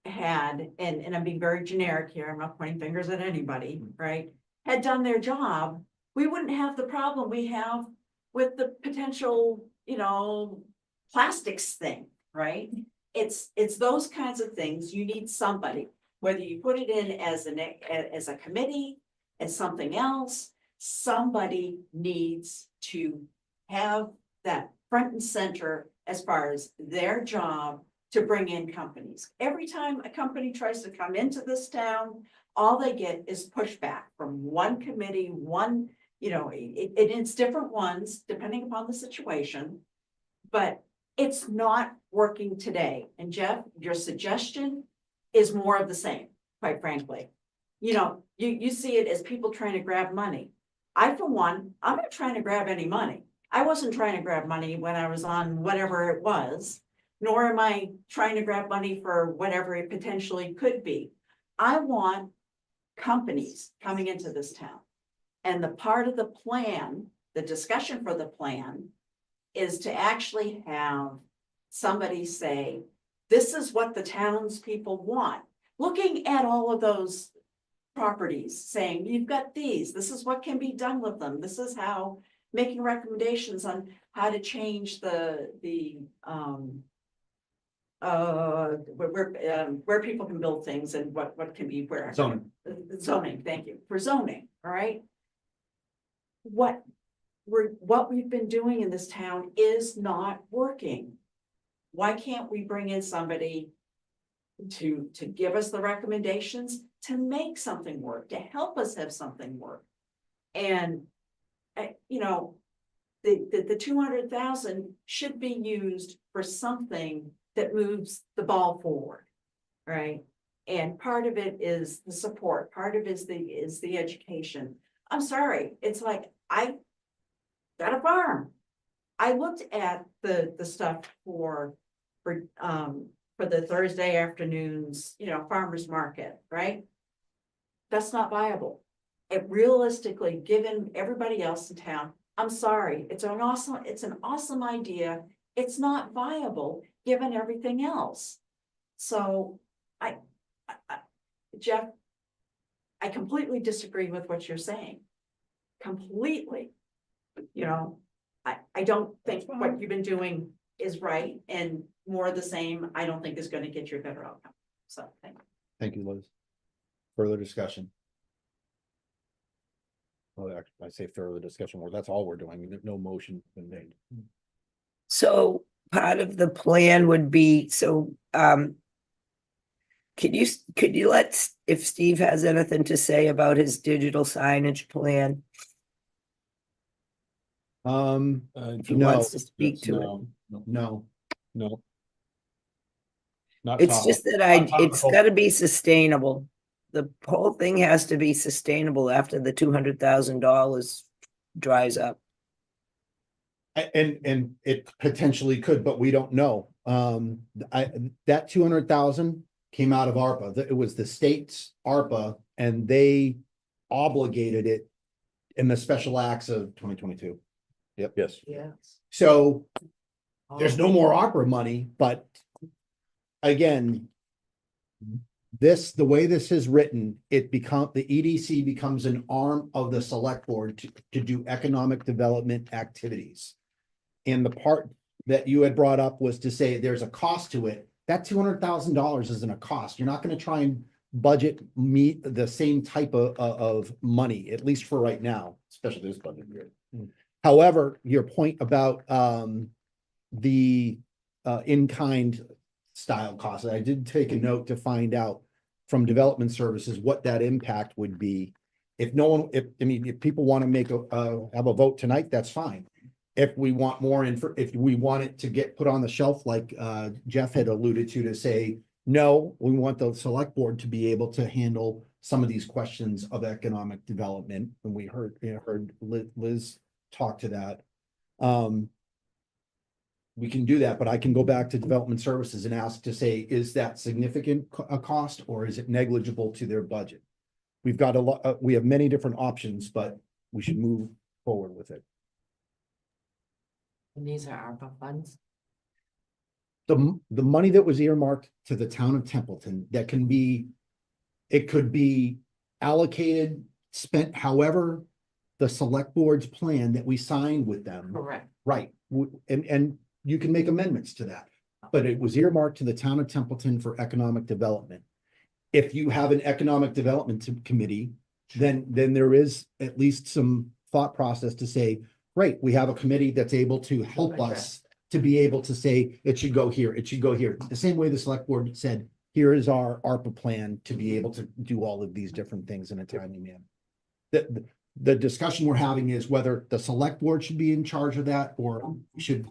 had, and I'm being very generic here, I'm not pointing fingers at anybody, right? Had done their job, we wouldn't have the problem we have with the potential, you know, plastics thing, right? It's those kinds of things. You need somebody, whether you put it in as a committee, as something else, somebody needs to have that front and center as far as their job to bring in companies. Every time a company tries to come into this town, all they get is pushback from one committee, one, you know, it's different ones depending upon the situation, but it's not working today. And Jeff, your suggestion is more of the same, quite frankly. You know, you see it as people trying to grab money. I, for one, I'm not trying to grab any money. I wasn't trying to grab money when I was on whatever it was, nor am I trying to grab money for whatever it potentially could be. I want companies coming into this town. And the part of the plan, the discussion for the plan, is to actually have somebody say, this is what the townspeople want. Looking at all of those properties, saying, you've got these, this is what can be done with them. This is how, making recommendations on how to change the where people can build things and what can be where. Zoning. Zoning, thank you, for zoning, all right? What we've been doing in this town is not working. Why can't we bring in somebody to give us the recommendations, to make something work, to help us have something work? And, you know, the 200,000 should be used for something that moves the ball forward, right? And part of it is the support, part of it is the education. I'm sorry, it's like, I got a farm. I looked at the stuff for the Thursday afternoons, you know, farmer's market, right? That's not viable. It realistically, given everybody else in town, I'm sorry, it's an awesome idea. It's not viable, given everything else. So Jeff, I completely disagree with what you're saying. Completely. You know, I don't think what you've been doing is right, and more of the same, I don't think is going to get you a better outcome. So thank you. Thank you, Liz. Further discussion? Well, actually, I say further discussion, well, that's all we're doing. No motion been made. So part of the plan would be, so, could you let, if Steve has anything to say about his digital signage plan? If he wants to speak to it. No. Not It's top- just that not it's topical. gotta be sustainable. The whole thing has to be sustainable after the $200,000 dries up. And it potentially could, but we don't know. That 200,000 came out of ARPA. It was the state's ARPA, and they obligated it in the special acts of 2022. Yep. Yes. Yes. So there's no more ARPA money, but again, the way this is written, the EDC becomes an arm of the select board to do economic development activities. And the part that you had brought up was to say there's a cost to it. That $200,000 isn't a cost. You're not going to try and budget meet the same type of money, at least for right now, especially this budget year. However, your point about the in-kind style costs, I did take a note to find out from development services what that impact would be. If people want to have a vote tonight, that's fine. If we want more if we want it to get put on the shelf, like Jeff had alluded to say, no, we want the select board to be able to handle some of these questions of economic development. And we heard Liz talk to that. We can do that, but I can go back to development services and ask to say, is that significant a cost, or is it negligible to their budget? We've got a lot, we have many different options, but we should move forward with it. And these are ARPA funds. The money that was earmarked to the town of Templeton, it could be allocated, spent however the select board's plan that we signed with them. Correct. Right, and you can make amendments to that, but it was earmarked to the town of Templeton for economic development. If you have an economic development committee, then there is at least some thought process to say, great, we have a committee that's able to help us to be able to say, it should go here, it should go here. The same way the select board said, here is our ARPA plan to be able to do all of these different things in a timely manner. The discussion we're having is whether the select board should be in charge of that, or should,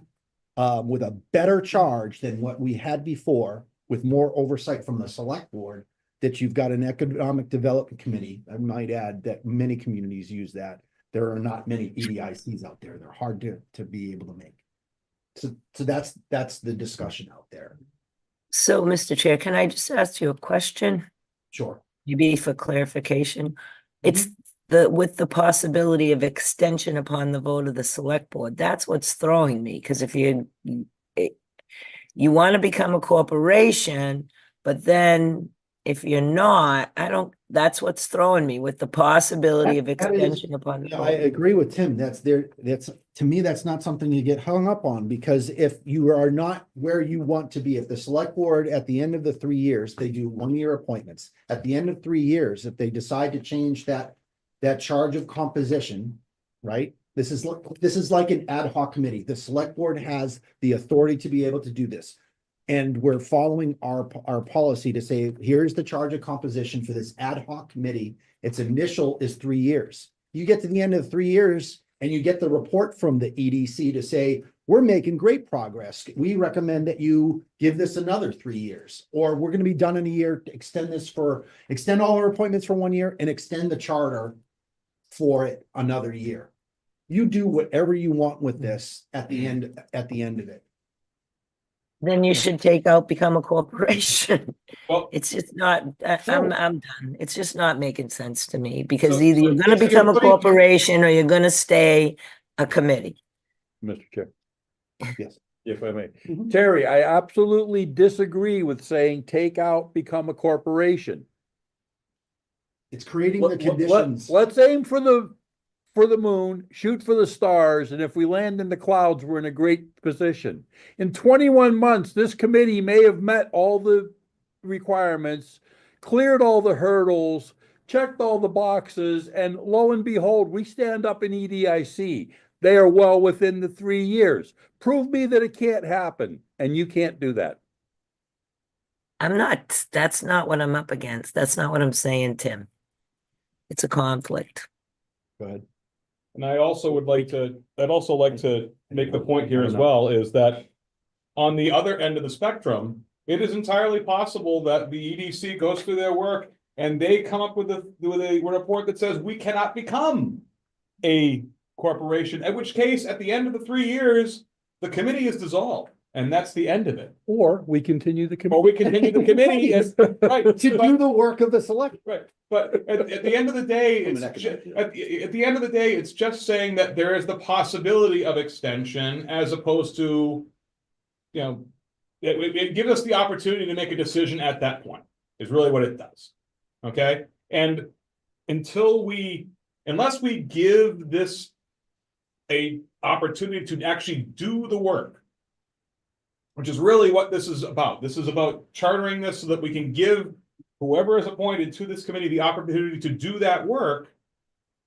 with a better charge than what we had before, with more oversight from the select board, that you've got an economic development committee. I might add that many communities use that. There are not many EDICs out there. They're hard to be able to make. So that's the discussion out there. So, Mr. Chair, can I just ask you a question? Sure. Maybe for clarification. It's with the possibility of extension upon the vote of the select board. That's what's throwing me, because if you want to become a corporation, but then if you're not, I don't, that's what's throwing me with the possibility of That is- extension upon. the Yeah, I vote. agree with Tim. That's, to me, that's not something you get hung up on, because if you are not where you want to be, if the select board at the end of the 3 years, they do 1-year appointments. At the end of 3 years, if they decide to change that charge of composition, right? This is like an ad hoc committee. The select board has the authority to be able to do this. And we're following our policy to say, here's the charge of composition for this ad hoc committee. Its initial is 3 years. You get to the end of 3 years and you get the report from the EDC to say, we're making great progress. We recommend that you give this another 3 years, or we're going to be done in a year, to extend all our appointments for 1 year and extend the charter for it another year. You do whatever you want with this at the end of it. Then you should take out, become a corporation. Well, It's just not, Sure. I'm done. It's just not making sense to me, because So- either so you're gonna basically become a putting- corporation or you're gonna stay a committee. Mr. Chair. Yes. If I may. Mhm. Terry, I absolutely disagree with saying take out, become a corporation. It's creating the Let- conditions. Let's aim for the moon, shoot for the stars, and if we land in the clouds, we're in a great position. In 21 months, this committee may have met all the requirements, cleared all the hurdles, checked all the boxes, and lo and behold, we stand up in EDIC. They are well within the 3 years. Prove me that it can't happen, and you can't do that. That's not what I'm up against. That's not what I'm saying, Tim. It's a conflict. Go ahead. And I'd also like to make the point here as well, is that on the other end of the spectrum, it is entirely possible that the EDC goes through their work and they come up with a report that says we cannot become a corporation, at which case, at the end of the 3 years, the committee is dissolved, and that's the end of it. Or we continue the committee. Or we continue the committee as, right. To do the work of the select. Right, but at the end of the day, From an at the end of the day, it's just saying that there is the possibility of extension as opposed to, you know, it gives us the opportunity to make a decision at that point, is really what it does. Okay, and unless we give this a opportunity to actually do the work, which is really what this is about. This is about chartering this so that we can give whoever is appointed to this committee the opportunity to do that work.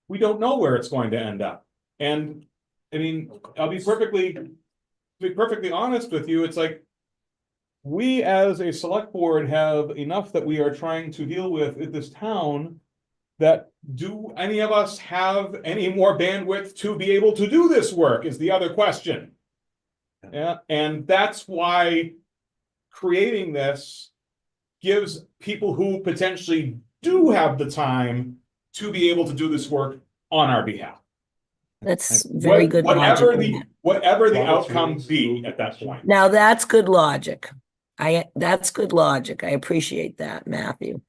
We don't know where it's going to end up. And I mean, I'll be perfectly honest with you. It's like, we as a select board have enough that we are trying to deal with in this town, that do any of us have any more bandwidth to be able to do this work is the other question. Yeah, and that's why creating this gives people who potentially do have the time to be able to do this work on our behalf. That's very good Whatever logic. whatever the outcome be at that point. Now, that's good logic. That's good logic. I appreciate that, Matthew.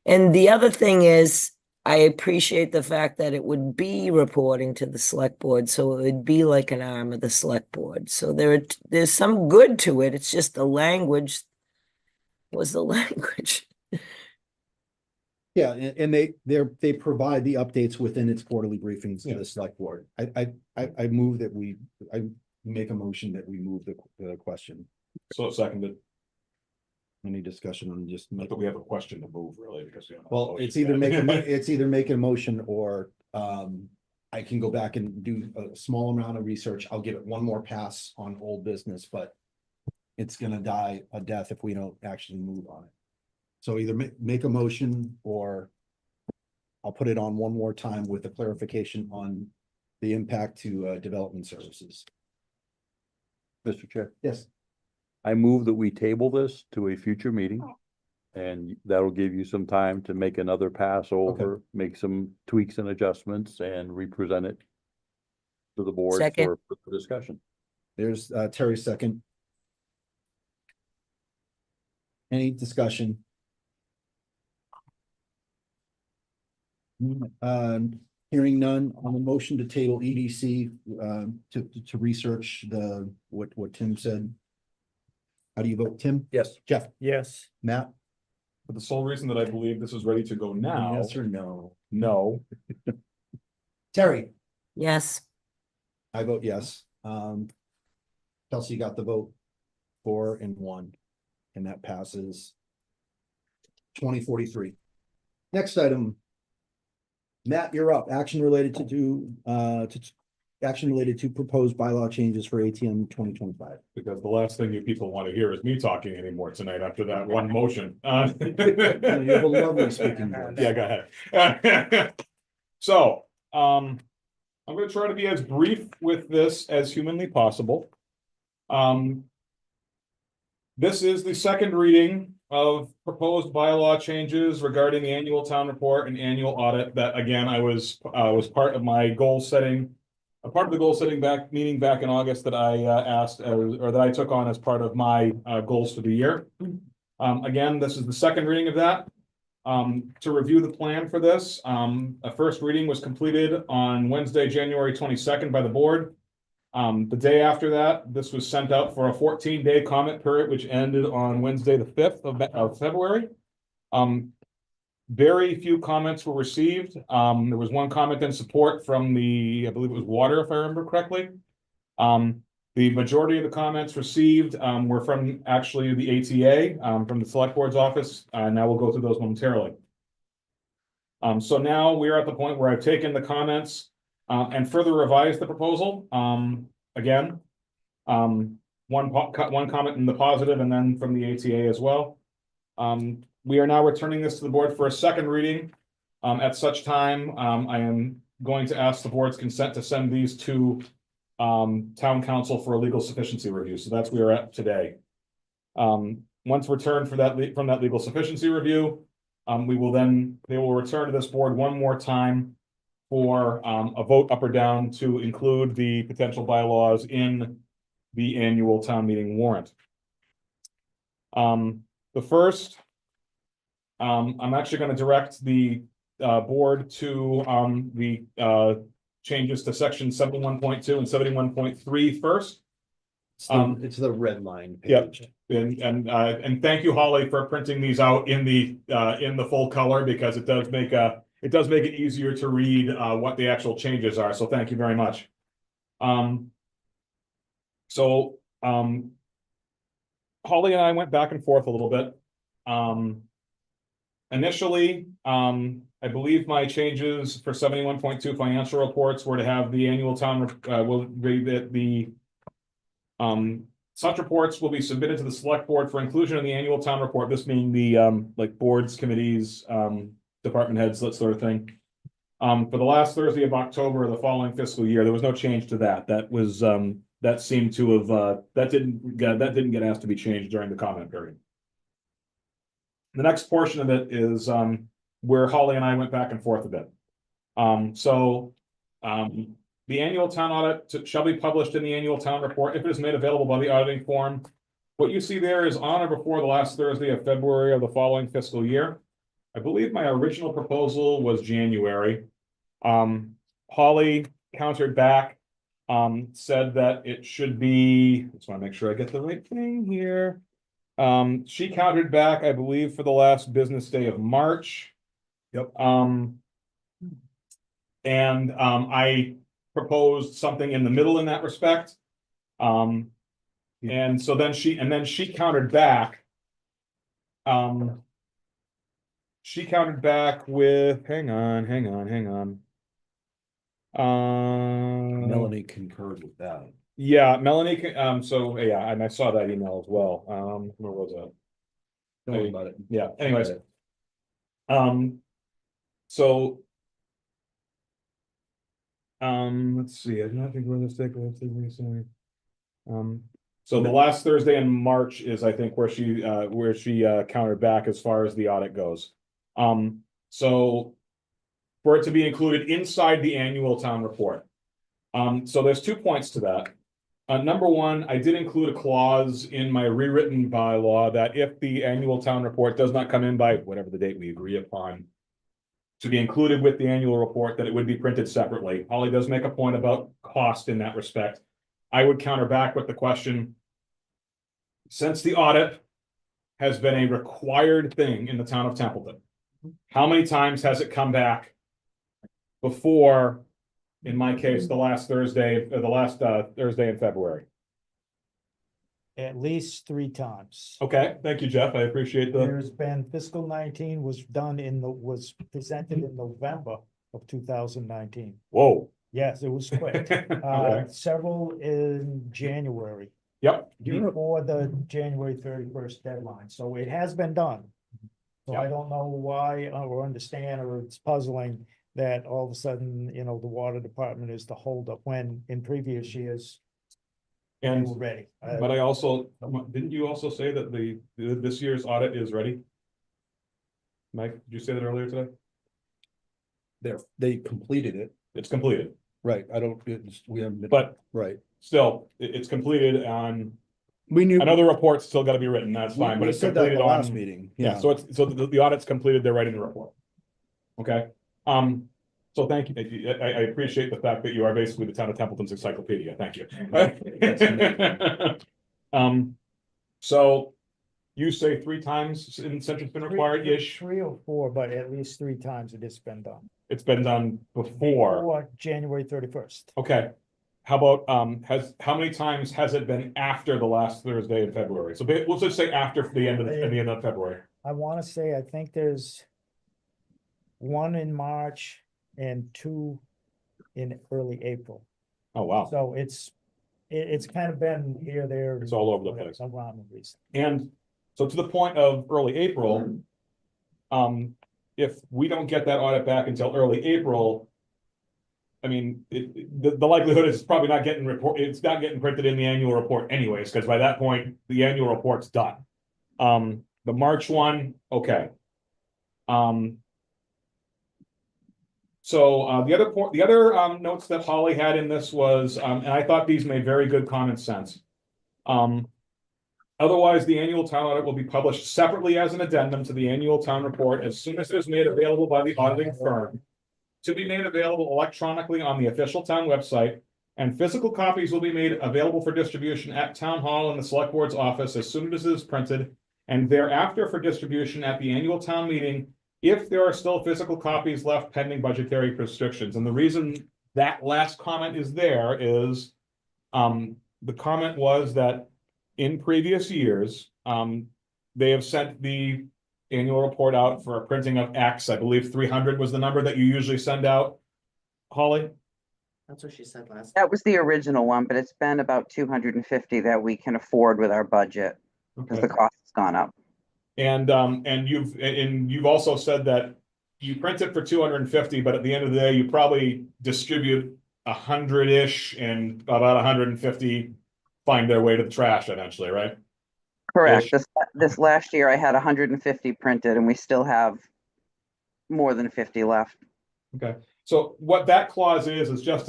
And the other thing is, I appreciate the fact that it would be reporting to the select board, so it would be like an arm of the select board. So there's some good to it. It's just the language was the language. Yeah, and they provide the updates within its quarterly briefings to the select board. I move that I make a motion that we move the question. So seconded. Any discussion on just Not that we have a question to move really, because we don't have a well, motion it's either yet. it's either make a motion or I can go back and do a small amount of research. I'll give it one more pass on old business, but it's gonna die a death if we don't actually move on it. So either make a motion or I'll put it on one more time with a clarification on the impact to development services. Mr. Chair, Yes. I move that we table this to a future meeting. And that'll give you some time to make another pass over, make some tweaks and adjustments and represent it to the board Second. for discussion. There's Terry's second. Any discussion? Hearing none on the motion to table EDC to research what Tim said. How do you vote, Tim? Yes. Jeff? Yes. Matt? for the sole reason that I believe this is ready to go now. Yes or no? No. Terry, Yes, I vote yes. Chelsea got the vote 4-1, and that passes 2043. Next item. Matt, you're up. Action related to proposed bylaw changes for ATM 2025. Because the last thing you people want to hear is me talking anymore tonight after that one motion. You have a lovely speaking voice. Yeah, go ahead. So, I'm gonna try to be as brief with this as humanly possible. This is the second reading of proposed bylaw changes regarding the annual town report and annual audit that, again, I was part of my goal setting. A part of the goal setting meeting back in August that I that I took on as part of my goals for the year. Again, this is the second reading of that. To review the plan for this, a first reading was completed on Wednesday, January 22nd by the board. The day after that, this was sent out for a 14-day comment period, which ended on Wednesday, the 5th of February. Very few comments were received. There was one comment in support from I believe it was Water, if I remember correctly. The majority of the comments received were from actually the ATA, from the select board's office. Now we'll go through those momentarily. So now we're at the point where I've taken the comments and further revised the proposal. Again, one comment in the positive and then from the ATA as well. We are now returning this to the board for a second reading. At such time, I am going to ask the board's consent to send these to town council for a legal sufficiency review. So that's where we're at today. Once returned from that legal sufficiency review, they will return to this board one more time for a vote up or down to include the potential bylaws in the annual town meeting warrant. The first, I'm actually going to direct the board to the changes to section 71.2 and 71.3 first. It's the red line Yep. page. And thank you, Holly, for printing these out in the full color, because it does make it easier to read what the actual changes are. So thank you very much. Holly and I went back and forth a little bit. Initially, I believe my changes for 71.2 financial reports were to have the annual town such reports will be submitted to the select board for inclusion in the annual town report. This being the like boards, committees, department heads, that sort of thing. For the last Thursday of October of the following fiscal year, there was no change to that. That was that seemed to have that didn't get asked to be changed during the comment period. The next portion of it is where Holly and I went back and forth a bit. The annual town audit shall be published in the annual town report if it is made available by the auditing form. What you see there is on or before the last Thursday of February of the following fiscal year. I believe my original proposal was January. Holly countered back, said that it should be, just want to make sure I get the right thing here. She countered back, I believe, for the last business day of March. Yep. I proposed something in the middle in that respect. And so then she countered back. She countered back with, hang on. Melanie concurred with that. Yeah, Melanie, so yeah, and I saw that email as well. Where was that? Don't worry about it. Yeah, anyways. Let's see, I do not think realistic. So the last Thursday in March is, I think, where she countered back as far as the audit goes. So for it to be included inside the annual town report. So there's 2 points to that. Number one, I did include a clause in my rewritten bylaw that if the annual town report does not come in by whatever the date we agree upon to be included with the annual report, that it would be printed separately. Holly does make a point about cost in that respect. I would counter back with the question, since the audit has been a required thing in the town of Templeton. How many times has it come back before, in my case, the last Thursday in February? At least 3 times. Okay, thank you, Jeff. I appreciate the, There's been fiscal 19 was presented in November of 2019. whoa. Yes, it was quick. Okay. Several in January, Yep. before the January 31st deadline. So it has been done. So I don't know why or understand, or it's puzzling that all of a sudden, the water department is the holdup when in previous years they And, were ready. but I also, didn't you also say that this year's audit is ready? Mike, did you say that earlier today? They completed it. It's completed, Right. We haven't been. but Right. still, it's completed on, We knew. another report's still gotta be written, that's fine, but We it's said that in completed the last on. meeting. Yeah, so the audit's completed, they're writing the report. Okay, so thank you, I appreciate the fact that you are basically the town of Templeton's encyclopedia, thank you. So you say 3 times since it's been required-ish, 3 or 4, but at least 3 times it has been done. it's been done before, Or January 31st. okay. How about, how many times has it been after the last Thursday in February? So let's just say after the end of February. I want to say, I think there's 1 in March and 2 in early April. Oh, wow. So it's kind of been here, there. It's all over the place. Around the place. And so to the point of early April, if we don't get that audit back until early April, I mean, the likelihood is it's probably not getting it's not getting printed in the annual report anyways, because by that point, the annual report's done. The March one, okay. So the other notes that Holly had in this was, and I thought these made very good common sense. Otherwise, the annual town audit will be published separately as an addendum to the annual town report as soon as it is made available by the auditing firm, to be made available electronically on the official town website, and physical copies will be made available for distribution at town hall and the select board's office as soon as it is printed, and thereafter for distribution at the annual town meeting if there are still physical copies left pending budgetary restrictions. And the reason that last comment is there is the comment was that in previous years, they have sent the annual report out for a printing of X. I believe 300 was the number that you usually send out. Holly? That's what she said last. That was the original one, but it's been about 250 that we can afford with our budget because the cost has gone up. And you've also said that you print it for 250, but at the end of the day, you probably distribute 100-ish and about 150 find their way to the trash eventually, right? Correct. This last year I had 150 printed and we still have more than 50 left. Okay, so what that clause is just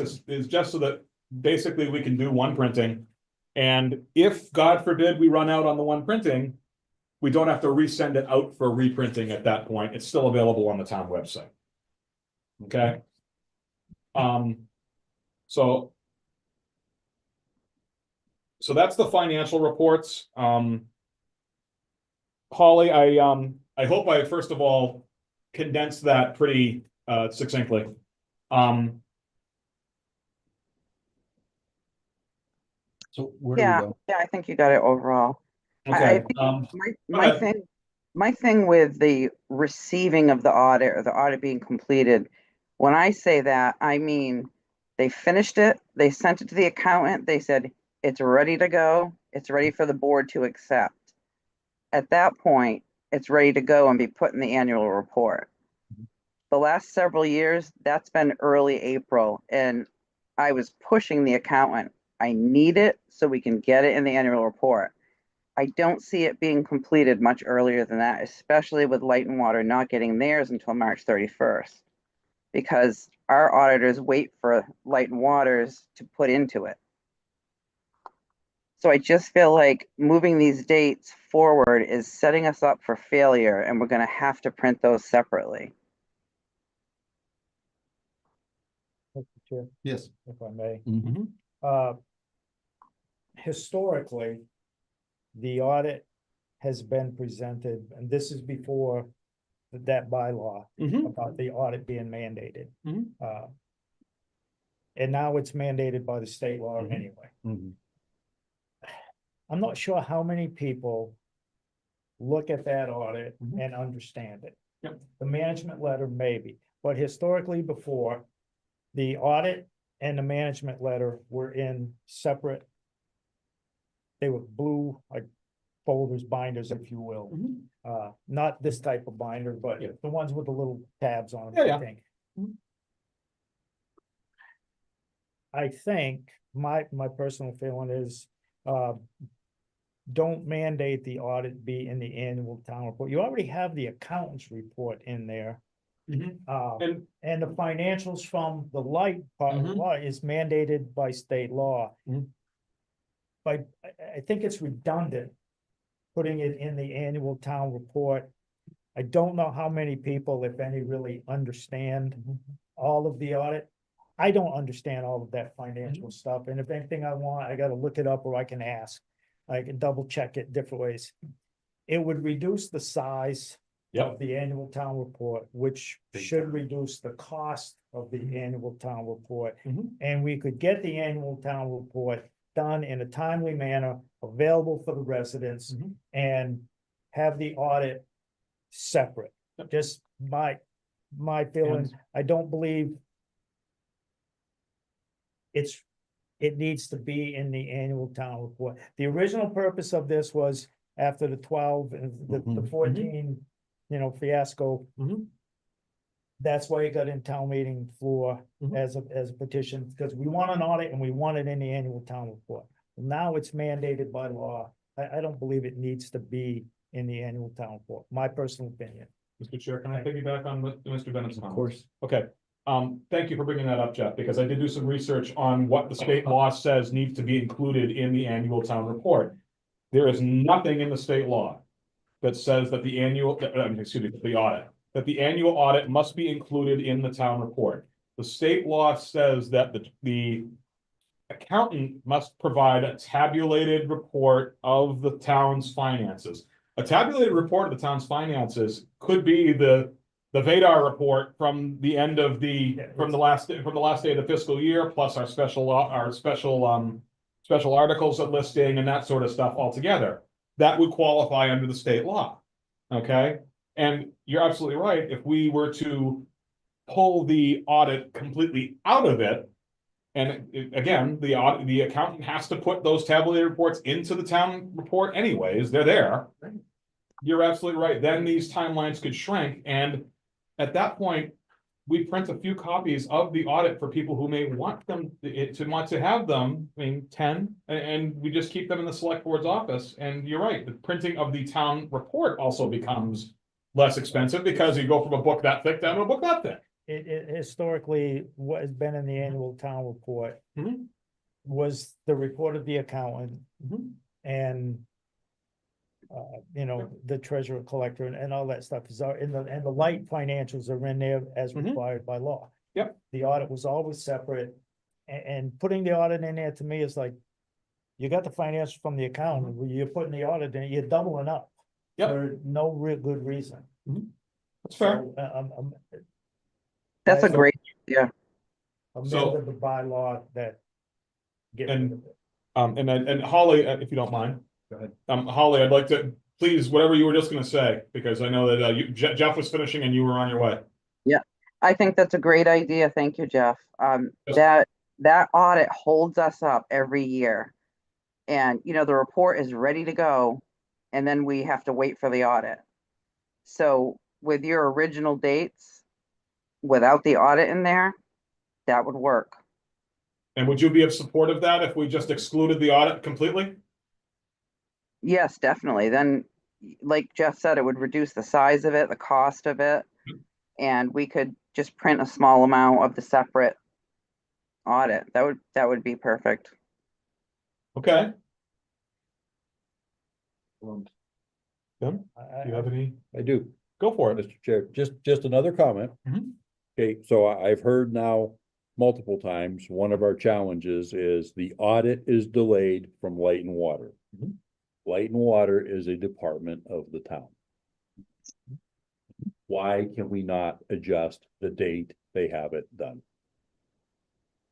so that basically we can do one printing. And if, God forbid, we run out on the one printing, we don't have to resend it out for reprinting at that point. It's still available on the town website. Okay. So that's the financial reports. Holly, I hope I first of all condensed that pretty succinctly. So where do we go? Yeah, I think you got it overall. Okay. My thing with the receiving of the audit or the audit being completed, when I say that, I mean, they finished it, they sent it to the accountant, they said, it's ready to go, it's ready for the board to accept. At that point, it's ready to go and be put in the annual report. The last several years, that's been early April, and I was pushing the accountant. I need it so we can get it in the annual report. I don't see it being completed much earlier than that, especially with Light and Water not getting theirs until March 31st, because our auditors wait for Light and Waters to put into it. So I just feel like moving these dates forward is setting us up for failure, and we're going to have to print those separately. Mr. Chair, Yes. if I may. Mhm. Historically, the audit has been presented, and this is before that bylaw about the audit being mandated. Mhm. And now it's mandated by the state law anyway. I'm not sure how many people look at that audit and understand it. Yep. The management letter maybe, but historically before, the audit and the management letter were in separate. They were blue, like folders, binders, if you will. Not this type of binder, but Yeah. the ones with the little tabs on Yeah, them, yeah. I think. I think my personal feeling is, don't mandate the audit be in the annual town report. You already have the accountant's report in there. And And the financials from the light part of the law is mandated by state law. But I think it's redundant, putting it in the annual town report. I don't know how many people, if any, really understand all of the audit. I don't understand all of that financial stuff, and if anything I want, I gotta look it up or I can ask. I can double check it different ways. It would reduce the size of the annual town report, which should reduce the cost of the annual town report. And we could get the annual town report done in a timely manner, available for the residents, and have the audit separate. Just my feeling, I don't believe it needs to be in the annual town report. The original purpose of this was after the 12 and the 14, fiasco. That's why it got in town meeting floor as a petition, because we want an audit and we want it in the annual town report. Now it's mandated by law. I don't believe it needs to be in the annual town report, my personal opinion. Mr. Chair, can I piggyback on Mr. Bennett's comments? Of course. Okay, thank you for bringing that up, Jeff, because I did do some research on what the state law says needs to be included in the annual town report. There is nothing in the state law that says that the annual, the audit, that the annual audit must be included in the town report. The state law says that the accountant must provide a tabulated report of the town's finances. A tabulated report of the town's finances could be the Vadar report from the end of from the last day of the fiscal year, plus our special articles of listing and that sort of stuff altogether. That would qualify under the state law. Okay, and you're absolutely right. If we were to pull the audit completely out of it, and again, the accountant has to put those tabulated reports into the town report anyways, they're there. You're absolutely right. Then these timelines could shrink, and at that point, we print a few copies of the audit for people who may want them to have them. I mean, 10, and we just keep them in the select board's office. And you're right, the printing of the town report also becomes less expensive because you go from a book that thick down to a book that thick. It historically, what has been in the annual town report was the report of the accountant and the treasurer collector and all that stuff is and the light financials are in there as required by law. Yep. The audit was always separate, and putting the audit in there to me is like, you got the financials from the accountant, you're putting the audit in, you're doubling up. Yep. For no real good reason. That's fair. So, That's a So- great, yeah. amended the bylaw that. Get rid of it. And Holly, if you don't mind. Go ahead. Holly, I'd like to, please, whatever you were just gonna say, because I know that Jeff was finishing and you were on your way. I think that's a great idea. Thank you, Jeff. Yes. That audit holds us up every year. And, the report is ready to go, and then we have to wait for the audit. So with your original dates, without the audit in there, that would work. And would you be of support of that if we just excluded the audit completely? Yes, definitely. Then, like Jeff said, it would reduce the size of it, the cost of it, and we could just print a small amount of the separate audit. That would be perfect. Okay. Tim, do I- you have any? I do. Go for it. Mr. Chair, just another comment. Okay, so I've heard now multiple times, one of our challenges is the audit is delayed from light and water. Light and water is a department of the town. Why can we not adjust the date they have it done?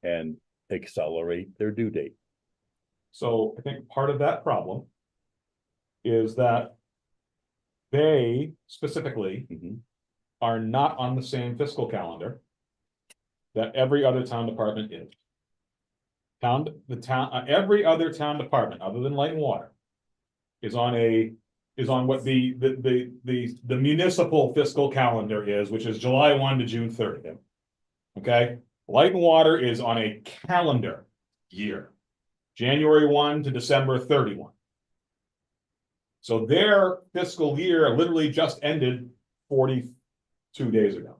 And accelerate their due date? So I think part of that problem is that they specifically are not on the same fiscal calendar that every other town department is. Every other town department, other than light and water, is on what the municipal fiscal calendar is, which is July 1 to June 30th. Okay, light and water is on a calendar year, January 1 to December 31. So their fiscal year literally just ended 42 days ago.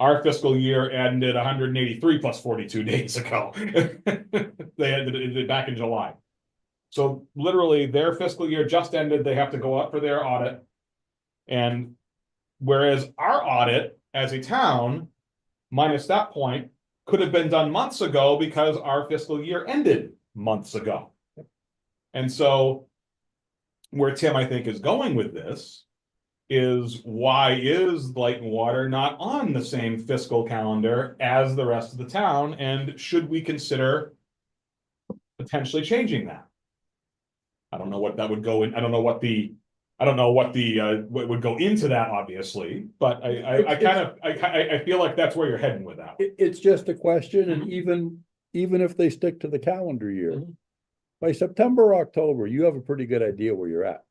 Our fiscal year ended 183 plus 42 days ago. They ended it back in July. So literally their fiscal year just ended. They have to go up for their audit. And whereas our audit as a town, minus that point, could have been done months ago because our fiscal year ended months ago. And so where Tim, I think, is going with this is why is light and water not on the same fiscal calendar as the rest of the town? And should we consider potentially changing that? I don't know what that would go in. I don't know what would go into that, obviously, but I feel like that's where you're heading with that. It's just a question, and even if they stick to the calendar year, by September, October, you have a pretty good idea where you're at.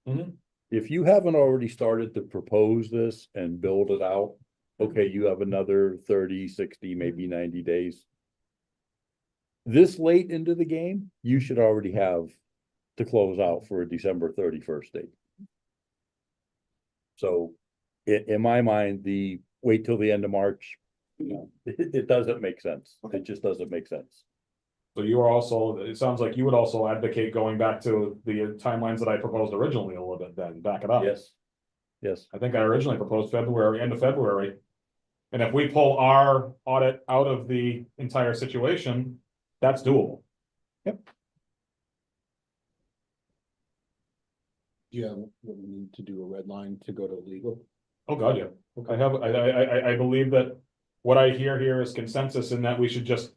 If you haven't already started to propose this and build it out, okay, you have another 30, 60, maybe 90 days. This late into the game, you should already have to close out for a December 31st date. So in my mind, the wait till the end of March, it doesn't make sense. It just doesn't make sense. So you are also, it sounds like you would also advocate going back to the timelines that I proposed originally a little bit, then back it up. Yes. Yes. I think I originally proposed February, end of February. And if we pull our audit out of the entire situation, that's doable. Yep. Do you have what we need to do a red line to go to legal? Oh, God, yeah. I believe that what I hear here is consensus in that we should just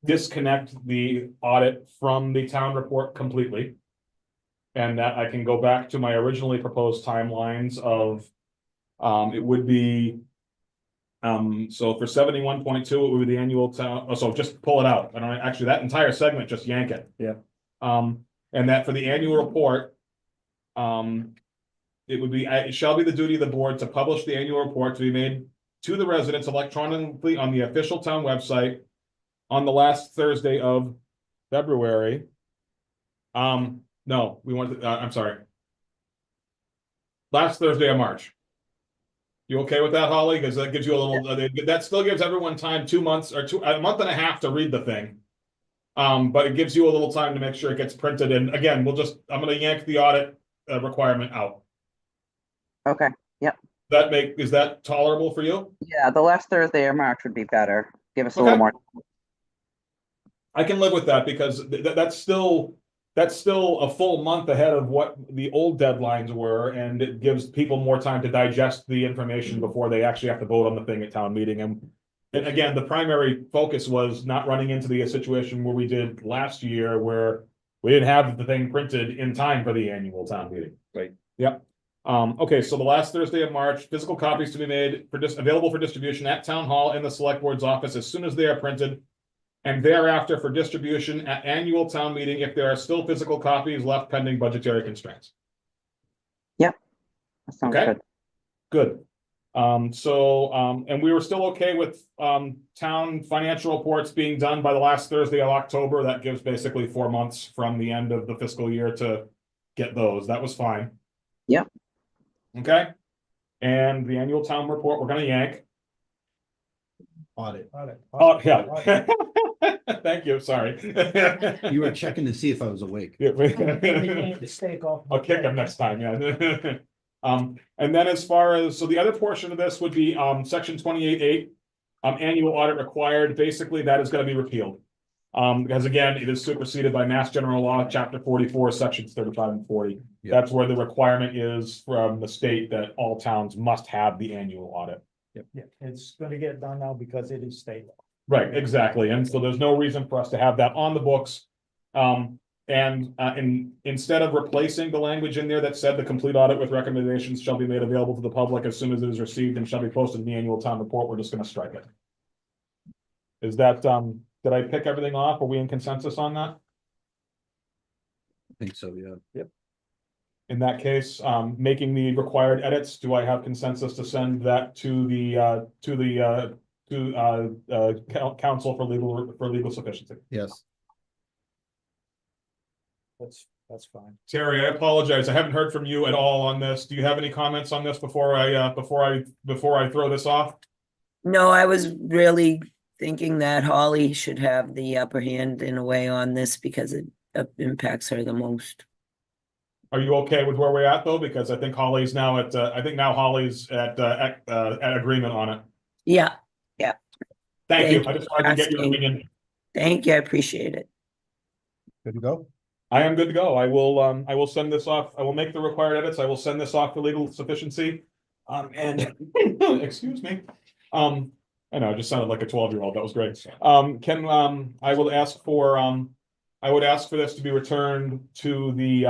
disconnect the audit from the town report completely. And that I can go back to my originally proposed timelines of, it would be, so for 71.2, it would be the annual town, oh, so just pull it out. I don't, actually, that entire segment, just yank it. Yeah. And that for the annual report, it would be, it shall be the duty of the board to publish the annual report to be made to the residents electronically on the official town website on the last Thursday of February. No, we want to, I'm sorry. Last Thursday of March. You okay with that, Holly? Because that gives you a little, that still gives everyone time 2 months or a month and a half to read the thing. But it gives you a little time to make sure it gets printed. And again, I'm going to yank the audit requirement out. Okay, yep. Is that tolerable for you? Yeah, the last Thursday of March would be better. Give us a little more. I can live with that because that's still a full month ahead of what the old deadlines were, and it gives people more time to digest the information before they actually have to vote on the thing at town meeting. And again, the primary focus was not running into the situation where we did last year, where we didn't have the thing printed in time for the annual town meeting. Right. Yep. Okay, so the last Thursday of March, physical copies to be made available for distribution at town hall in the select board's office as soon as they are printed. And thereafter for distribution at annual town meeting if there are still physical copies left pending budgetary constraints. Yep. That sounds Okay. good. Good. And we were still okay with town financial reports being done by the last Thursday of October. That gives basically 4 months from the end of the fiscal year to get those. That was fine. Yep. Okay. And the annual town report, we're gonna yank. Audit. Oh, yeah. Thank you, sorry. You were checking to see if I was awake. Mistake off. I'll kick him next time, yeah. And then as far as, so the other portion of this would be, section 28.8, annual audit required, basically that is gonna be repealed. Because again, it is superseded by Mass General Law, Chapter 44, Sections 35 and 40. Yeah. That's where the requirement is from the state that all towns must have the annual audit. Yeah, it's gonna get done now because it is state law. Right, exactly. And so there's no reason for us to have that on the books. Instead of replacing the language in there that said the complete audit with recommendations shall be made available to the public as soon as it is received and shall be posted in the annual town report, we're just gonna strike it. Is that, did I pick everything off? Are we in consensus on that? I think so, yeah. Yep. In that case, making the required edits, do I have consensus to send that to the council for legal sufficiency? Yes. That's fine. Terry, I apologize. I haven't heard from you at all on this. Do you have any comments on this before I throw this off? No, I was really thinking that Holly should have the upper hand in a way on this because it impacts her the most. Are you okay with where we're at though? Because I think Holly's now at agreement on it. Yeah, Thank you. Thank I just wanted to get your asking. opinion. thank you, I appreciate it. Good to go? I am good to go. I will send this off. I will make the required edits. I will send this off for legal sufficiency. And excuse me. I know, I just sounded like a 12-year-old. That was great. I would ask for this to be returned to the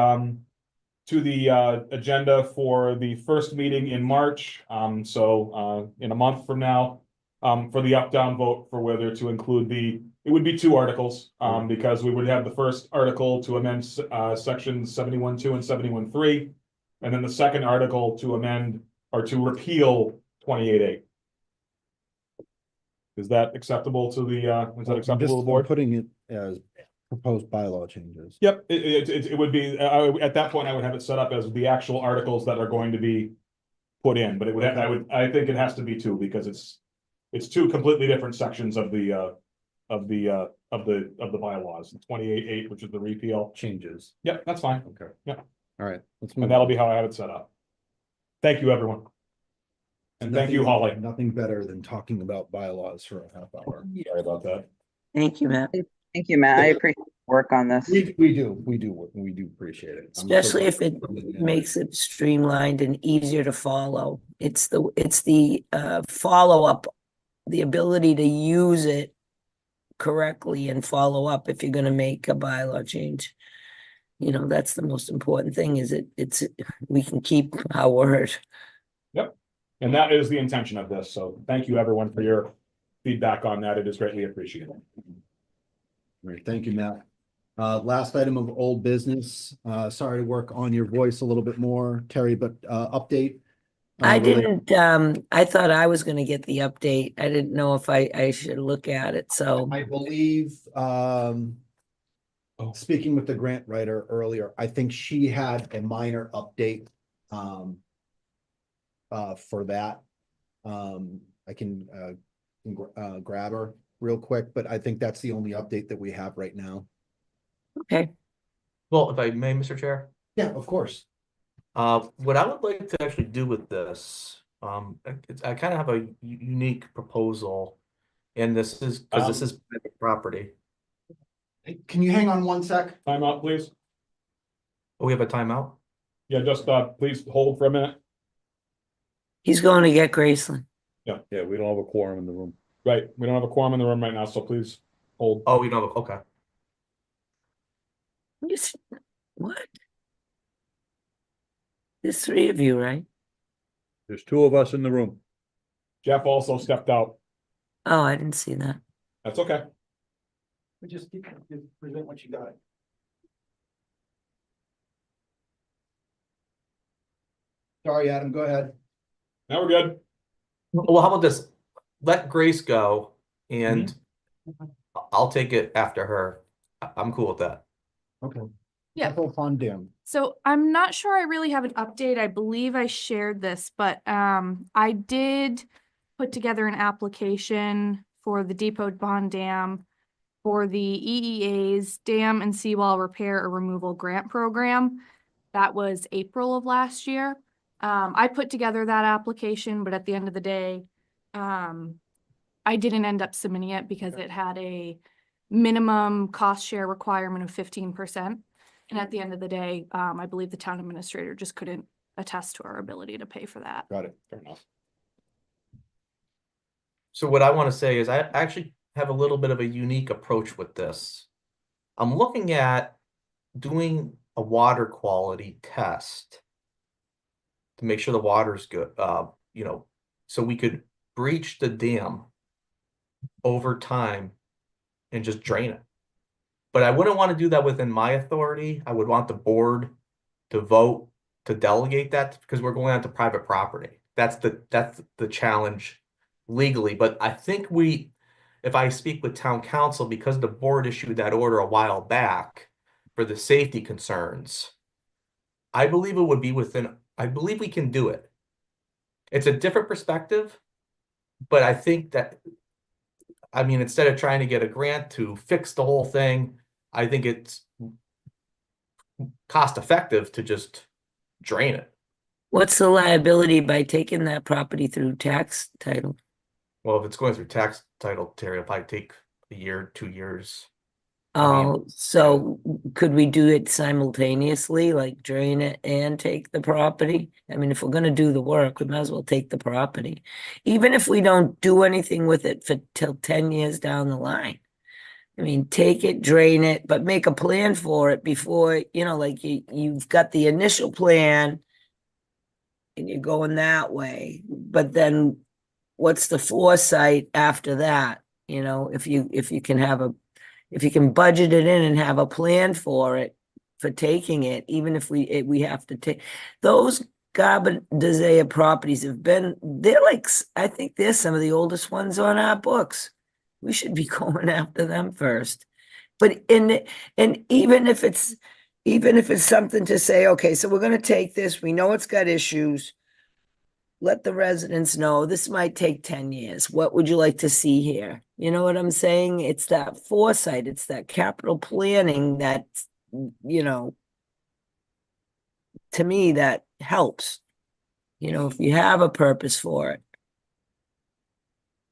agenda for the first meeting in March. So in a month from now, for the up-down vote for whether to include it would be 2 articles, because we would have the first article to amend sections 71.2 and 71.3, and then the second article to amend or to repeal 28.8. Is that acceptable to the board? Putting it as proposed bylaw changes. Yep, it would be, at that point, I would have it set up as the actual articles that are going to be put in, but I think it has to be 2 because it's 2 completely different sections of the bylaws, 28.8, which is the repeal. Changes. Yep, that's fine. Okay. Yep. All right. Let's move And that'll on. be how I have it set up. Thank you, everyone. And thank you, Holly. Nothing better than talking about bylaws for a half hour. Sorry about that. Thank you, Matt. Thank you, Matt. I appreciate your work on this. We do appreciate it. I'm so Especially if glad- it makes it streamlined and easier to follow. It's the follow-up, the ability to use it correctly and follow up if you're gonna make a bylaw change. You know, that's the most important thing is we can keep our word. Yep. And that is the intention of this. So thank you, everyone, for your feedback on that. It is greatly appreciated. All right, thank you, Matt. Last item of old business. Sorry to work on your voice a little bit more, Terry, but update. I didn't, I thought I was gonna get the update. I didn't know if I should look at it, so. I believe, speaking with the grant writer earlier, I think she had a minor update for that. I can grab her real quick, but I think that's the only update that we have right now. Okay. Well, if I may, Mr. Chair, Yeah, of course. what I would like to actually do with this, I kind of have a unique proposal. And this is, because this is private property. Hey, can you hang on one sec? Time out, please. Oh, we have a timeout? Yeah, just please hold for a minute. He's going to get Graceland. Yeah, we don't have a quorum in the room. Right, we don't have a quorum in the room right now, so please hold. Oh, we don't, okay. What? There's 3 of you, right? There's 2 of us in the room. Jeff also stepped out. Oh, I didn't see that. That's okay. Just present what you got. Sorry, Adam, go ahead. Now we're good. Well, how about this? Let Grace go and I'll take it after her. I'm cool with that. Okay. Yeah. Temple Pond Dam. So I'm not sure I really have an update. I believe I shared this, but I did put together an application for the Depot Pond Dam for the EEA's Dam and Seawall Repair or Removal Grant Program. That was April of last year. I put together that application, but at the end of the day, I didn't end up submitting it because it had a minimum cost share requirement of 15%. And at the end of the day, I believe the town administrator just couldn't attest to our ability to pay for that. Got it. Fair enough. So what I want to say is I actually have a little bit of a unique approach with this. I'm looking at doing a water quality test to make sure the water's good, so we could breach the dam over time and just drain it. But I wouldn't want to do that within my authority. I would want the board to vote to delegate that because we're going onto private property. That's the challenge legally. But I think if I speak with town council, because the board issued that order a while back for the safety concerns, I believe it would be I believe we can do it. It's a different perspective, but I think that, instead of trying to get a grant to fix the whole thing, I think it's cost effective to just drain it. What's the liability by taking that property through tax title? Well, if it's going through tax title, Terry, it'll probably take a year, 2 years. Oh, so could we do it simultaneously, like drain it and take the property? I mean, if we're gonna do the work, we might as well take the property. Even if we don't do anything with it till 10 years down the line. I mean, take it, drain it, but make a plan for it before, like you've got the initial plan and you're going that way, but then what's the foresight after that? If you can budget it in and have a plan for it, for taking it, even if we have to take those Gabardizea properties I think they're some of the oldest ones on our books. We should be going after them first. But even if it's something to say, okay, so we're going to take this, we know it's got issues. Let the residents know this might take 10 years. What would you like to see here? You know what I'm saying? It's that foresight, it's that capital planning that, to me, that helps. If you have a purpose for it.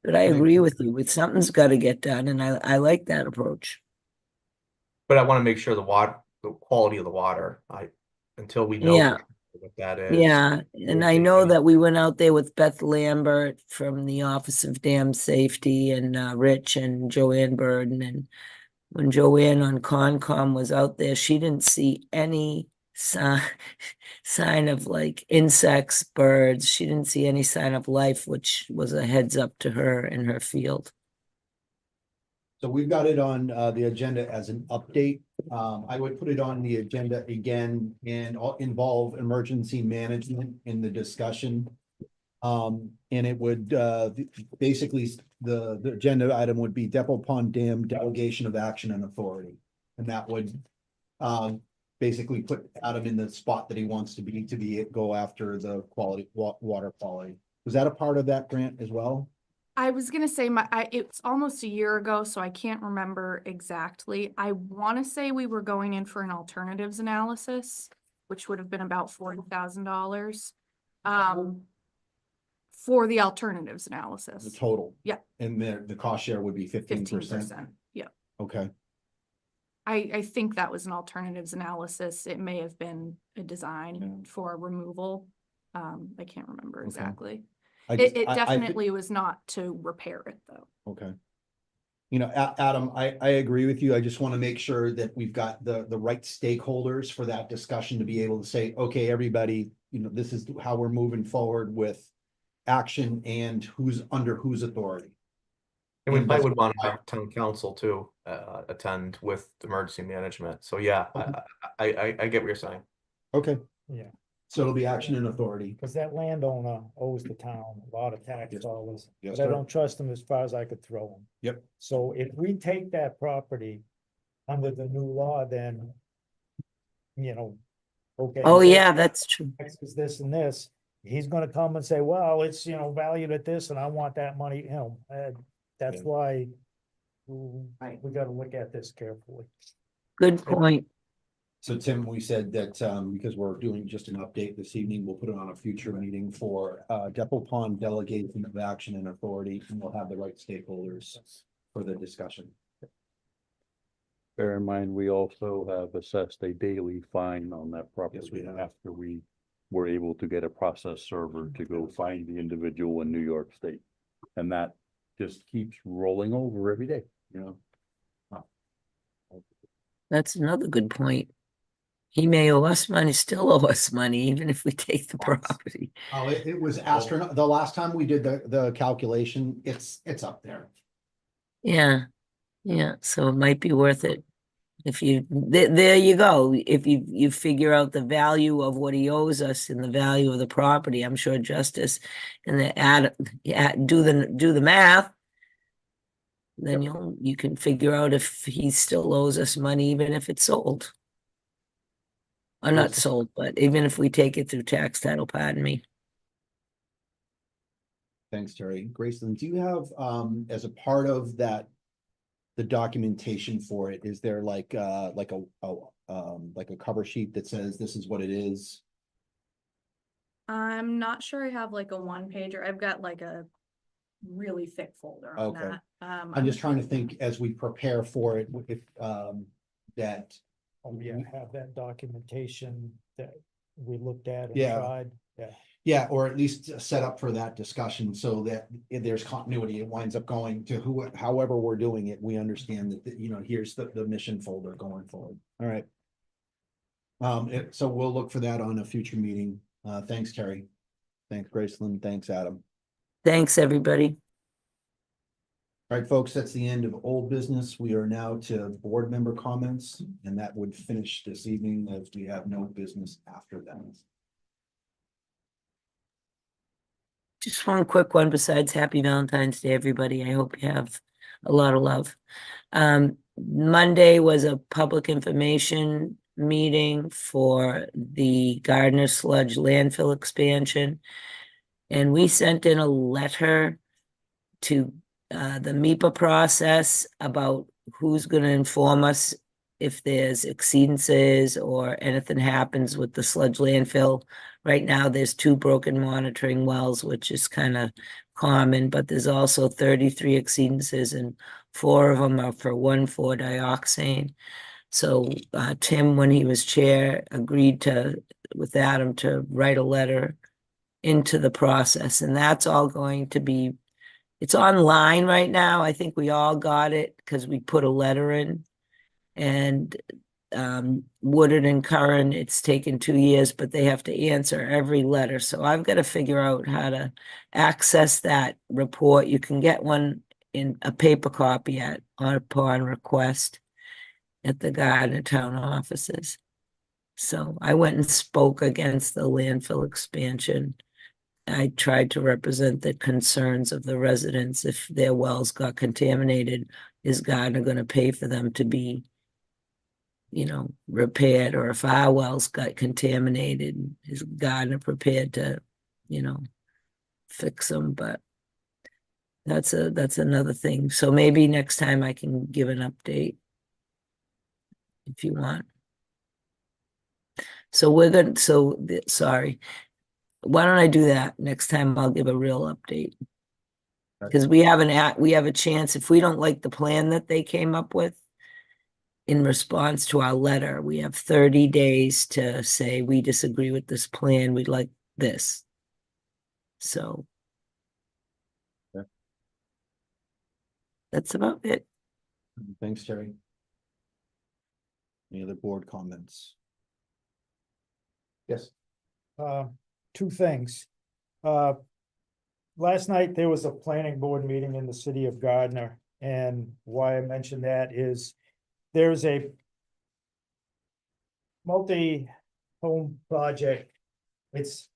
But I agree with you, something's got to get done, and I like that approach. But I want to make sure the quality of the water, until we know Yeah. what that is. Yeah, and I know that we went out there with Beth Lambert from the Office of Dam Safety and Rich and Joanne Burden. And when Joanne on Concom was out there, she didn't see any sign of like insects, birds. She didn't see any sign of life, which was a heads up to her in her field. So we've got it on the agenda as an update. I would put it on the agenda again and involve emergency management in the discussion. And it would basically, the agenda item would be Depot Pond Dam delegation of action and authority. And that would basically put Adam in the spot that he wants to go after the water quality. Was that a part of that grant as well? I was gonna say it's almost a year ago, so I can't remember exactly. I want to say we were going in for an alternatives analysis, which would have been about $40,000. For the alternatives analysis. The total? Yeah. And the cost share would be 15%? 15%. Yeah. Okay. I think that was an alternatives analysis. It may have been a design for removal. I can't remember exactly. It definitely was not to repair it though. Okay. Adam, I agree with you. I just want to make sure that we've got the right stakeholders for that discussion to be able to say, okay, everybody, this is how we're moving forward with action and who's under whose authority. And we might would want to have town council to attend with emergency management. So yeah, I get what you're saying. Okay. Yeah. So it'll be action and authority. Because that landowner owes the town a lot of tax dollars, Yes, but I sir. don't trust him as far as I could throw him. Yep. So if we take that property under the new law, then, okay. Oh, yeah, that's true. Tax is this and this, he's gonna come and say, well, it's, valued at this and I want that money, that's Yeah. why we gotta look at this carefully. Good point. So Tim, we said that because we're doing just an update this evening, we'll put it on a future meeting for Depot Pond delegation of action and authority, and we'll have the right stakeholders for the discussion. Bear in mind, we also have assessed a daily fine on that property we have. after we were able to get a process server to go find the individual in New York State. And that just keeps rolling over every day, you know? That's another good point. He may owe us money, still owe us money, even if we take the property. Oh, it was astronaut, the last time we did the calculation, it's up there. Yeah, yeah, so it might be worth it. If you, there you go. If you figure out the value of what he owes us and the value of the property, I'm sure Justice and do the math. Then you can figure out if he still owes us money, even if it's sold. Or not sold, but even if we take it through tax title, pardon me. Thanks, Terry. Graceland, do you have, as a part of that, the documentation for it, is there like a cover sheet that says this is what it is? I'm not sure I have like a one pager. I've got like a really thick folder on Okay. that. I'm just trying to think as we prepare for it, if, that. Yeah, have that documentation that we looked at and Yeah. tried. Yeah. Yeah, or at least set up for that discussion so that if there's continuity, it winds up going to however we're doing it, we understand that, you know, here's the mission folder going forward. All right. So we'll look for that on a future meeting. Thanks, Terry. Thanks, Graceland. Thanks, Adam. Thanks, everybody. All right, folks, that's the end of old business. We are now to board member comments, and that would finish this evening as we have no business after that. Just one quick one besides Happy Valentine's Day, everybody. I hope you have a lot of love. Monday was a public information meeting for the Gardner Sludge landfill expansion. And we sent in a letter to the MIPA process about who's going to inform us if there's exceedances or anything happens with the sludge landfill. Right now, there's 2 broken monitoring wells, which is kind of common, but there's also 33 exceedances and 4 of them are for 1,4-dioxane. So Tim, when he was chair, agreed with Adam to write a letter into the process, and that's all going to be, it's online right now. I think we all got it because we put a letter in. And Woodard and Curran, it's taken 2 years, but they have to answer every letter. So I've got to figure out how to access that report. You can get one in a paper copy upon request at the Gardner town offices. So I went and spoke against the landfill expansion. I tried to represent the concerns of the residents. If their wells got contaminated, is Gardner going to pay for them to be, you know, repaired? Or if our wells got contaminated, is Gardner prepared to, you know, fix them? But that's another thing. So maybe next time I can give an update if you want. So we're good. Sorry. Why don't I do that? Next time I'll give a real update. Because we have a chance, if we don't like the plan that they came up with, in response to our letter, we have 30 days to say, we disagree with this plan, we'd like this. So. Yeah. That's about it. Thanks, Terry. Any other board comments? Yes. 2 things. Last night, there was a planning board meeting in the city of Gardner, and why I mentioned that is there's a multi-home project. It's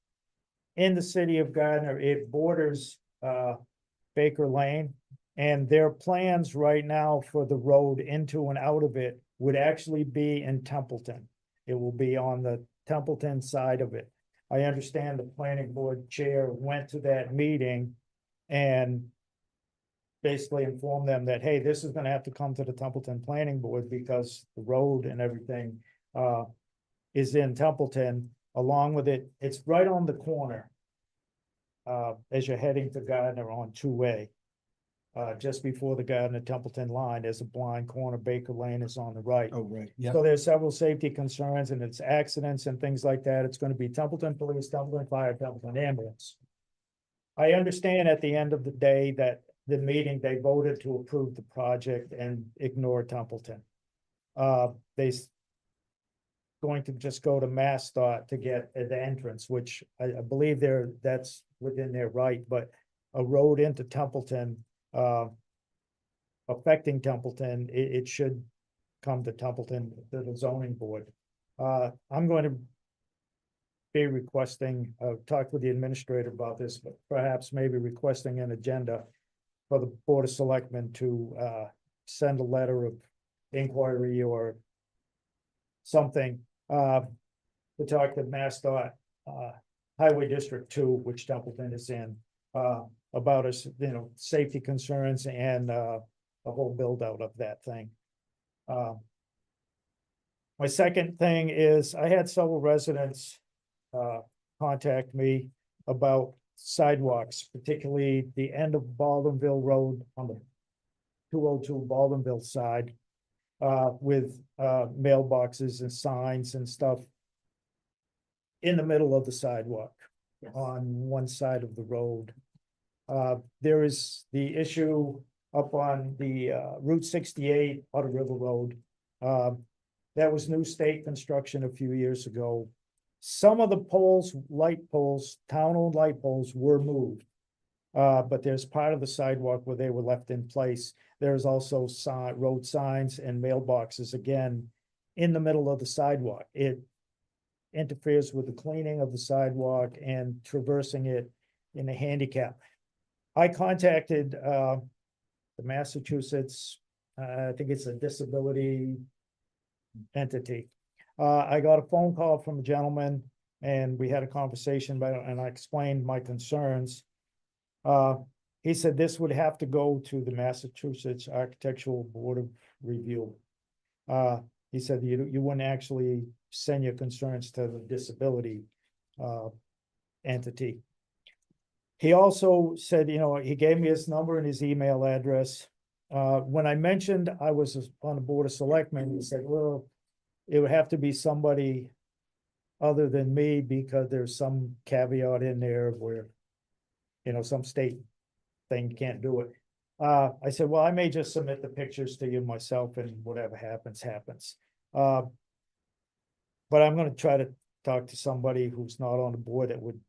in the city of Gardner. It borders Baker Lane, and their plans right now for the road into and out of it would actually be in Templeton. It will be on the Templeton side of it. I understand the planning board chair went to that meeting and basically informed them that, hey, this is gonna have to come to the Templeton Planning Board because the road and everything is in Templeton. Along with it, it's right on the corner as you're heading to Gardner on 2A. just before the Garden of Templeton line, there's a blind corner, Baker Lane is on the right. Oh, right, yeah. So there's several safety concerns and it's accidents and things like that. It's gonna be Templeton Police, Templeton Fire, Templeton Ambulance. I understand at the end of the day that the meeting, they voted to approve the project and ignore Templeton. Going to just go to MassDOT to get the entrance, which I believe that's within their right, but a road into Templeton, affecting Templeton, it should come to Templeton, to the zoning board. I'm going to be requesting, talk with the administrator about this, but perhaps maybe requesting an agenda for the Board of Selectmen to send a letter of inquiry or something to talk to MassDOT, Highway District 2, which Templeton is in, about us, safety concerns and the whole build out of that thing. My second thing is I had several residents contact me about sidewalks, particularly the end of Baldwinville Road on the 202 Baldwinville side, with mailboxes and signs and stuff in the middle of the sidewalk on one side of the road. There is the issue up on the Route 68 Outer River Road. That was new state construction a few years ago. Some of the poles, light poles, town-owned light poles were moved. But there's part of the sidewalk where they were left in place. There's also road signs and mailboxes again in the middle of the sidewalk. It interferes with the cleaning of the sidewalk and traversing it in a handicap. I contacted the Massachusetts, I think it's a disability entity. I got a phone call from a gentleman and we had a conversation about it and I explained my concerns. He said this would have to go to the Massachusetts Architectural Board of Review. He said you wouldn't actually send your concerns to the disability entity. He also said, he gave me his number and his email address. When I mentioned I was on the Board of Selectmen, he said, well, it would have to be somebody other than me because there's some caveat in there where, some state thing can't do it. I said, well, I may just submit the pictures to you myself and whatever happens, happens. But I'm gonna try to talk to somebody who's not on the board that would,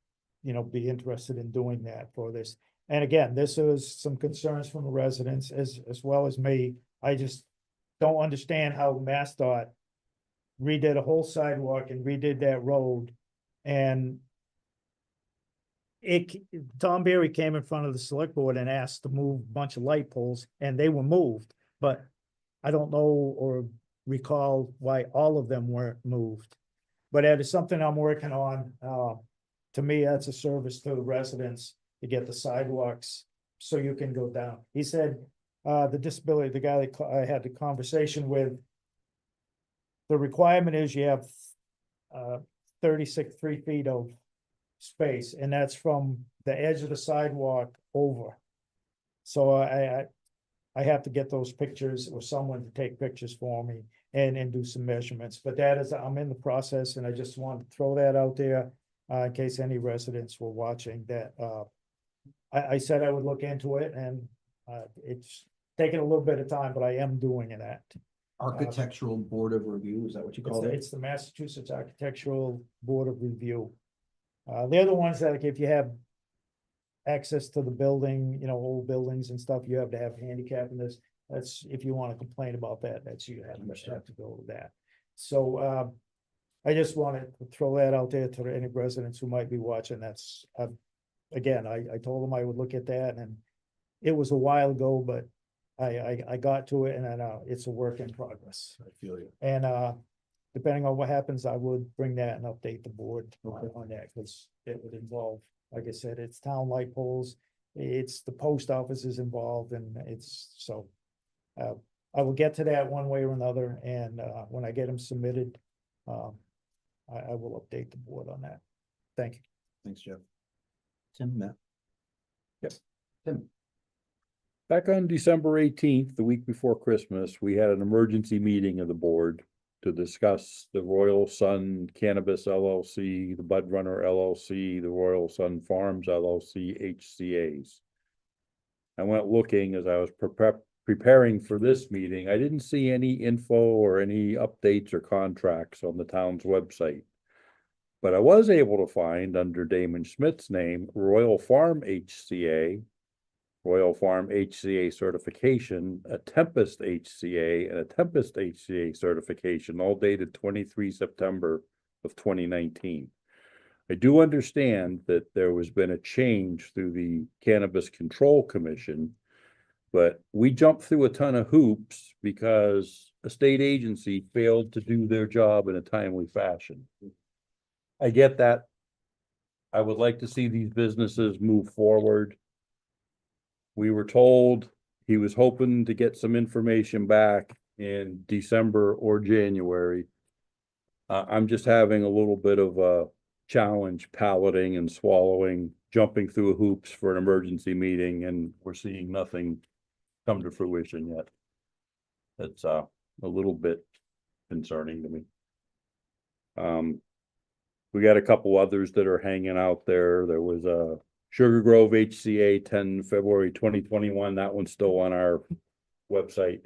be interested in doing that for this. And again, this is some concerns from the residents as well as me. I just don't understand how MassDOT redid a whole sidewalk and redid that road. And Tom Berry came in front of the select board and asked to move a bunch of light poles and they were moved, but I don't know or recall why all of them weren't moved. But that is something I'm working on. To me, that's a service to the residents to get the sidewalks so you can go down. He said, the disability, the guy that I had the conversation with, the requirement is you have 3 feet of space, and that's from the edge of the sidewalk over. So I have to get those pictures or someone to take pictures for me and do some measurements. But I'm in the process, and I just wanted to throw that out there in case any residents were watching that. I said I would look into it, and it's taking a little bit of time, but I am doing that. Architectural Board of Review, is that what you call it? It's the Massachusetts Architectural Board of Review. They're the ones that, like, if you have access to the building, old buildings and stuff, you have to have handicap in this. That's, if you want to complain about that, that's you have to go with that. So, I just wanted to throw that out there to any residents who might be watching. That's, again, I told them I would look at that, and it was a while ago, but I got to it, and I know it's a work in progress. I feel you. And, depending on what happens, I would bring that and update the board on that, because it would involve, like I said, it's town light poles, it's the post office is involved, and it's so. I will get to that one way or another, and when I get them submitted, I will update the board on that. Thank you. Thanks, Jeff. Tim, Matt? Yes. Tim? Back on December 18th, the week before Christmas, we had an emergency meeting of the board to discuss the Royal Sun Cannabis LLC, the Bud Runner LLC, the Royal Sun Farms LLC, HCA's. I went looking as I was preparing for this meeting. I didn't see any info or any updates or contracts on the town's website. But I was able to find under Damon Schmidt's name, Royal Farm HCA, Royal Farm HCA certification, a Tempest HCA, and a Tempest HCA certification, all dated 23 September of 2019. I do understand that there has been a change through the Cannabis Control Commission, but we jumped through a ton of hoops because a state agency failed to do their job in a timely fashion. I get that. I would like to see these businesses move forward. We were told he was hoping to get some information back in December or January. I'm just having a little bit of a challenge palating and swallowing, jumping through hoops for an emergency meeting, and we're seeing nothing come to fruition yet. That's a little bit concerning to me. We got a couple others that are hanging out there. There was a Sugar Grove HCA 10 February 2021. That one's still on our website.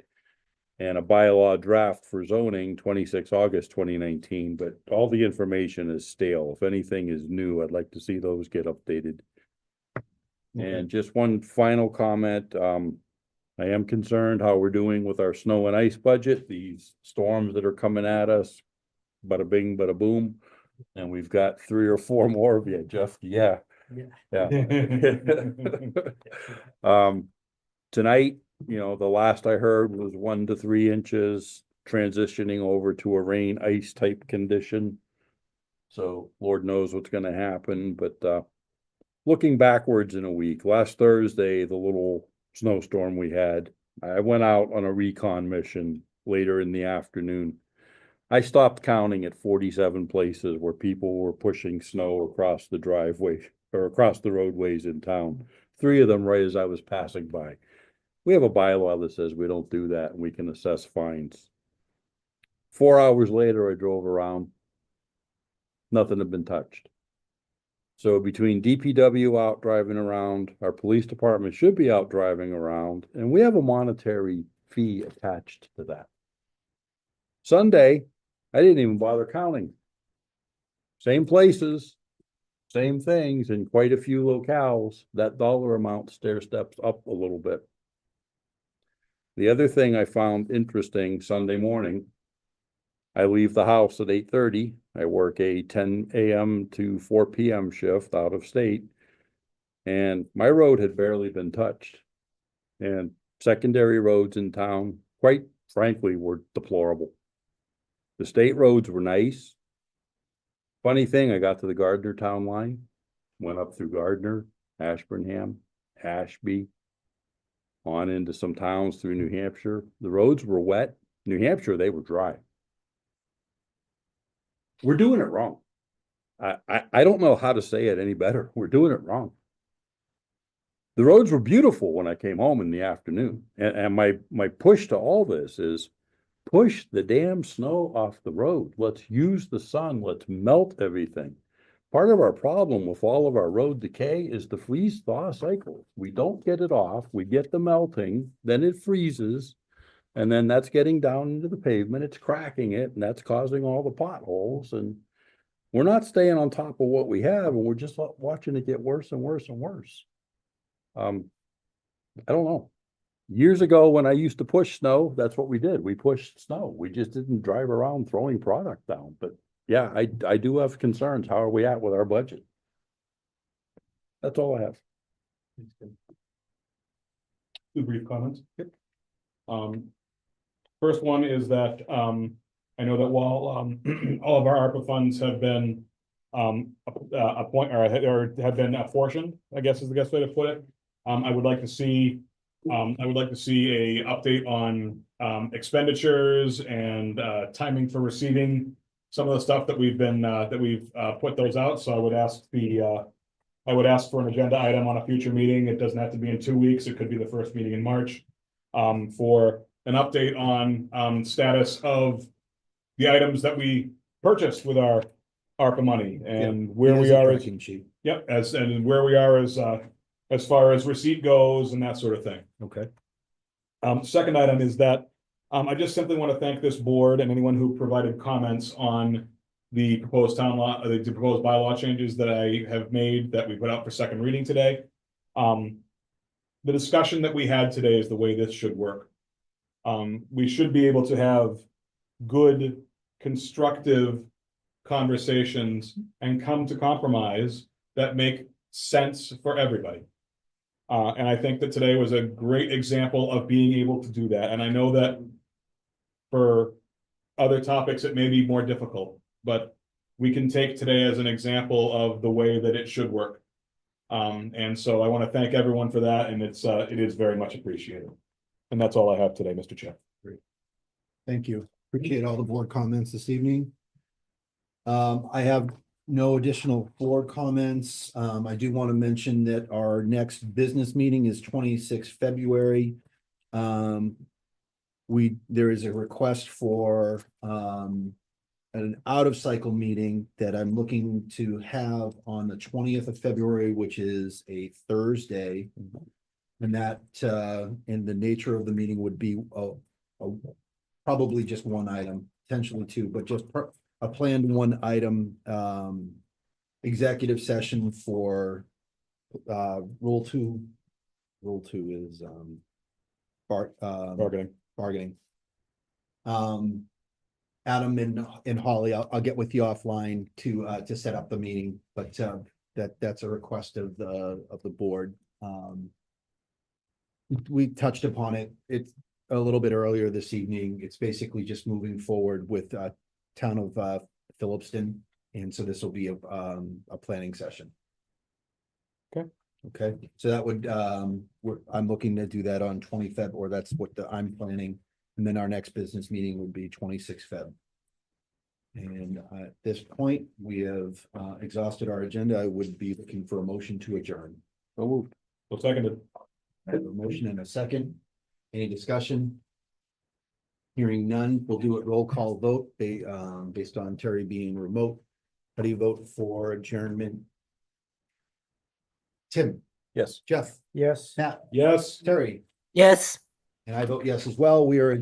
And a bylaw draft for zoning 26 August 2019. But all the information is stale. If anything is new, I'd like to see those get updated. And just one final comment. I am concerned how we're doing with our snow and ice budget. These storms that are coming at us, bada bing, bada boom. And we've got 3 or 4 more of you, Jeff. Yeah. Tonight, the last I heard was 1 to 3 inches, transitioning over to a rain ice type condition. So Lord knows what's going to happen, but looking backwards in a week, last Thursday, the little snowstorm we had, I went out on a recon mission later in the afternoon. I stopped counting at 47 places where people were pushing snow across the driveway or across the roadways in town. 3 of them right as I was passing by. We have a bylaw that says we don't do that and we can assess fines. 4 hours later, I drove around. Nothing had been touched. So between DPW out driving around, our police department should be out driving around, and we have a monetary fee attached to that. Sunday, I didn't even bother counting. Same places, same things, in quite a few locales. That dollar amount stair steps up a little bit. The other thing I found interesting Sunday morning, I leave the house at 8:30. I work a 10 a.m. to 4 p.m. shift out of state, and my road had barely been touched. And secondary roads in town, quite frankly, were deplorable. The state roads were nice. Funny thing, I got to the Gardner town line, went up through Gardner, Ashburnham, Ashby, on into some towns through New Hampshire. The roads were wet. New Hampshire, they were dry. We're doing it wrong. I don't know how to say it any better. We're doing it wrong. The roads were beautiful when I came home in the afternoon. And my push to all this is push the damn snow off the road. Let's use the sun. Let's melt everything. Part of our problem with all of our road decay is the freeze-thaw cycle. We don't get it off. We get the melting, then it freezes. And then that's getting down into the pavement, it's cracking it, and that's causing all the potholes. And we're not staying on top of what we have, and we're just watching it get worse and worse and worse. I don't know. Years ago, when I used to push snow, that's what we did. We pushed snow. We just didn't drive around throwing product down. But yeah, I do have concerns. How are we at with our budget? That's all I have. Two brief comments. Yep. First one is that I know that while all of our ARPA funds have been have been apportioned, I guess is the best way to put it. I would like to see a update on expenditures and timing for receiving some of the stuff that we've been put those out. So I would ask the I would ask for an agenda item on a future meeting. It doesn't have to be in 2 weeks. It could be the first meeting in March. For an update on, status of the items that we purchased with our ARPA money and where we Here's a are. As, tracking sheet. yep, and where we are as far as receipt goes and that sort of thing. Okay. Second item is that, I just simply want to thank this board and anyone who provided comments on the proposed town law, the proposed bylaw changes that I have made that we put out for second reading today. The discussion that we had today is the way this should work. We should be able to have good, constructive conversations and come to compromise that make sense for everybody. And I think that today was a great example of being able to do that. And I know that for other topics, it may be more difficult, but we can take today as an example of the way that it should work. And so I want to thank everyone for that, and it is very much appreciated. And that's all I have today, Mr. Chair. Thank you. Appreciate all the board comments this evening. I have no additional board comments. I do want to mention that our next business meeting is 26th February. There is a request for an out of cycle meeting that I'm looking to have on the 20th of February, which is a Thursday. And that, in the nature of the meeting would be probably just one item, potentially two, but just a planned one item, executive session for, rule two. Rule two is, bargaining. Adam and Holly, I'll get with you offline to set up the meeting, but, that's a request of the board. We touched upon it. It's a little bit earlier this evening. It's basically just moving forward with town of Phillipston, and so this will be a planning session. Okay, so that would I'm looking to do that on 20 Feb, or that's what I'm planning, and then our next business meeting would be 26 Feb. And at this point, we have exhausted our agenda. I would be looking for a motion to adjourn. So moved. So seconded. I have a motion and a second. Any discussion? Hearing none, we'll do a roll call vote based on Terry being remote. How do you vote for adjournment? Tim? Yes. Jeff? Yes. Matt? Yes. Terry? Yes. And I vote yes as well. We are adjourned.